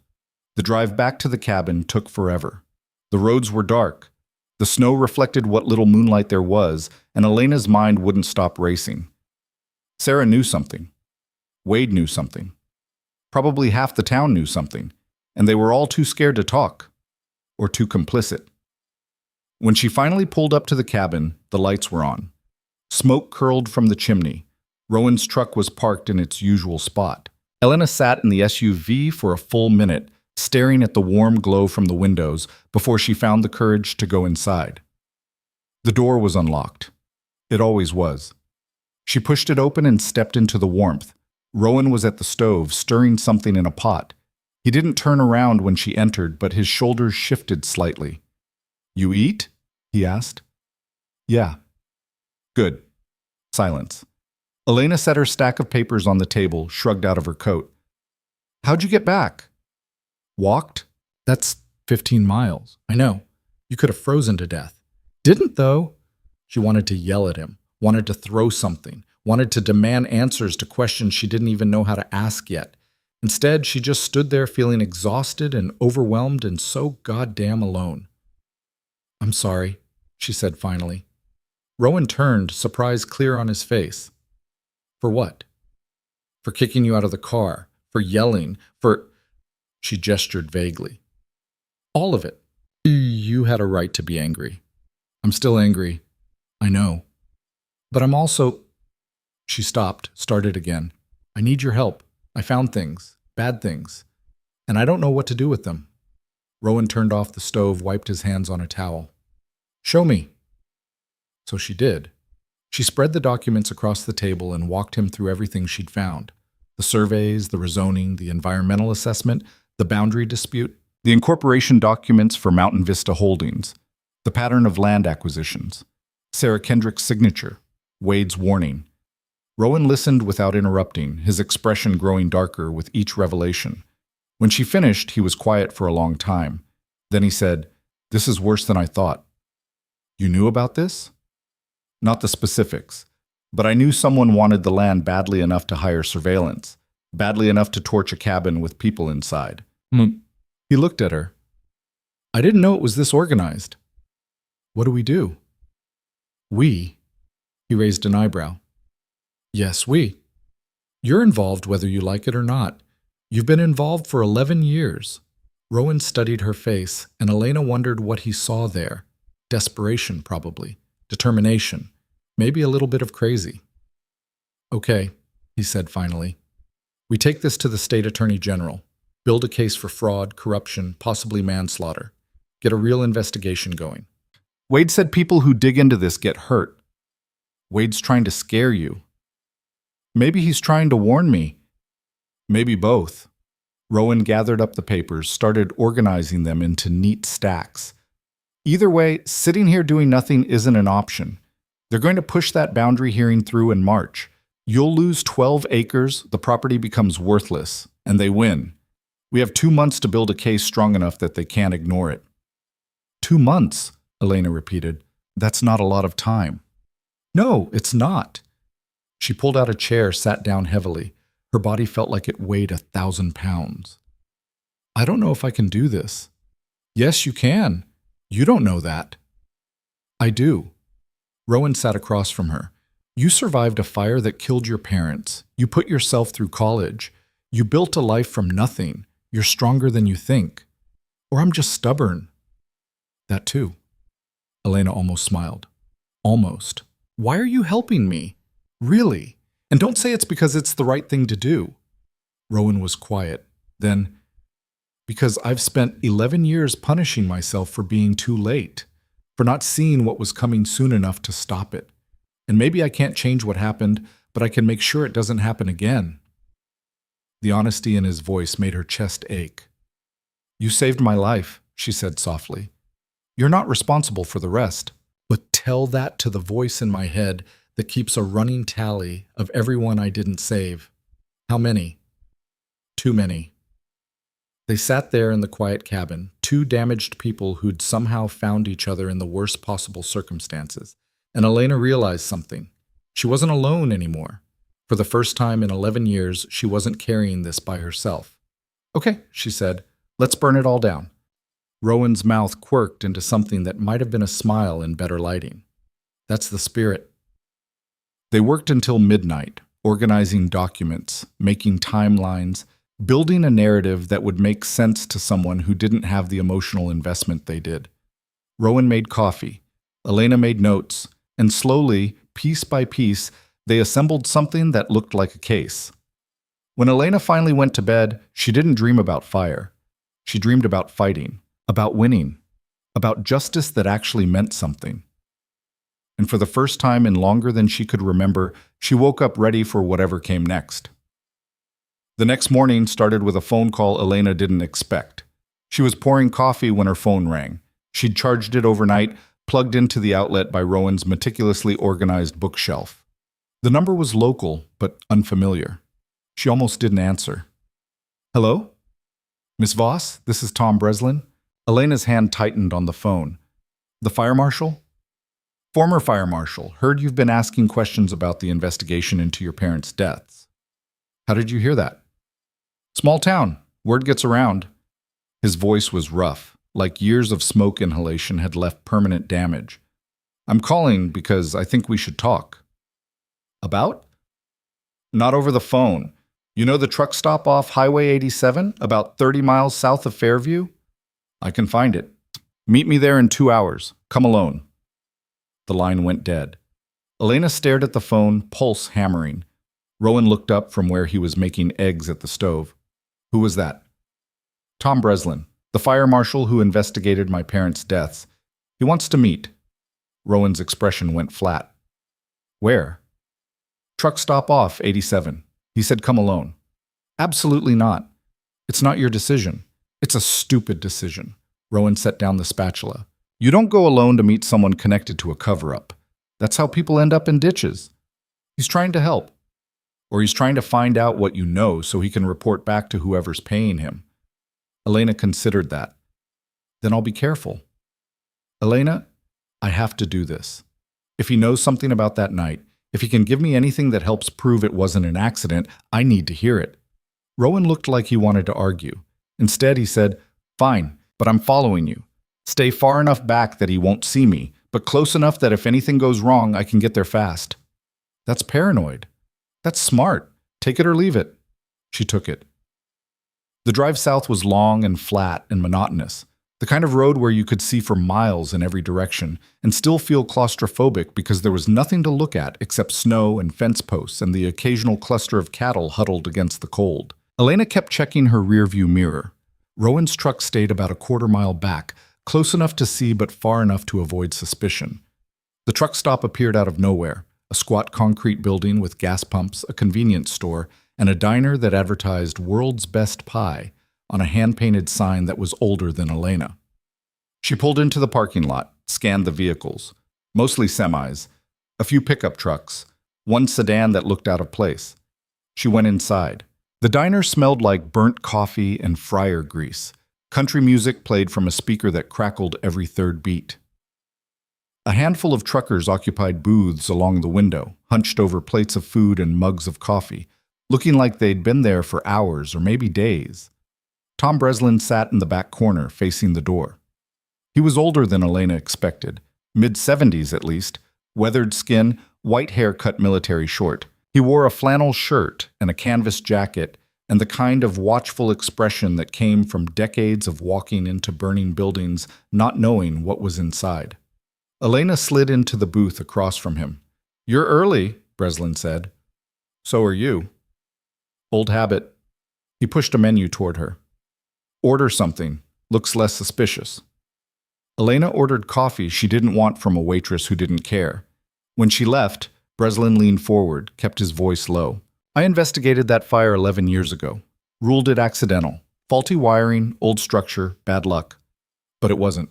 The drive back to the cabin took forever. The roads were dark. The snow reflected what little moonlight there was, and Elena's mind wouldn't stop racing. Sarah knew something. Wade knew something. Probably half the town knew something, and they were all too scared to talk, or too complicit. When she finally pulled up to the cabin, the lights were on. Smoke curled from the chimney. Rowan's truck was parked in its usual spot. Elena sat in the SUV for a full minute, staring at the warm glow from the windows before she found the courage to go inside. The door was unlocked. It always was. She pushed it open and stepped into the warmth. Rowan was at the stove, stirring something in a pot. He didn't turn around when she entered, but his shoulders shifted slightly. "You eat?" he asked. "Yeah." "Good." Silence. Elena set her stack of papers on the table, shrugged out of her coat. "How'd you get back?" "Walked." "That's 15 miles. I know. You could have frozen to death." "Didn't, though." She wanted to yell at him, wanted to throw something, wanted to demand answers to questions she didn't even know how to ask yet. Instead, she just stood there feeling exhausted and overwhelmed and so goddamn alone. "I'm sorry," she said finally. Rowan turned, surprise clear on his face. "For what?" "For kicking you out of the car, for yelling, for—" She gestured vaguely. "All of it. You had a right to be angry." "I'm still angry. I know. But I'm also—" She stopped, started again. "I need your help. I found things, bad things, and I don't know what to do with them." Rowan turned off the stove, wiped his hands on a towel. "Show me." So she did. She spread the documents across the table and walked him through everything she'd found. The surveys, the rezoning, the environmental assessment, the boundary dispute, the incorporation documents for Mountain Vista Holdings, the pattern of land acquisitions, Sarah Kendrick's signature, Wade's warning. Rowan listened without interrupting, his expression growing darker with each revelation. When she finished, he was quiet for a long time. Then he said, "This is worse than I thought." "You knew about this?" "Not the specifics, but I knew someone wanted the land badly enough to hire surveillance, badly enough to torch a cabin with people inside." He looked at her. "I didn't know it was this organized." "What do we do?" "We?" He raised an eyebrow. "Yes, we. You're involved whether you like it or not. You've been involved for 11 years. Rowan studied her face, and Elena wondered what he saw there. Desperation, probably. Determination. Maybe a little bit of crazy. "Okay," he said finally. "We take this to the state attorney general. Build a case for fraud, corruption, possibly manslaughter. Get a real investigation going." "Wade said people who dig into this get hurt." "Wade's trying to scare you." "Maybe he's trying to warn me." "Maybe both." Rowan gathered up the papers, started organizing them into neat stacks. "Either way, sitting here doing nothing isn't an option. They're going to push that boundary hearing through in March. You'll lose 12 acres, the property becomes worthless, and they win. We have 2 months to build a case strong enough that they can't ignore it." 2 months, Elena repeated. "That's not a lot of time." "No, it's not." She pulled out a chair, sat down heavily. Her body felt like it weighed 1,000 pounds. "I don't know if I can do this." "Yes, you can. You don't know that." "I do." Rowan sat across from her. "You survived a fire that killed your parents. You put yourself through college. You built a life from nothing. You're stronger than you think. Or I'm just stubborn." "That too." Elena almost smiled. "Almost. Why are you helping me? Really? And don't say it's because it's the right thing to do." Rowan was quiet. Then, "Because I've spent 11 years punishing myself for being too late, for not seeing what was coming soon enough to stop it. And maybe I can't change what happened, but I can make sure it doesn't happen again." The honesty in his voice made her chest ache. "You saved my life," she said softly. "You're not responsible for the rest. But tell that to the voice in my head that keeps a running tally of everyone I didn't save. How many?" "Too many." They sat there in the quiet cabin, two damaged people who'd somehow found each other in the worst possible circumstances. And Elena realized something. She wasn't alone anymore. For the first time in 11 years, she wasn't carrying this by herself. "Okay," she said, "let's burn it all down." Rowan's mouth quirked into something that might have been a smile in better lighting. "That's the spirit." They worked until midnight, organizing documents, making timelines, building a narrative that would make sense to someone who didn't have the emotional investment they did. Rowan made coffee. Elena made notes. And slowly, piece by piece, they assembled something that looked like a case. When Elena finally went to bed, she didn't dream about fire. She dreamed about fighting, about winning, about justice that actually meant something. and for the first time in longer than she could remember, she woke up ready for whatever came next. The next morning started with a phone call Elena didn't expect. She was pouring coffee when her phone rang. She'd charged it overnight, plugged into the outlet by Rowan's meticulously organized bookshelf. The number was local, but unfamiliar. She almost didn't answer. "Hello? Miss Voss, this is Tom Breslin." Elena's hand tightened on the phone. "The fire marshal?" "Former fire marshal. Heard you've been asking questions about the investigation into your parents' deaths." "How did you hear that?" "Small town. Word gets around." His voice was rough, like years of smoke inhalation had left permanent damage. "I'm calling because I think we should talk." "About?" "Not over the phone. You know the truck stop off Highway 87, about 30 miles south of Fairview?" "I can find it. Meet me there in 2 hours. Come alone." The line went dead. Elena stared at the phone, pulse hammering. Rowan looked up from where he was making eggs at the stove. "Who was that?" "Tom Breslin, the fire marshal who investigated my parents' deaths. He wants to meet." Rowan's expression went flat. "Where?" "Truck stop off 87. He said come alone." "Absolutely not. It's not your decision. It's a stupid decision." Rowan set down the spatula. "You don't go alone to meet someone connected to a cover-up. That's how people end up in ditches. He's trying to help. Or he's trying to find out what you know so he can report back to whoever's paying him." Elena considered that. "Then I'll be careful." "Elena, I have to do this. If he knows something about that night, if he can give me anything that helps prove it wasn't an accident, I need to hear it." Rowan looked like he wanted to argue. Instead, he said, "Fine, but I'm following you. Stay far enough back that he won't see me, but close enough that if anything goes wrong, I can get there fast." "That's paranoid." "That's smart. Take it or leave it." She took it. The drive south was long and flat and monotonous, the kind of road where you could see for miles in every direction and still feel claustrophobic because there was nothing to look at except snow and fence posts and the occasional cluster of cattle huddled against the cold. Elena kept checking her rearview mirror. Rowan's truck stayed about a quarter-mile back, close enough to see but far enough to avoid suspicion. The truck stop appeared out of nowhere, a squat concrete building with gas pumps, a convenience store, and a diner that advertised "World's Best Pie" on a hand-painted sign that was older than Elena. She pulled into the parking lot, scanned the vehicles, mostly semis, a few pickup trucks, one sedan that looked out of place. She went inside. The diner smelled like burnt coffee and fryer grease. Country music played from a speaker that crackled every third beat. A handful of truckers occupied booths along the window, hunched over plates of food and mugs of coffee, looking like they'd been there for hours or maybe days. Tom Breslin sat in the back corner, facing the door. He was older than Elena expected, mid-70s at least, weathered skin, white hair cut military short. He wore a flannel shirt and a canvas jacket and the kind of watchful expression that came from decades of walking into burning buildings, not knowing what was inside. Elena slid into the booth across from him. "You're early," Breslin said. "So are you." "Old habit." He pushed a menu toward her. "Order something. Looks less suspicious." Elena ordered coffee she didn't want from a waitress who didn't care. When she left, Breslin leaned forward, kept his voice low. "I investigated that fire 11 years ago. Ruled it accidental. Faulty wiring, old structure, bad luck. But it wasn't."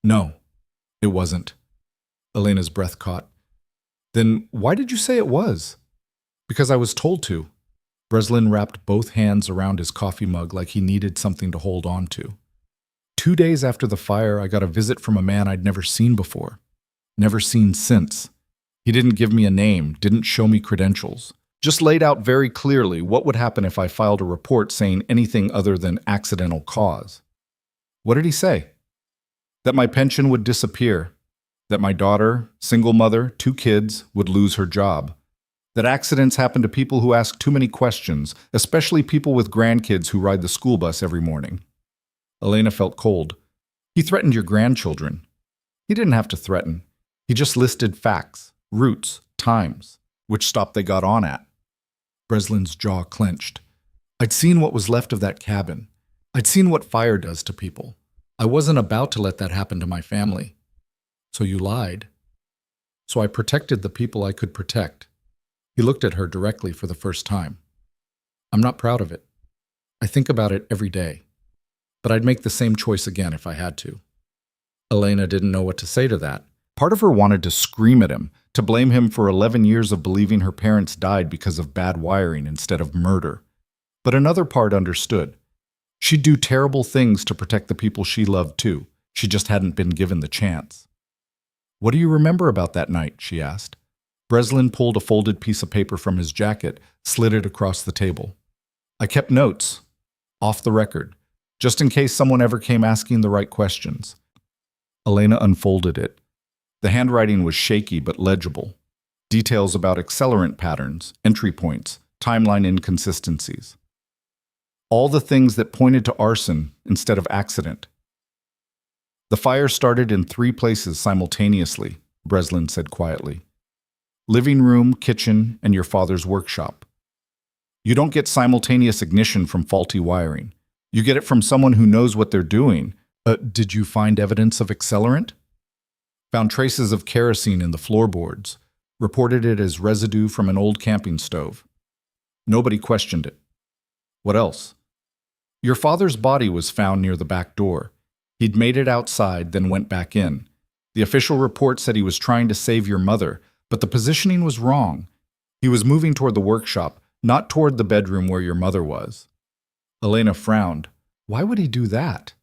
"No, it wasn't." Elena's breath caught. "Then why did you say it was?" "Because I was told to." Breslin wrapped both hands around his coffee mug like he needed something to hold on to. 2 days after the fire, I got a visit from a man I'd never seen before. Never seen since. He didn't give me a name, didn't show me credentials. Just laid out very clearly what would happen if I filed a report saying anything other than accidental cause. "What did he say?" "That my pension would disappear. That my daughter, single mother, 2 kids, would lose her job. That accidents happen to people who ask too many questions, especially people with grandkids who ride the school bus every morning." Elena felt cold. "He threatened your grandchildren." "He didn't have to threaten. He just listed facts, routes, times, which stop they got on at." Breslin's jaw clenched. "I'd seen what was left of that cabin. I'd seen what fire does to people. I wasn't about to let that happen to my family." "So you lied." so I protected the people I could protect. He looked at her directly for the first time. I'm not proud of it. I think about it every day. But I'd make the same choice again if I had to. Elena didn't know what to say to that. Part of her wanted to scream at him, to blame him for 11 years of believing her parents died because of bad wiring instead of murder. But another part understood. She'd do terrible things to protect the people she loved too. She just hadn't been given the chance. "What do you remember about that night?" she asked. Breslin pulled a folded piece of paper from his jacket, slid it across the table. "I kept notes, off the record, just in case someone ever came asking the right questions." Elena unfolded it. The handwriting was shaky but legible. Details about accelerant patterns, entry points, timeline inconsistencies. All the things that pointed to arson instead of accident. "The fire started in 3 places simultaneously," Breslin said quietly. "Living room, kitchen, and your father's workshop. You don't get simultaneous ignition from faulty wiring. You get it from someone who knows what they're doing. Did you find evidence of accelerant?" "Found traces of kerosene in the floorboards. Reported it as residue from an old camping stove. Nobody questioned it." "What else?" "Your father's body was found near the back door. He'd made it outside, then went back in. The official report said he was trying to save your mother, but the positioning was wrong. He was moving toward the workshop, not toward the bedroom where your mother was." Elena frowned. "Why would he do that?"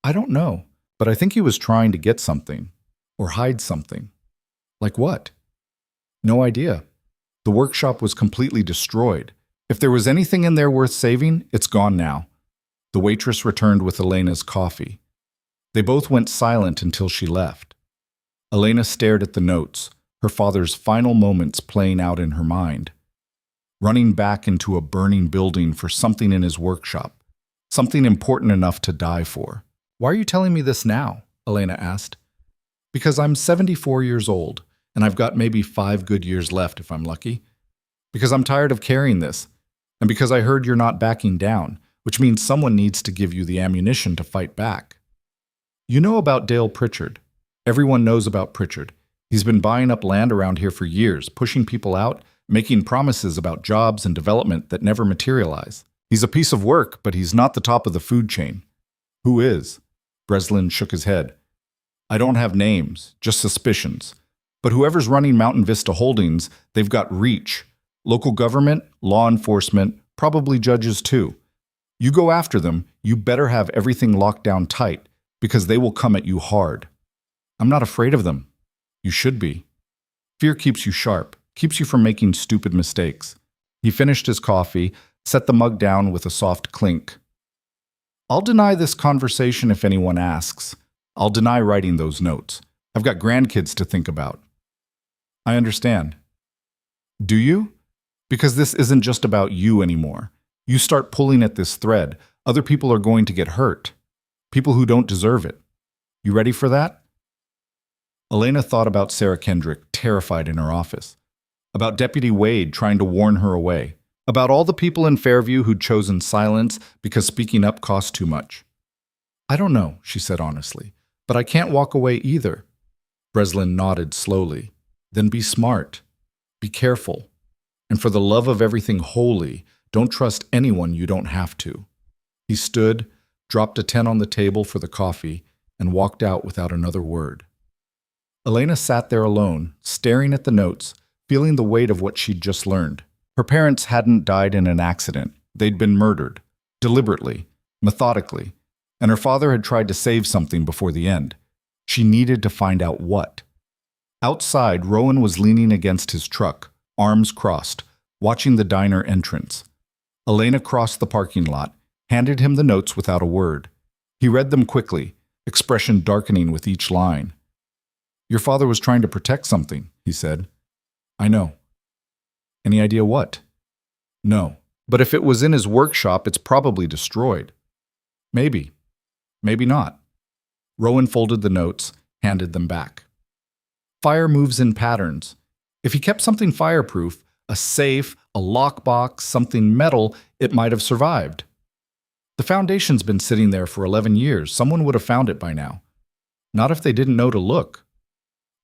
"I don't know, but I think he was trying to get something, or hide something." "Like what?" "No idea. The workshop was completely destroyed. If there was anything in there worth saving, it's gone now." The waitress returned with Elena's coffee. They both went silent until she left. Elena stared at the notes, her father's final moments playing out in her mind. Running back into a burning building for something in his workshop, something important enough to die for. "Why are you telling me this now?" Elena asked. "Because I'm 74 years old, and I've got maybe 5 good years left if I'm lucky. Because I'm tired of carrying this, and because I heard you're not backing down, which means someone needs to give you the ammunition to fight back. You know about Dale Pritchard. Everyone knows about Pritchard. He's been buying up land around here for years, pushing people out, making promises about jobs and development that never materialize. He's a piece of work, but he's not the top of the food chain." "Who is?" Breslin shook his head. "I don't have names, just suspicions. But whoever's running Mountain Vista Holdings, they've got reach. Local government, law enforcement, probably judges too. You go after them, you better have everything locked down tight, because they will come at you hard." "I'm not afraid of them." "You should be. Fear keeps you sharp, keeps you from making stupid mistakes." He finished his coffee, set the mug down with a soft clink. "I'll deny this conversation if anyone asks. I'll deny writing those notes. I've got grandkids to think about." "I understand." "Do you? Because this isn't just about you anymore. You start pulling at this thread, other people are going to get hurt. People who don't deserve it. You ready for that?" Elena thought about Sarah Kendrick, terrified in her office. About Deputy Wade trying to warn her away. About all the people in Fairview who'd chosen silence because speaking up cost too much. "I don't know," she said honestly, "but I can't walk away either." Breslin nodded slowly. "Then be smart. Be careful. And for the love of everything holy, don't trust anyone you don't have to." He stood, dropped a 10 on the table for the coffee, and walked out without another word. Elena sat there alone, staring at the notes, feeling the weight of what she'd just learned. Her parents hadn't died in an accident. They'd been murdered, deliberately, methodically, and her father had tried to save something before the end. She needed to find out what. Outside, Rowan was leaning against his truck, arms crossed, watching the diner entrance. Elena crossed the parking lot, handed him the notes without a word. He read them quickly, expression darkening with each line. "Your father was trying to protect something," he said. "I know." "Any idea what?" "No. But if it was in his workshop, it's probably destroyed." "Maybe. Maybe not." Rowan folded the notes, handed them back. "Fire moves in patterns. If he kept something fireproof, a safe, a lockbox, something metal, it might have survived. The foundation's been sitting there for 11 years. Someone would have found it by now. Not if they didn't know to look."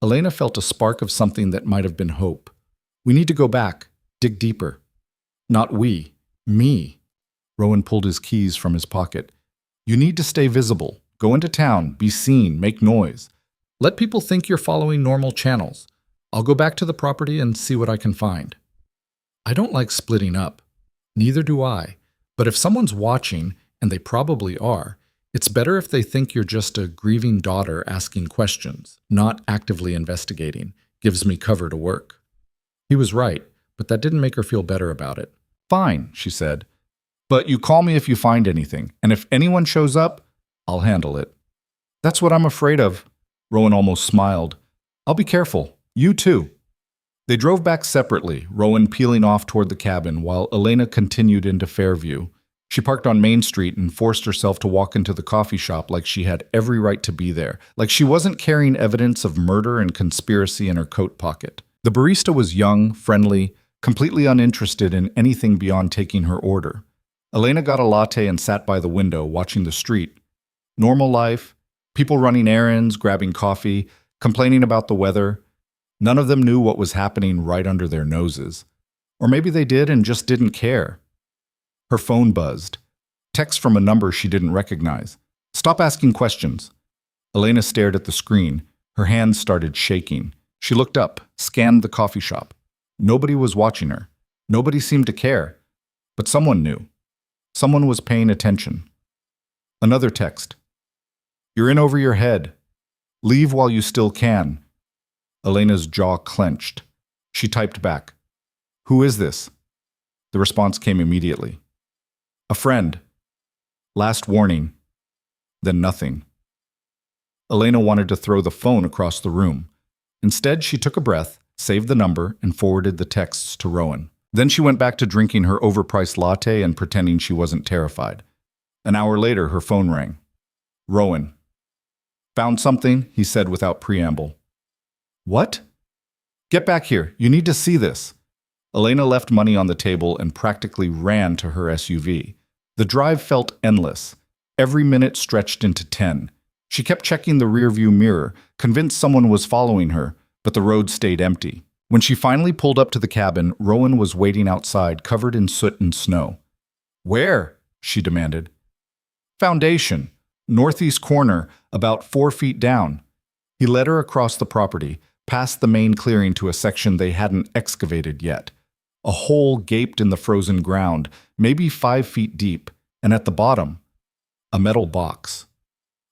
Elena felt a spark of something that might have been hope. We need to go back, dig deeper. Not we, me. Rowan pulled his keys from his pocket. You need to stay visible. Go into town, be seen, make noise. Let people think you're following normal channels. I'll go back to the property and see what I can find. I don't like splitting up. Neither do I. But if someone's watching, and they probably are, it's better if they think you're just a grieving daughter asking questions, not actively investigating. Gives me cover to work. He was right, but that didn't make her feel better about it. Fine, she said. But you call me if you find anything, and if anyone shows up, I'll handle it. That's what I'm afraid of. Rowan almost smiled. I'll be careful. You too. They drove back separately, Rowan peeling off toward the cabin while Elena continued into Fairview. She parked on Main Street and forced herself to walk into the coffee shop like she had every right to be there, like she wasn't carrying evidence of murder and conspiracy in her coat pocket. The barista was young, friendly, completely uninterested in anything beyond taking her order. Elena got a latte and sat by the window, watching the street. Normal life, people running errands, grabbing coffee, complaining about the weather. None of them knew what was happening right under their noses. Or maybe they did and just didn't care. Her phone buzzed. Text from a number she didn't recognize. Stop asking questions. Elena stared at the screen. Her hands started shaking. She looked up, scanned the coffee shop. Nobody was watching her. Nobody seemed to care. But someone knew. Someone was paying attention. Another text. You're in over your head. Leave while you still can. Elena's jaw clenched. She typed back. Who is this? The response came immediately. A friend. Last warning. Then nothing. Elena wanted to throw the phone across the room. Instead, she took a breath, saved the number, and forwarded the texts to Rowan. Then she went back to drinking her overpriced latte and pretending she wasn't terrified. An hour later, her phone rang. Rowan. Found something, he said without preamble. What? Get back here. You need to see this. Elena left money on the table and practically ran to her SUV. The drive felt endless. Every minute stretched into 10. She kept checking the rearview mirror, convinced someone was following her, but the road stayed empty. When she finally pulled up to the cabin, Rowan was waiting outside, covered in soot and snow. Where? She demanded. Foundation. Northeast corner, about 4 feet down. He led her across the property, past the main clearing to a section they hadn't excavated yet. A hole gaped in the frozen ground, maybe 5 feet deep, and at the bottom, a metal box.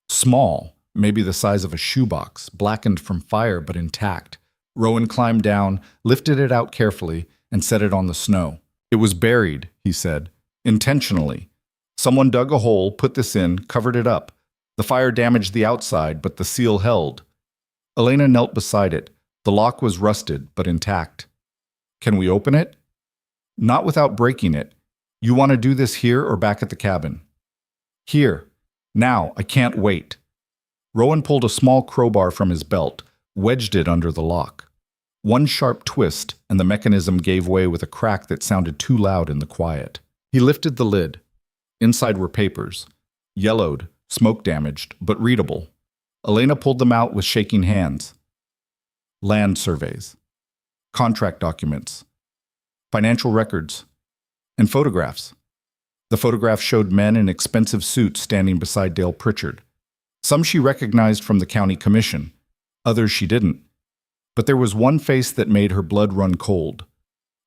Small, maybe the size of a shoebox, blackened from fire but intact. Rowan climbed down, lifted it out carefully, and set it on the snow. It was buried, he said, intentionally. Someone dug a hole, put this in, covered it up. The fire damaged the outside, but the seal held. Elena knelt beside it. The lock was rusted, but intact. Can we open it? Not without breaking it. You want to do this here or back at the cabin? Here. Now, I can't wait. Rowan pulled a small crowbar from his belt, wedged it under the lock. One sharp twist, and the mechanism gave way with a crack that sounded too loud in the quiet. He lifted the lid. Inside were papers. Yellowed, smoke-damaged, but readable. Elena pulled them out with shaking hands. Land surveys. Contract documents. Financial records. And photographs. The photographs showed men in expensive suits standing beside Dale Pritchard. Some she recognized from the county commission. Others she didn't. But there was one face that made her blood run cold.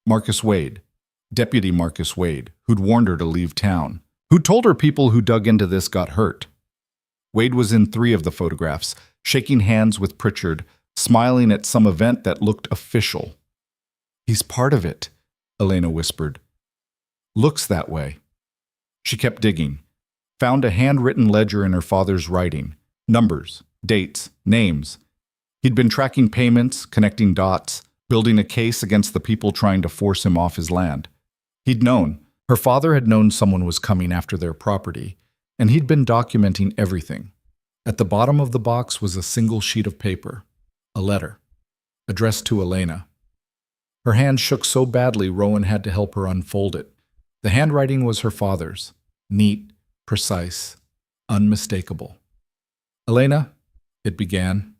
Marcus Wade. Deputy Marcus Wade, who'd warned her to leave town. Who'd told her people who dug into this got hurt. Wade was in 3 of the photographs, shaking hands with Pritchard, smiling at some event that looked official. He's part of it, Elena whispered. Looks that way. She kept digging, found a handwritten ledger in her father's writing, numbers, dates, names. He'd been tracking payments, connecting dots, building a case against the people trying to force him off his land. He'd known. Her father had known someone was coming after their property, and he'd been documenting everything. At the bottom of the box was a single sheet of paper, a letter, addressed to Elena. Her hand shook so badly Rowan had to help her unfold it. The handwriting was her father's, neat, precise, unmistakable. Elena, it began,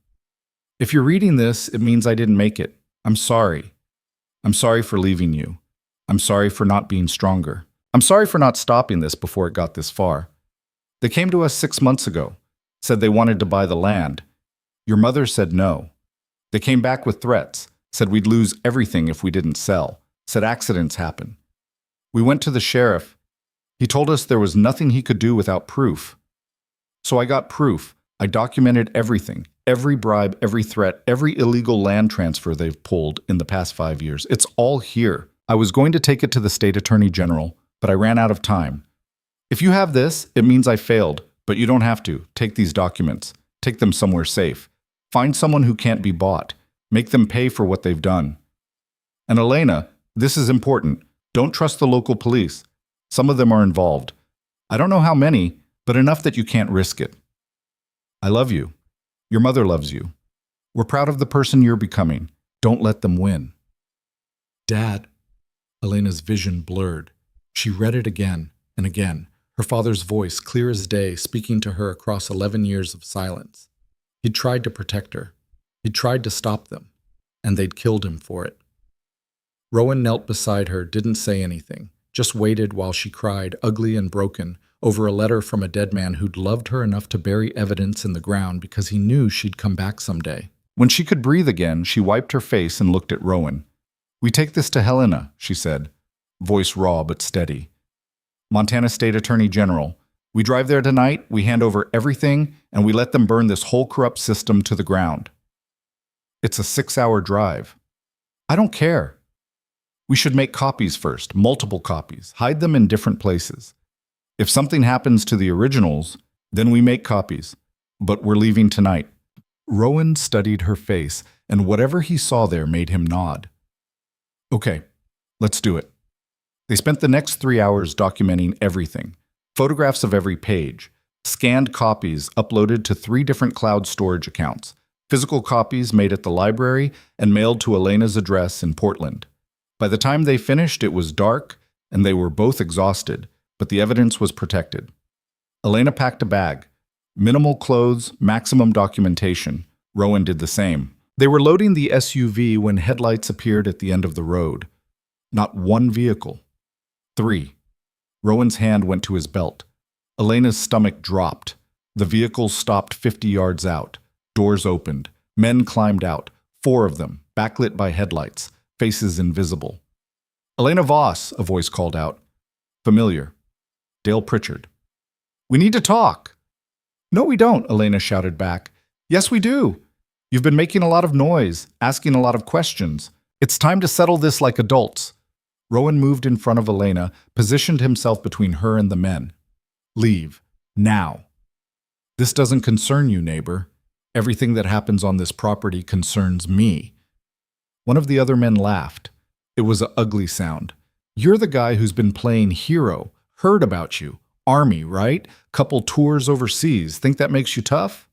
If you're reading this, it means I didn't make it. I'm sorry. I'm sorry for leaving you. I'm sorry for not being stronger. I'm sorry for not stopping this before it got this far. They came to us 6 months ago, said they wanted to buy the land. Your mother said no. They came back with threats, said we'd lose everything if we didn't sell, said accidents happen. We went to the sheriff. He told us there was nothing he could do without proof. So I got proof. I documented everything, every bribe, every threat, every illegal land transfer they've pulled in the past 5 years. It's all here. I was going to take it to the state attorney general, but I ran out of time. If you have this, it means I failed, but you don't have to. Take these documents. Take them somewhere safe. Find someone who can't be bought. Make them pay for what they've done. And Elena, this is important. Don't trust the local police. Some of them are involved. I don't know how many, but enough that you can't risk it. I love you. Your mother loves you. We're proud of the person you're becoming. Don't let them win. Dad. Elena's vision blurred. She read it again and again, her father's voice clear as day, speaking to her across 11 years of silence. He'd tried to protect her. He'd tried to stop them, and they'd killed him for it. Rowan knelt beside her, didn't say anything, just waited while she cried, ugly and broken, over a letter from a dead man who'd loved her enough to bury evidence in the ground because he knew she'd come back someday. When she could breathe again, she wiped her face and looked at Rowan. We take this to Helena, she said, voice raw but steady. Montana State Attorney General. We drive there tonight, we hand over everything, and we let them burn this whole corrupt system to the ground. It's a 6-hour drive. I don't care. We should make copies first, multiple copies, hide them in different places. If something happens to the originals, then we make copies. But we're leaving tonight. Rowan studied her face, and whatever he saw there made him nod. Okay, let's do it. They spent the next 3 hours documenting everything. Photographs of every page, scanned copies uploaded to 3 different cloud storage accounts, physical copies made at the library and mailed to Elena's address in Portland. By the time they finished, it was dark, and they were both exhausted, but the evidence was protected. Elena packed a bag. Minimal clothes, maximum documentation. Rowan did the same. They were loading the SUV when headlights appeared at the end of the road. Not one vehicle. 3. Rowan's hand went to his belt. Elena's stomach dropped. The vehicle stopped 50 yards out. Doors opened. Men climbed out. 4 of them, backlit by headlights, faces invisible. Elena Voss, a voice called out. Familiar. Dale Pritchard. We need to talk. No, we don't, Elena shouted back. Yes, we do. You've been making a lot of noise, asking a lot of questions. It's time to settle this like adults. Rowan moved in front of Elena, positioned himself between her and the men. Leave. Now. This doesn't concern you, neighbor. Everything that happens on this property concerns me. One of the other men laughed. It was an ugly sound. You're the guy who's been playing hero. Heard about you. Army, right? Couple tours overseas. Think that makes you tough?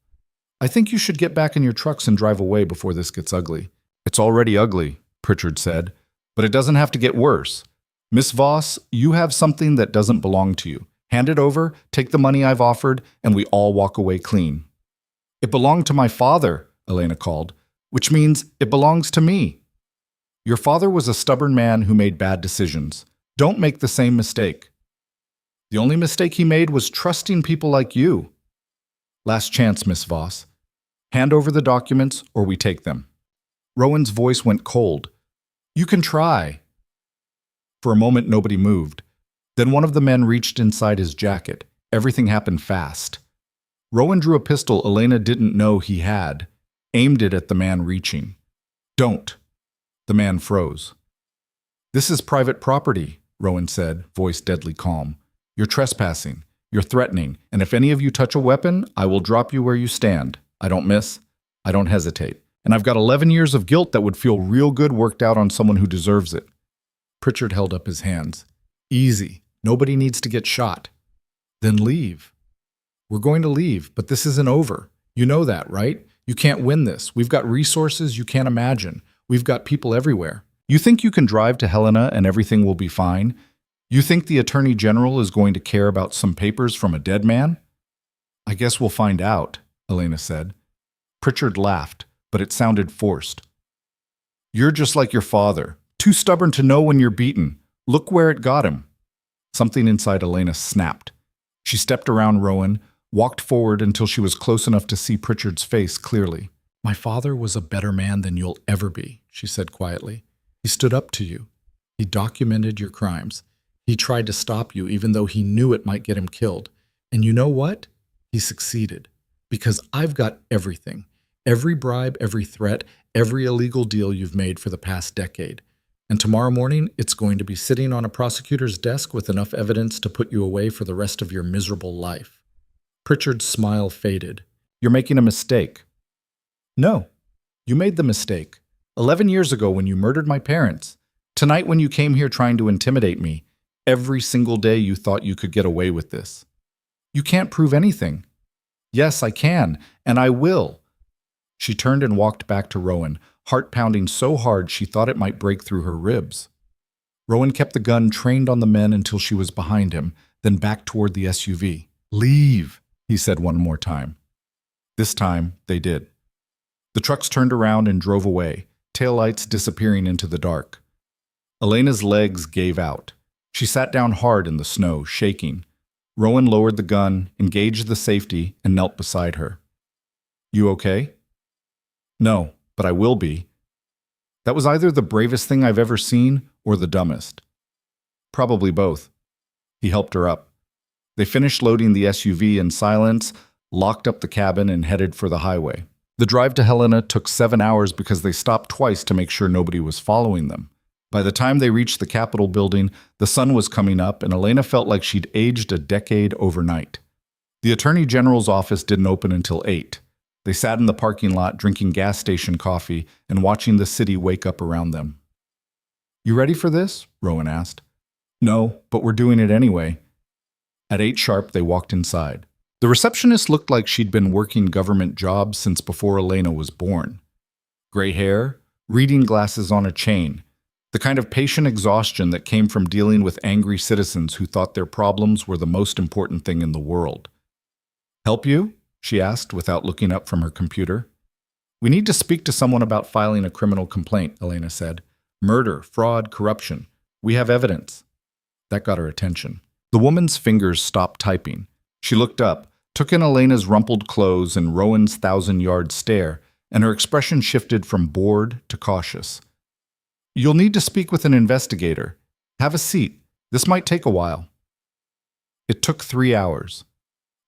I think you should get back in your trucks and drive away before this gets ugly. It's already ugly, Pritchard said. But it doesn't have to get worse. Miss Voss, you have something that doesn't belong to you. Hand it over, take the money I've offered, and we all walk away clean. It belonged to my father, Elena called, which means it belongs to me. Your father was a stubborn man who made bad decisions. Don't make the same mistake. The only mistake he made was trusting people like you. Last chance, Miss Voss. Hand over the documents or we take them. Rowan's voice went cold. You can try. For a moment, nobody moved. Then one of the men reached inside his jacket. Everything happened fast. Rowan drew a pistol Elena didn't know he had, aimed it at the man reaching. Don't. The man froze. This is private property, Rowan said, voice deadly calm. You're trespassing. You're threatening. And if any of you touch a weapon, I will drop you where you stand. I don't miss. I don't hesitate. And I've got 11 years of guilt that would feel real good worked out on someone who deserves it. Pritchard held up his hands. Easy. Nobody needs to get shot. Then leave. We're going to leave, but this isn't over. You know that, right? You can't win this. We've got resources you can't imagine. We've got people everywhere. You think you can drive to Helena and everything will be fine? You think the Attorney General is going to care about some papers from a dead man? I guess we'll find out, Elena said. Pritchard laughed. but it sounded forced. You're just like your father, too stubborn to know when you're beaten. Look where it got him. Something inside Elena snapped. She stepped around Rowan, walked forward until she was close enough to see Pritchard's face clearly. My father was a better man than you'll ever be, she said quietly. He stood up to you. He documented your crimes. He tried to stop you even though he knew it might get him killed. And you know what? He succeeded. Because I've got everything. Every bribe, every threat, every illegal deal you've made for the past decade. And tomorrow morning, it's going to be sitting on a prosecutor's desk with enough evidence to put you away for the rest of your miserable life. Pritchard's smile faded. You're making a mistake. No, you made the mistake. 11 years ago when you murdered my parents. Tonight when you came here trying to intimidate me. Every single day you thought you could get away with this. You can't prove anything. Yes, I can, and I will. She turned and walked back to Rowan, heart pounding so hard she thought it might break through her ribs. Rowan kept the gun trained on the men until she was behind him, then back toward the SUV. Leave, he said one more time. This time, they did. The trucks turned around and drove away, taillights disappearing into the dark. Elena's legs gave out. She sat down hard in the snow, shaking. Rowan lowered the gun, engaged the safety, and knelt beside her. You okay? No, but I will be. That was either the bravest thing I've ever seen or the dumbest. Probably both. He helped her up. They finished loading the SUV in silence, locked up the cabin, and headed for the highway. The drive to Helena took 7 hours because they stopped twice to make sure nobody was following them. By the time they reached the Capitol building, the sun was coming up, and Elena felt like she'd aged a decade overnight. The Attorney General's office didn't open until 8. They sat in the parking lot drinking gas station coffee and watching the city wake up around them. You ready for this? Rowan asked. No, but we're doing it anyway. At 8 sharp, they walked inside. The receptionist looked like she'd been working government jobs since before Elena was born. Gray hair, reading glasses on a chain, the kind of patient exhaustion that came from dealing with angry citizens who thought their problems were the most important thing in the world. Help you? She asked without looking up from her computer. We need to speak to someone about filing a criminal complaint, Elena said. Murder, fraud, corruption. We have evidence. That got her attention. The woman's fingers stopped typing. She looked up, took in Elena's rumpled clothes and Rowan's 1,000-yard stare, and her expression shifted from bored to cautious. You'll need to speak with an investigator. Have a seat. This might take a while. It took 3 hours.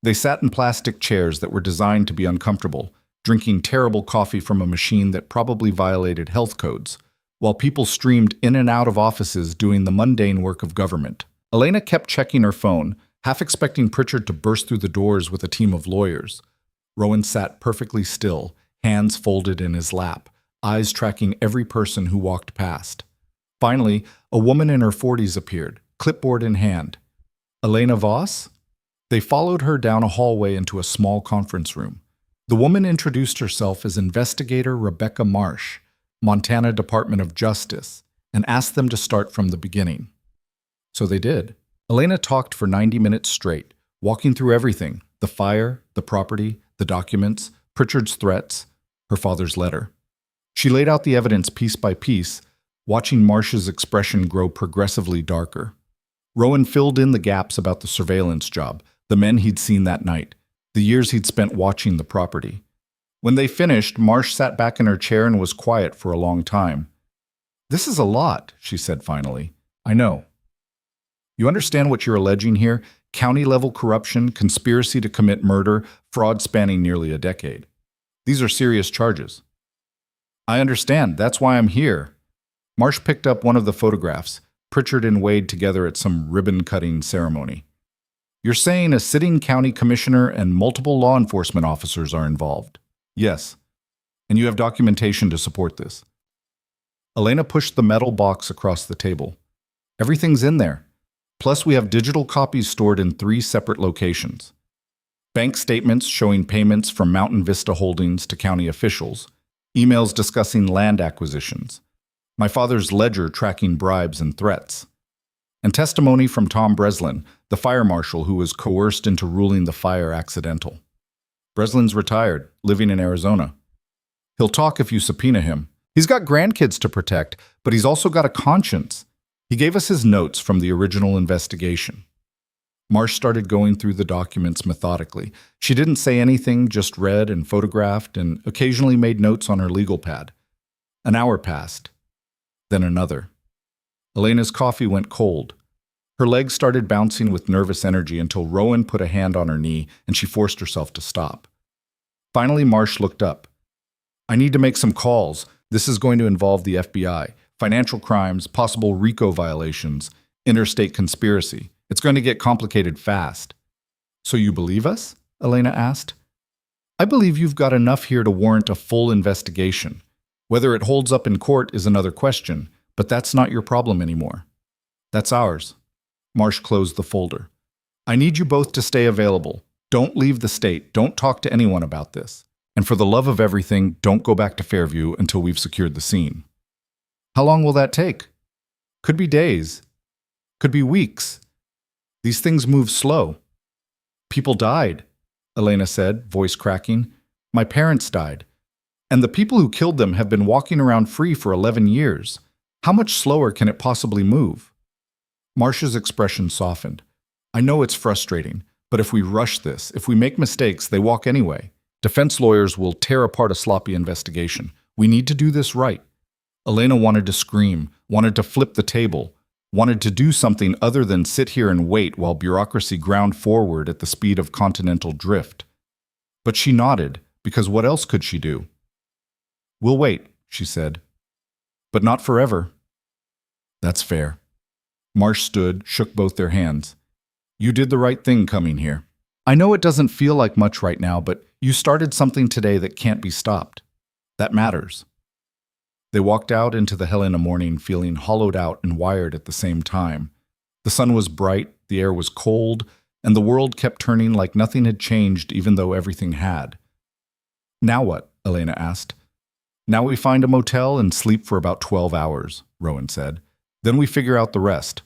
They sat in plastic chairs that were designed to be uncomfortable, drinking terrible coffee from a machine that probably violated health codes, while people streamed in and out of offices doing the mundane work of government. Elena kept checking her phone, half expecting Pritchard to burst through the doors with a team of lawyers. Rowan sat perfectly still, hands folded in his lap, eyes tracking every person who walked past. Finally, a woman in her 40s appeared, clipboard in hand. Elena Voss? They followed her down a hallway into a small conference room. The woman introduced herself as Investigator Rebecca Marsh, Montana Department of Justice, and asked them to start from the beginning. So they did. Elena talked for 90 minutes straight, walking through everything: the fire, the property, the documents, Pritchard's threats, her father's letter. She laid out the evidence piece by piece, watching Marsh's expression grow progressively darker. Rowan filled in the gaps about the surveillance job, the men he'd seen that night, the years he'd spent watching the property. When they finished, Marsh sat back in her chair and was quiet for a long time. This is a lot, she said finally. I know. You understand what you're alleging here? County-level corruption, conspiracy to commit murder, fraud spanning nearly a decade. These are serious charges. I understand. That's why I'm here. Marsh picked up one of the photographs, Pritchard and Wade together at some ribbon-cutting ceremony. You're saying a sitting county commissioner and multiple law enforcement officers are involved? Yes. And you have documentation to support this. Elena pushed the metal box across the table. Everything's in there. Plus, we have digital copies stored in 3 separate locations. Bank statements showing payments from Mountain Vista Holdings to county officials, emails discussing land acquisitions, my father's ledger tracking bribes and threats, and testimony from Tom Breslin, the fire marshal who was coerced into ruling the fire accidental. Breslin's retired, living in Arizona. He'll talk if you subpoena him. He's got grandkids to protect, but he's also got a conscience. He gave us his notes from the original investigation. Marsh started going through the documents methodically. She didn't say anything, just read and photographed and occasionally made notes on her legal pad. An hour passed, then another. Elena's coffee went cold. Her legs started bouncing with nervous energy until Rowan put a hand on her knee and she forced herself to stop. Finally, Marsh looked up. I need to make some calls. This is going to involve the FBI, financial crimes, possible RICO violations, interstate conspiracy. It's going to get complicated fast. So you believe us? Elena asked. I believe you've got enough here to warrant a full investigation. Whether it holds up in court is another question, but that's not your problem anymore. That's ours. Marsh closed the folder. I need you both to stay available. Don't leave the state. Don't talk to anyone about this. And for the love of everything, don't go back to Fairview until we've secured the scene. How long will that take? Could be days. Could be weeks. These things move slow. People died, Elena said, voice cracking. My parents died. And the people who killed them have been walking around free for 11 years. How much slower can it possibly move? Marsh's expression softened. I know it's frustrating, but if we rush this, if we make mistakes, they walk anyway. Defense lawyers will tear apart a sloppy investigation. We need to do this right. Elena wanted to scream, wanted to flip the table, wanted to do something other than sit here and wait while bureaucracy ground forward at the speed of continental drift. But she nodded, because what else could she do? We'll wait, she said. But not forever. That's fair. Marsh stood, shook both their hands. You did the right thing coming here. I know it doesn't feel like much right now, but you started something today that can't be stopped. That matters. They walked out into the Helena morning feeling hollowed out and wired at the same time. The sun was bright, the air was cold, and the world kept turning like nothing had changed even though everything had. Now what? Elena asked. Now we find a motel and sleep for about 12 hours, Rowan said. Then we figure out the rest.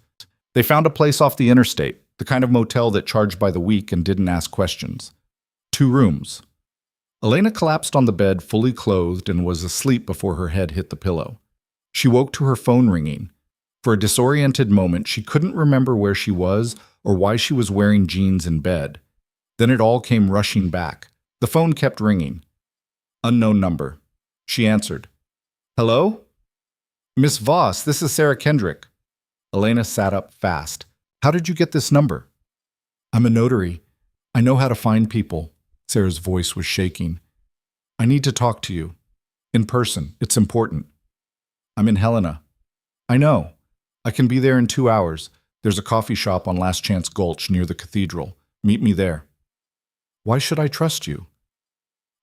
They found a place off the interstate, the kind of motel that charged by the week and didn't ask questions. 2 rooms. Elena collapsed on the bed fully clothed and was asleep before her head hit the pillow. She woke to her phone ringing. For a disoriented moment, she couldn't remember where she was or why she was wearing jeans in bed. Then it all came rushing back. The phone kept ringing. Unknown number. She answered. Hello? Miss Voss, this is Sarah Kendrick. Elena sat up fast. How did you get this number? I'm a notary. I know how to find people. Sarah's voice was shaking. I need to talk to you. In person. It's important. I'm in Helena. I know. I can be there in 2 hours. There's a coffee shop on Last Chance Gulch near the cathedral. Meet me there. Why should I trust you?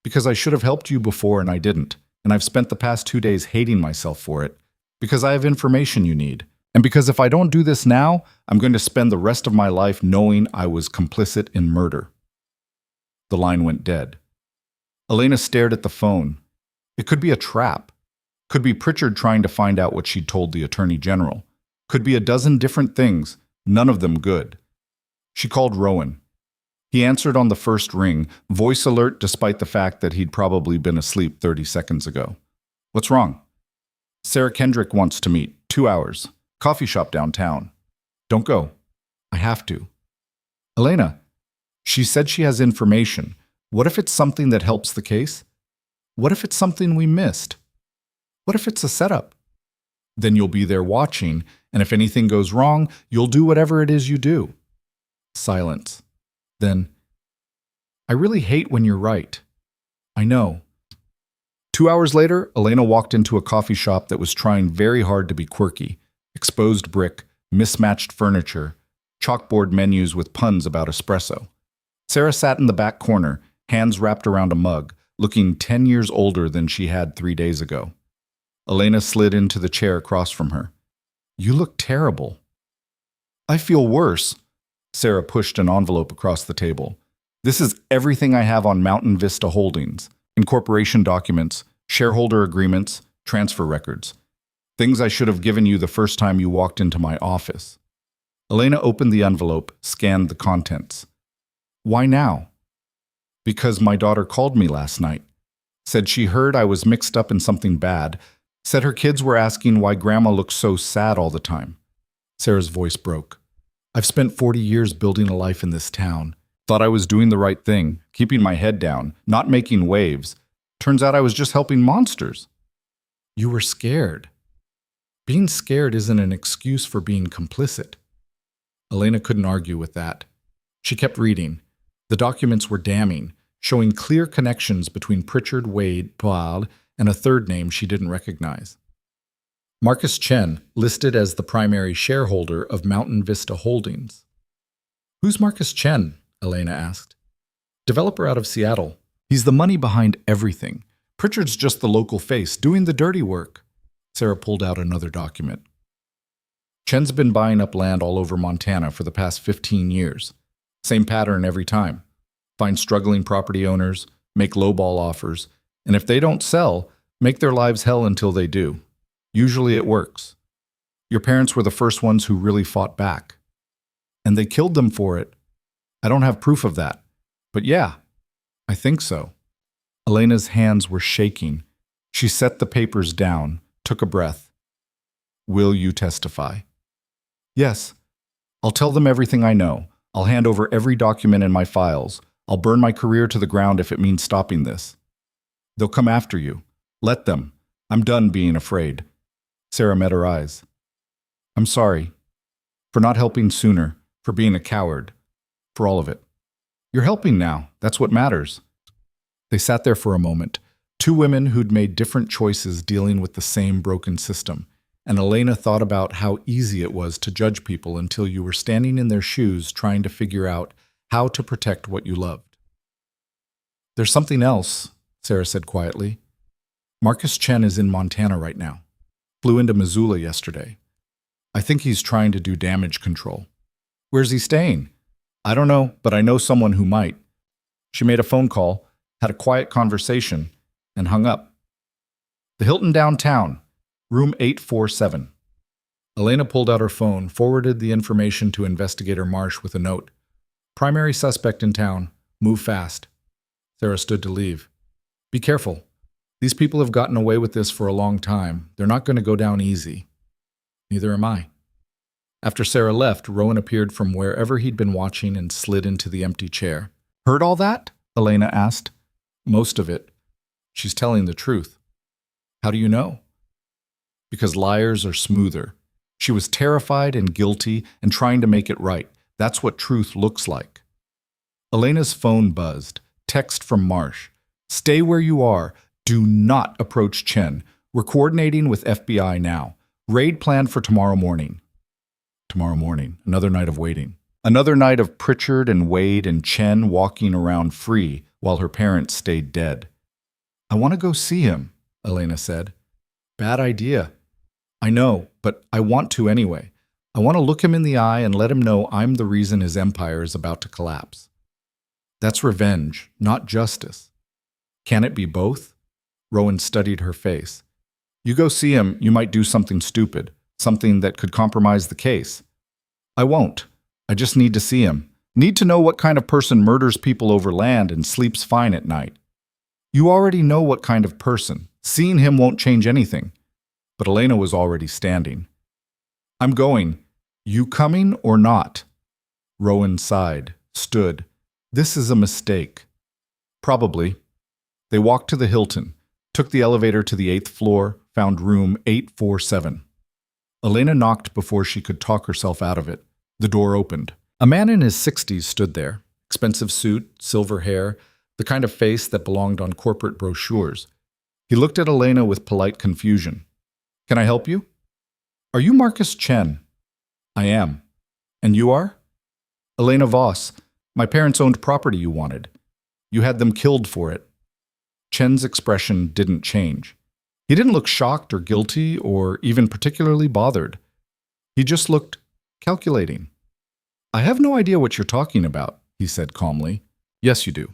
Because I should have helped you before and I didn't. And I've spent the past 2 days hating myself for it. Because I have information you need. And because if I don't do this now, I'm going to spend the rest of my life knowing I was complicit in murder. The line went dead. Elena stared at the phone. It could be a trap. Could be Pritchard trying to find out what she'd told the Attorney General. Could be a dozen different things, none of them good. She called Rowan. He answered on the first ring, voice alert despite the fact that he'd probably been asleep 30 seconds ago. What's wrong? Sarah Kendrick wants to meet. 2 hours. Coffee shop downtown. Don't go. I have to. Elena, she said she has information. What if it's something that helps the case? What if it's something we missed? What if it's a setup? Then you'll be there watching, and if anything goes wrong, you'll do whatever it is you do. Silence. Then, I really hate when you're right. I know. 2 hours later, Elena walked into a coffee shop that was trying very hard to be quirky. Exposed brick, mismatched furniture, chalkboard menus with puns about espresso. Sarah sat in the back corner, hands wrapped around a mug, looking 10 years older than she had 3 days ago. Elena slid into the chair across from her. You look terrible. I feel worse. Sarah pushed an envelope across the table. This is everything I have on Mountain Vista Holdings. Incorporation documents, shareholder agreements, transfer records. Things I should have given you the first time you walked into my office. Elena opened the envelope, scanned the contents. Why now? Because my daughter called me last night. Said she heard I was mixed up in something bad. Said her kids were asking why Grandma looked so sad all the time. Sarah's voice broke. I've spent 40 years building a life in this town. Thought I was doing the right thing, keeping my head down, not making waves. Turns out I was just helping monsters. You were scared. Being scared isn't an excuse for being complicit. Elena couldn't argue with that. She kept reading. The documents were damning, showing clear connections between Pritchard Wade Poile and a third name she didn't recognize. Marcus Chen, listed as the primary shareholder of Mountain Vista Holdings. Who's Marcus Chen? Elena asked. Developer out of Seattle. He's the money behind everything. Pritchard's just the local face, doing the dirty work. Sarah pulled out another document. Chen's been buying up land all over Montana for the past 15 years. Same pattern every time. Find struggling property owners, make lowball offers, and if they don't sell, make their lives hell until they do. Usually it works. Your parents were the first ones who really fought back. And they killed them for it. I don't have proof of that. But yeah, I think so. Elena's hands were shaking. She set the papers down, took a breath. Will you testify? Yes. I'll tell them everything I know. I'll hand over every document in my files. I'll burn my career to the ground if it means stopping this. They'll come after you. Let them. I'm done being afraid. Sarah met her eyes. I'm sorry. For not helping sooner. For being a coward. For all of it. You're helping now. That's what matters. They sat there for a moment. Two women who'd made different choices dealing with the same broken system. And Elena thought about how easy it was to judge people until you were standing in their shoes trying to figure out how to protect what you loved. There's something else, Sarah said quietly. Marcus Chen is in Montana right now. Flew into Missoula yesterday. I think he's trying to do damage control. Where's he staying? I don't know, but I know someone who might. She made a phone call, had a quiet conversation, and hung up. The Hilton downtown, room 847. Elena pulled out her phone, forwarded the information to Investigator Marsh with a note. Primary suspect in town. Move fast. Sarah stood to leave. Be careful. These people have gotten away with this for a long time. They're not going to go down easy. Neither am I. After Sarah left, Rowan appeared from wherever he'd been watching and slid into the empty chair. Heard all that? Elena asked. Most of it. She's telling the truth. How do you know? Because liars are smoother. She was terrified and guilty and trying to make it right. That's what truth looks like. Elena's phone buzzed. Text from Marsh. Stay where you are. Do not approach Chen. We're coordinating with FBI now. Raid planned for tomorrow morning. Tomorrow morning. Another night of waiting. Another night of Pritchard and Wade and Chen walking around free while her parents stayed dead. I want to go see him, Elena said. Bad idea. I know, but I want to anyway. I want to look him in the eye and let him know I'm the reason his empire is about to collapse. That's revenge, not justice. Can it be both? Rowan studied her face. You go see him, you might do something stupid, something that could compromise the case. I won't. I just need to see him. Need to know what kind of person murders people over land and sleeps fine at night. You already know what kind of person. Seeing him won't change anything. But Elena was already standing. I'm going. You coming or not? Rowan sighed, stood. This is a mistake. Probably. They walked to the Hilton, took the elevator to the 8th floor, found room 847. Elena knocked before she could talk herself out of it. The door opened. A man in his 60s stood there. Expensive suit, silver hair, the kind of face that belonged on corporate brochures. He looked at Elena with polite confusion. Can I help you? Are you Marcus Chen? I am. And you are? Elena Voss. My parents owned property you wanted. You had them killed for it. Chen's expression didn't change. He didn't look shocked or guilty or even particularly bothered. He just looked calculating. I have no idea what you're talking about, he said calmly. Yes, you do.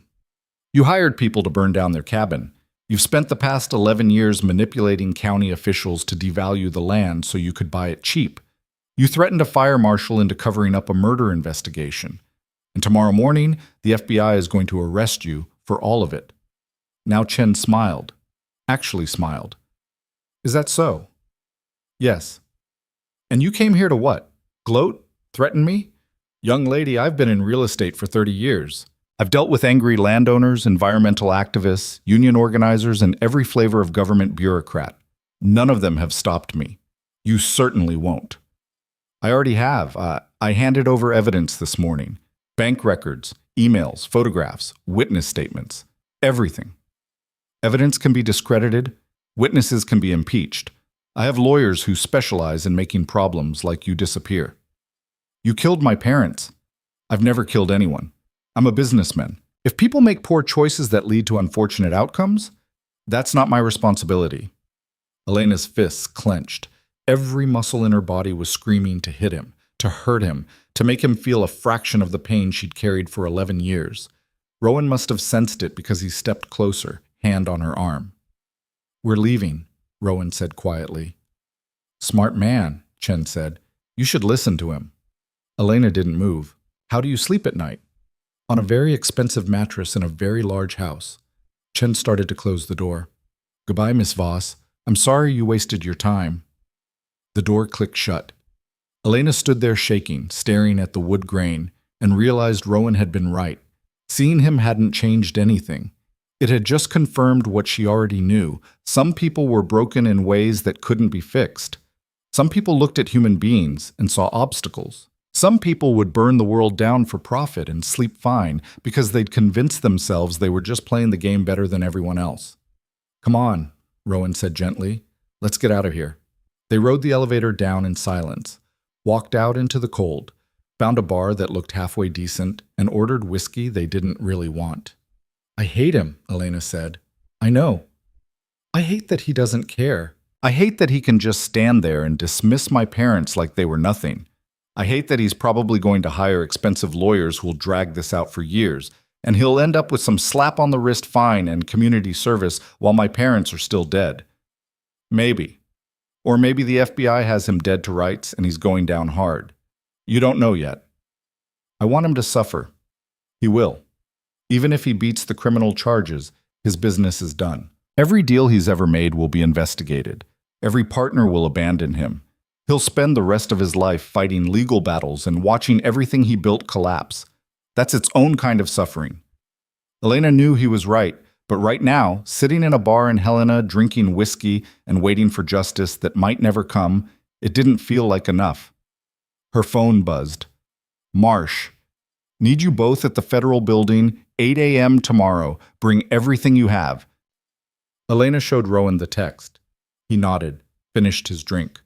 You hired people to burn down their cabin. You've spent the past 11 years manipulating county officials to devalue the land so you could buy it cheap. You threatened a fire marshal into covering up a murder investigation. And tomorrow morning, the FBI is going to arrest you for all of it. Now Chen smiled. Actually smiled. Is that so? Yes. And you came here to what? Gloat? Threaten me? Young lady, I've been in real estate for 30 years. I've dealt with angry landowners, environmental activists, union organizers, and every flavor of government bureaucrat. None of them have stopped me. You certainly won't. I already have. I handed over evidence this morning. Bank records, emails, photographs, witness statements. Everything. Evidence can be discredited. Witnesses can be impeached. I have lawyers who specialize in making problems like you disappear. You killed my parents. I've never killed anyone. I'm a businessman. If people make poor choices that lead to unfortunate outcomes, that's not my responsibility. Elena's fists clenched. Every muscle in her body was screaming to hit him, to hurt him, to make him feel a fraction of the pain she'd carried for 11 years. Rowan must have sensed it because he stepped closer, hand on her arm. We're leaving, Rowan said quietly. Smart man, Chen said. You should listen to him. Elena didn't move. How do you sleep at night? On a very expensive mattress in a very large house. Chen started to close the door. Goodbye, Miss Voss. I'm sorry you wasted your time. The door clicked shut. Elena stood there shaking, staring at the wood grain, and realized Rowan had been right. Seeing him hadn't changed anything. It had just confirmed what she already knew. Some people were broken in ways that couldn't be fixed. Some people looked at human beings and saw obstacles. Some people would burn the world down for profit and sleep fine because they'd convinced themselves they were just playing the game better than everyone else. Come on, Rowan said gently. Let's get out of here. They rode the elevator down in silence, walked out into the cold, found a bar that looked halfway decent, and ordered whiskey they didn't really want. I hate him, Elena said. I know. I hate that he doesn't care. I hate that he can just stand there and dismiss my parents like they were nothing. I hate that he's probably going to hire expensive lawyers who'll drag this out for years, and he'll end up with some slap-on-the-wrist fine and community service while my parents are still dead. Maybe. Or maybe the FBI has him dead to rights and he's going down hard. You don't know yet. I want him to suffer. He will. Even if he beats the criminal charges, his business is done. Every deal he's ever made will be investigated. Every partner will abandon him. He'll spend the rest of his life fighting legal battles and watching everything he built collapse. That's its own kind of suffering. Elena knew he was right, but right now, sitting in a bar in Helena, drinking whiskey and waiting for justice that might never come, it didn't feel like enough. Her phone buzzed. Marsh. Need you both at the federal building, 8 a.m. tomorrow. Bring everything you have. Elena showed Rowan the text. He nodded, finished his drink.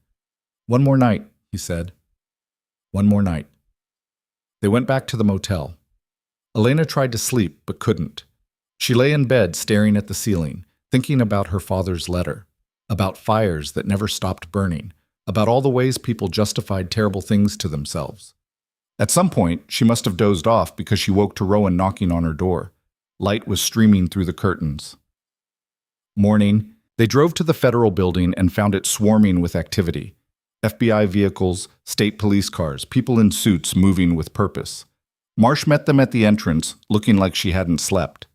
One more night, he said. One more night. They went back to the motel. Elena tried to sleep, but couldn't. She lay in bed staring at the ceiling, thinking about her father's letter, about fires that never stopped burning, about all the ways people justified terrible things to themselves. At some point, she must have dozed off because she woke to Rowan knocking on her door. Light was streaming through the curtains. Morning, they drove to the federal building and found it swarming with activity. FBI vehicles, state police cars, people in suits moving with purpose. Marsh met them at the entrance, looking like she hadn't slept.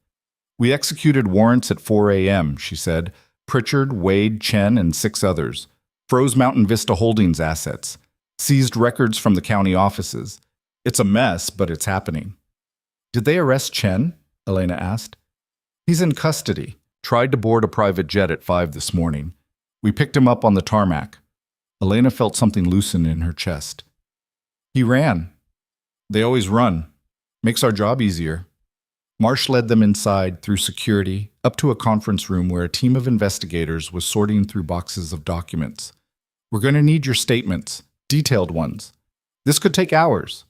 We executed warrants at 4 a.m., she said. Pritchard, Wade, Chen, and 6 others. Froze Mountain Vista Holdings assets. Seized records from the county offices. It's a mess, but it's happening. Did they arrest Chen? Elena asked. He's in custody. Tried to board a private jet at 5 this morning. We picked him up on the tarmac. Elena felt something loosen in her chest. He ran. They always run. Makes our job easier. Marsh led them inside, through security, up to a conference room where a team of investigators was sorting through boxes of documents. We're going to need your statements, detailed ones. This could take hours.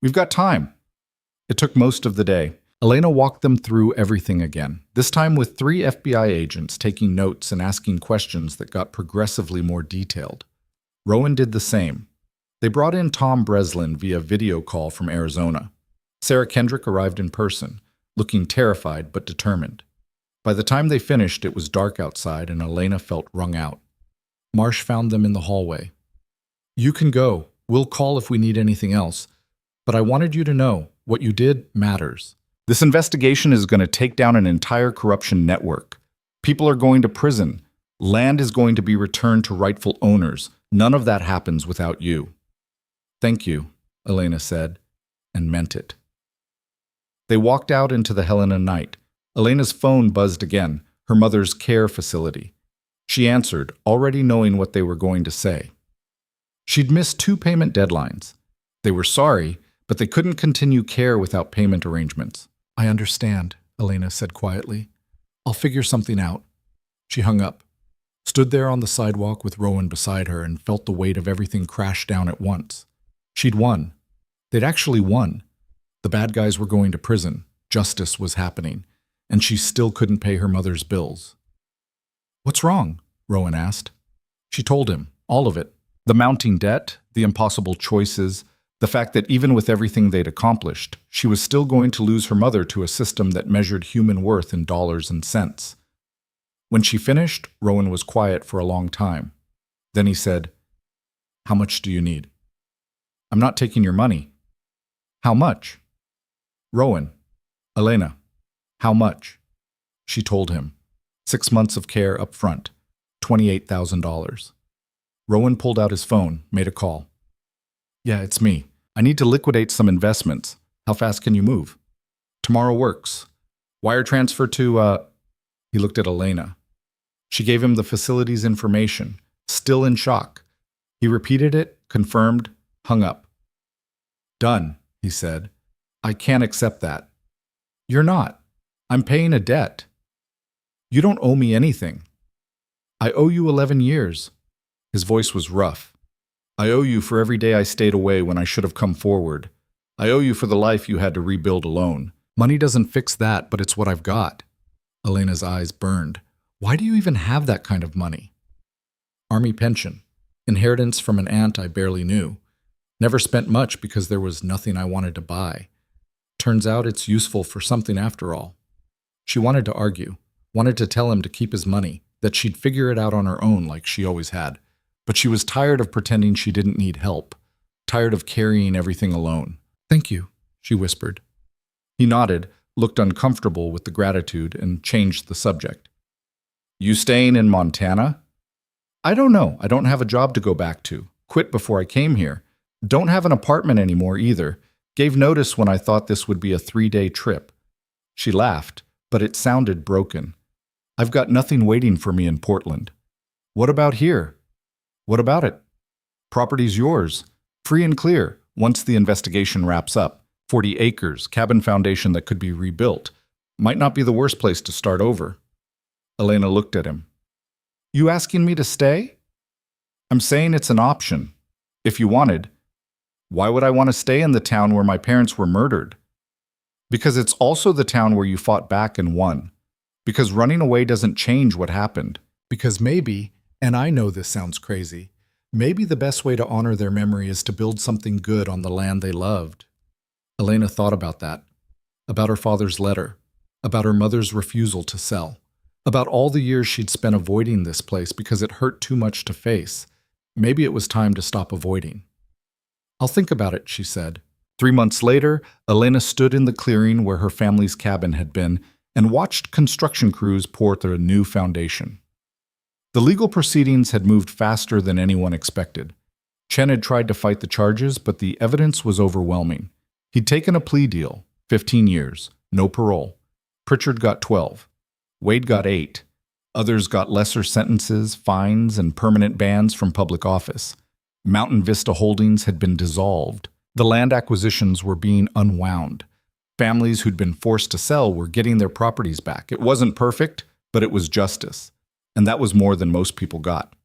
We've got time. It took most of the day. Elena walked them through everything again, this time with 3 FBI agents taking notes and asking questions that got progressively more detailed. Rowan did the same. They brought in Tom Breslin via video call from Arizona. Sarah Kendrick arrived in person, looking terrified but determined. By the time they finished, it was dark outside and Elena felt wrung out. Marsh found them in the hallway. You can go. We'll call if we need anything else. But I wanted you to know, what you did matters. This investigation is going to take down an entire corruption network. People are going to prison. Land is going to be returned to rightful owners. None of that happens without you." "Thank you," Elena said, and meant it. They walked out into the Helena night. Elena's phone buzzed again, her mother's care facility. She answered, already knowing what they were going to say. She'd missed 2 payment deadlines. They were sorry, but they couldn't continue care without payment arrangements. "I understand," Elena said quietly. "I'll figure something out." She hung up, stood there on the sidewalk with Rowan beside her, and felt the weight of everything crash down at once. She'd won. They'd actually won. The bad guys were going to prison. Justice was happening, and she still couldn't pay her mother's bills. "What's wrong?" Rowan asked. She told him, all of it. The mounting debt, the impossible choices, the fact that even with everything they'd accomplished, she was still going to lose her mother to a system that measured human worth in dollars and cents. When she finished, Rowan was quiet for a long time. Then he said, "How much do you need?" "I'm not taking your money." "How much?" "Rowan." "Elena." "How much?" She told him. 6 months of care up front, $28,000. Rowan pulled out his phone, made a call. "Yeah, it's me. I need to liquidate some investments. How fast can you move?" "Tomorrow works. Wire transfer to, He looked at Elena. She gave him the facility's information, still in shock. He repeated it, confirmed, hung up. "Done," he said. "I can't accept that." "You're not. I'm paying a debt." "You don't owe me anything." "I owe you 11 years. His voice was rough. "I owe you for every day I stayed away when I should have come forward. I owe you for the life you had to rebuild alone. Money doesn't fix that, but it's what I've got." Elena's eyes burned. "Why do you even have that kind of money?" "Army pension. Inheritance from an aunt I barely knew. Never spent much because there was nothing I wanted to buy. Turns out it's useful for something after all." She wanted to argue, wanted to tell him to keep his money, that she'd figure it out on her own like she always had. But she was tired of pretending she didn't need help, tired of carrying everything alone. "Thank you," she whispered. He nodded, looked uncomfortable with the gratitude, and changed the subject. "You staying in Montana?" "I don't know. I don't have a job to go back to. Quit before I came here. Don't have an apartment anymore either. Gave notice when I thought this would be a 3-day trip." She laughed, but it sounded broken. "I've got nothing waiting for me in Portland." "What about here?" "What about it?" "Property's yours. Free and clear, once the investigation wraps up. 40 acres, cabin foundation that could be rebuilt. Might not be the worst place to start over." Elena looked at him. "You asking me to stay?" "I'm saying it's an option. If you wanted." "Why would I want to stay in the town where my parents were murdered?" "Because it's also the town where you fought back and won. Because running away doesn't change what happened. Because maybe, and I know this sounds crazy, maybe the best way to honor their memory is to build something good on the land they loved." Elena thought about that, about her father's letter, about her mother's refusal to sell, about all the years she'd spent avoiding this place because it hurt too much to face. Maybe it was time to stop avoiding. "I'll think about it," she said. 3 months later, Elena stood in the clearing where her family's cabin had been and watched construction crews pour the new foundation. The legal proceedings had moved faster than anyone expected. Chen had tried to fight the charges, but the evidence was overwhelming. He'd taken a plea deal, 15 years, no parole. Pritchard got 12. Wade got 8. Others got lesser sentences, fines, and permanent bans from public office. Mountain Vista Holdings had been dissolved. The land acquisitions were being unwound. Families who'd been forced to sell were getting their properties back. It wasn't perfect, but it was justice. And that was more than most people got.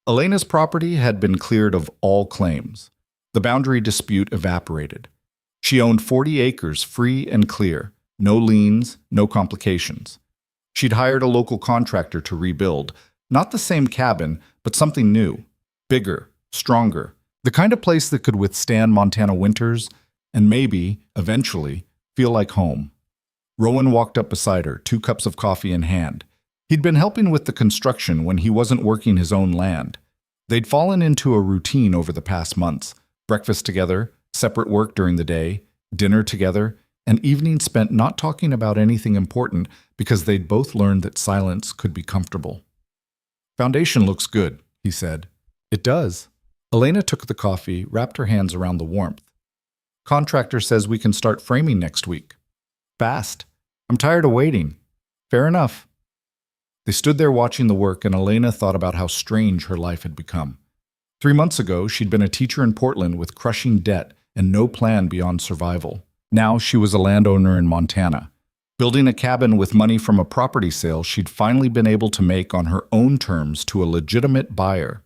Elena's property had been cleared of all claims. The boundary dispute evaporated. She owned 40 acres free and clear, no liens, no complications. She'd hired a local contractor to rebuild, not the same cabin, but something new, bigger, stronger, the kind of place that could withstand Montana winters and maybe, eventually, feel like home. Rowan walked up beside her, 2 cups of coffee in hand. He'd been helping with the construction when he wasn't working his own land. They'd fallen into a routine over the past months, breakfast together, separate work during the day, dinner together, an evening spent not talking about anything important because they'd both learned that silence could be comfortable. "Foundation looks good," he said. "It does." Elena took the coffee, wrapped her hands around the warmth. "Contractor says we can start framing next week." "Fast. I'm tired of waiting." "Fair enough." They stood there watching the work, and Elena thought about how strange her life had become. 3 months ago, she'd been a teacher in Portland with crushing debt and no plan beyond survival. Now she was a landowner in Montana, building a cabin with money from a property sale she'd finally been able to make on her own terms to a legitimate buyer.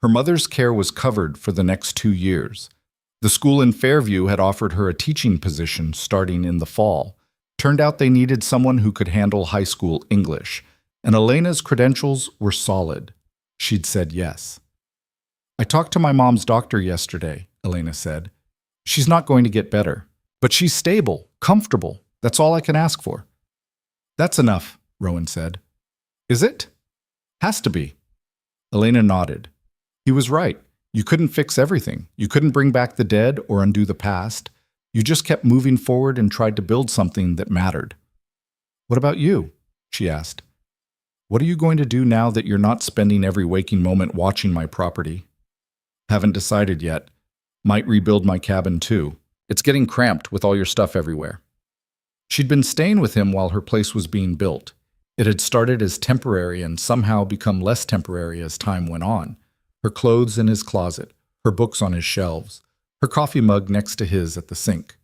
Her mother's care was covered for the next 2 years. The school in Fairview had offered her a teaching position starting in the fall. Turned out they needed someone who could handle high school English, and Elena's credentials were solid. She'd said yes. "I talked to my mom's doctor yesterday," Elena said. "She's not going to get better. But she's stable, comfortable. That's all I can ask for." "That's enough," Rowan said. "Is it?" "Has to be." Elena nodded. He was right. You couldn't fix everything. You couldn't bring back the dead or undo the past. You just kept moving forward and tried to build something that mattered. "What about you?" she asked. "What are you going to do now that you're not spending every waking moment watching my property?" "Haven't decided yet. Might rebuild my cabin too. It's getting cramped with all your stuff everywhere." She'd been staying with him while her place was being built. It had started as temporary and somehow become less temporary as time went on. Her clothes in his closet, her books on his shelves, her coffee mug next to his at the sink.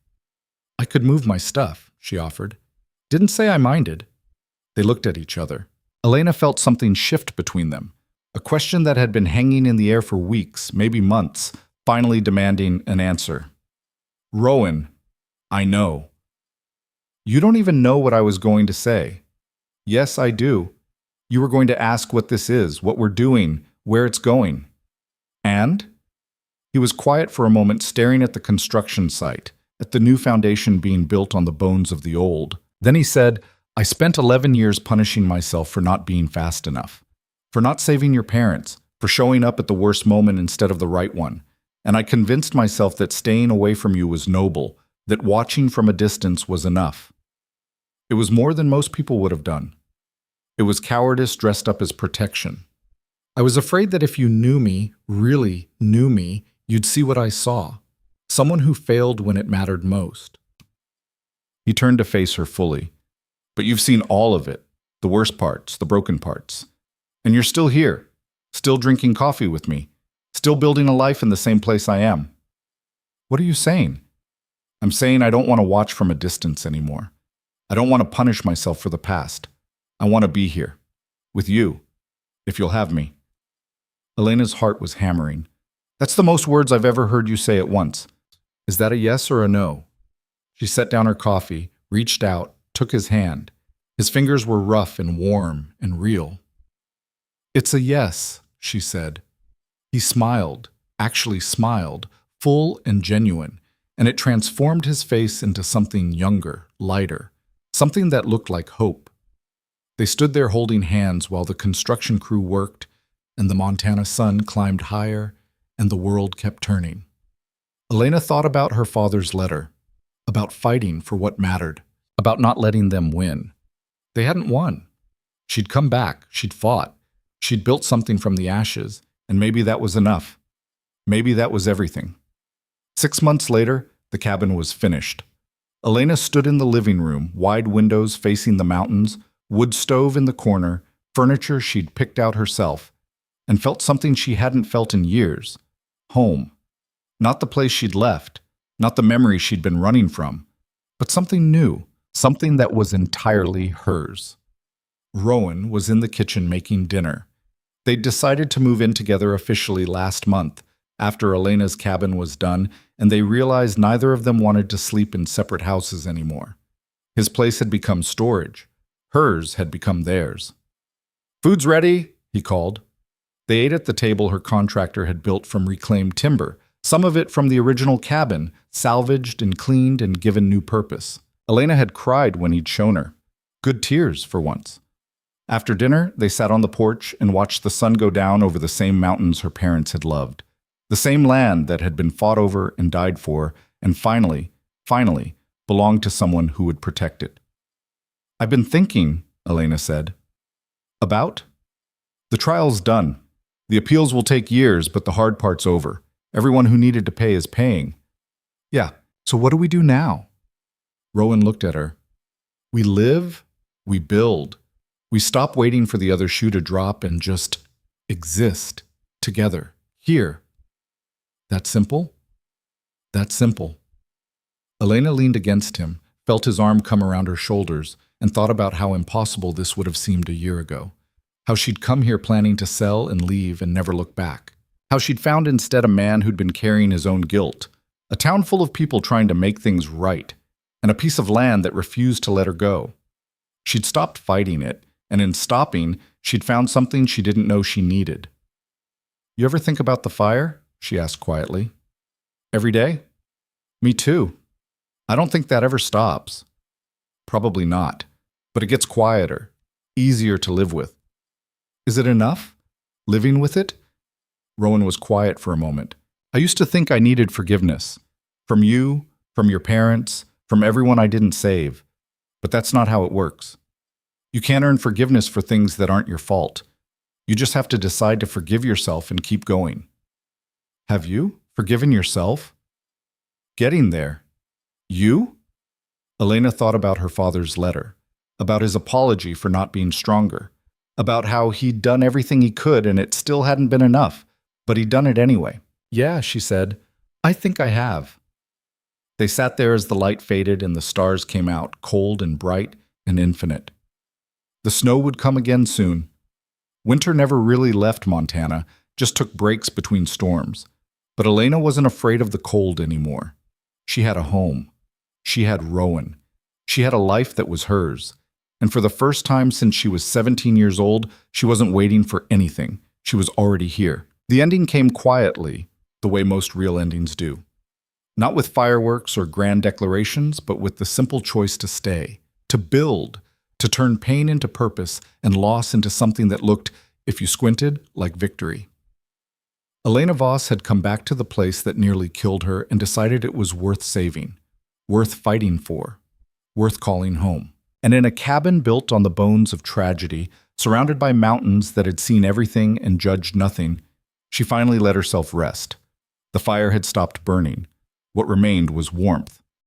"I could move my stuff," she offered. "Didn't say I minded." They looked at each other. Elena felt something shift between them, a question that had been hanging in the air for weeks, maybe months, finally demanding an answer. "Rowan, I know." "You don't even know what I was going to say." "Yes, I do. You were going to ask what this is, what we're doing, where it's going." "And?" He was quiet for a moment, staring at the construction site, at the new foundation being built on the bones of the old. Then he said, "I spent 11 years punishing myself for not being fast enough, for not saving your parents, for showing up at the worst moment instead of the right one. And I convinced myself that staying away from you was noble, that watching from a distance was enough. It was more than most people would have done. It was cowardice dressed up as protection. I was afraid that if you knew me, really knew me, you'd see what I saw. Someone who failed when it mattered most." He turned to face her fully. "But you've seen all of it, the worst parts, the broken parts. And you're still here, still drinking coffee with me, still building a life in the same place I am." "What are you saying?" "I'm saying I don't want to watch from a distance anymore. I don't want to punish myself for the past. I want to be here, with you, if you'll have me." Elena's heart was hammering. "That's the most words I've ever heard you say at once. Is that a yes or a no?" She set down her coffee, reached out, took his hand. His fingers were rough and warm and real. "It's a yes," she said. He smiled, actually smiled, full and genuine, and it transformed his face into something younger, lighter, something that looked like hope. They stood there holding hands while the construction crew worked, and the Montana sun climbed higher, and the world kept turning. Elena thought about her father's letter, about fighting for what mattered, about not letting them win. They hadn't won. She'd come back, she'd fought, she'd built something from the ashes, and maybe that was enough. Maybe that was everything. 6 months later, the cabin was finished. Elena stood in the living room, wide windows facing the mountains, wood stove in the corner, furniture she'd picked out herself, and felt something she hadn't felt in years. Home. Not the place she'd left, not the memory she'd been running from, but something new, something that was entirely hers. Rowan was in the kitchen making dinner. They'd decided to move in together officially last month, after Elena's cabin was done, and they realized neither of them wanted to sleep in separate houses anymore. His place had become storage. Hers had become theirs. "Food's ready," he called. They ate at the table her contractor had built from reclaimed timber, some of it from the original cabin, salvaged and cleaned and given new purpose. Elena had cried when he'd shown her. Good tears, for once. After dinner, they sat on the porch and watched the sun go down over the same mountains her parents had loved, the same land that had been fought over and died for, and finally, belonged to someone who would protect it. I've been thinking, Elena said. About? The trial's done. The appeals will take years, but the hard part's over. Everyone who needed to pay is paying. Yeah, so what do we do now? Rowan looked at her. We live, we build. We stop waiting for the other shoe to drop and just exist together, here. That simple? That simple. Elena leaned against him, felt his arm come around her shoulders, and thought about how impossible this would have seemed a year ago. How she'd come here planning to sell and leave and never look back. How she'd found instead a man who'd been carrying his own guilt, a town full of people trying to make things right, and a piece of land that refused to let her go. She'd stopped fighting it, and in stopping, she'd found something she didn't know she needed. You ever think about the fire? She asked quietly. Every day? Me too. I don't think that ever stops. Probably not, but it gets quieter, easier to live with. Is it enough? Living with it? Rowan was quiet for a moment. I used to think I needed forgiveness. From you, from your parents, from everyone I didn't save. But that's not how it works. You can't earn forgiveness for things that aren't your fault. You just have to decide to forgive yourself and keep going. Have you forgiven yourself? Getting there. You? Elena thought about her father's letter, about his apology for not being stronger, about how he'd done everything he could and it still hadn't been enough, but he'd done it anyway. Yeah, she said, I think I have. They sat there as the light faded and the stars came out, cold and bright and infinite. The snow would come again soon. Winter never really left Montana, just took breaks between storms. But Elena wasn't afraid of the cold anymore. She had a home. She had Rowan. She had a life that was hers. And for the first time since she was 17 years old, she wasn't waiting for anything. She was already here. The ending came quietly, the way most real endings do. Not with fireworks or grand declarations, but with the simple choice to stay, to build, to turn pain into purpose and loss into something that looked, if you squinted, like victory. Elena Voss had come back to the place that nearly killed her and decided it was worth saving, worth fighting for, worth calling home. And in a cabin built on the bones of tragedy, surrounded by mountains that had seen everything and judged nothing, she finally let herself rest. The fire had stopped burning. What remained was warmth,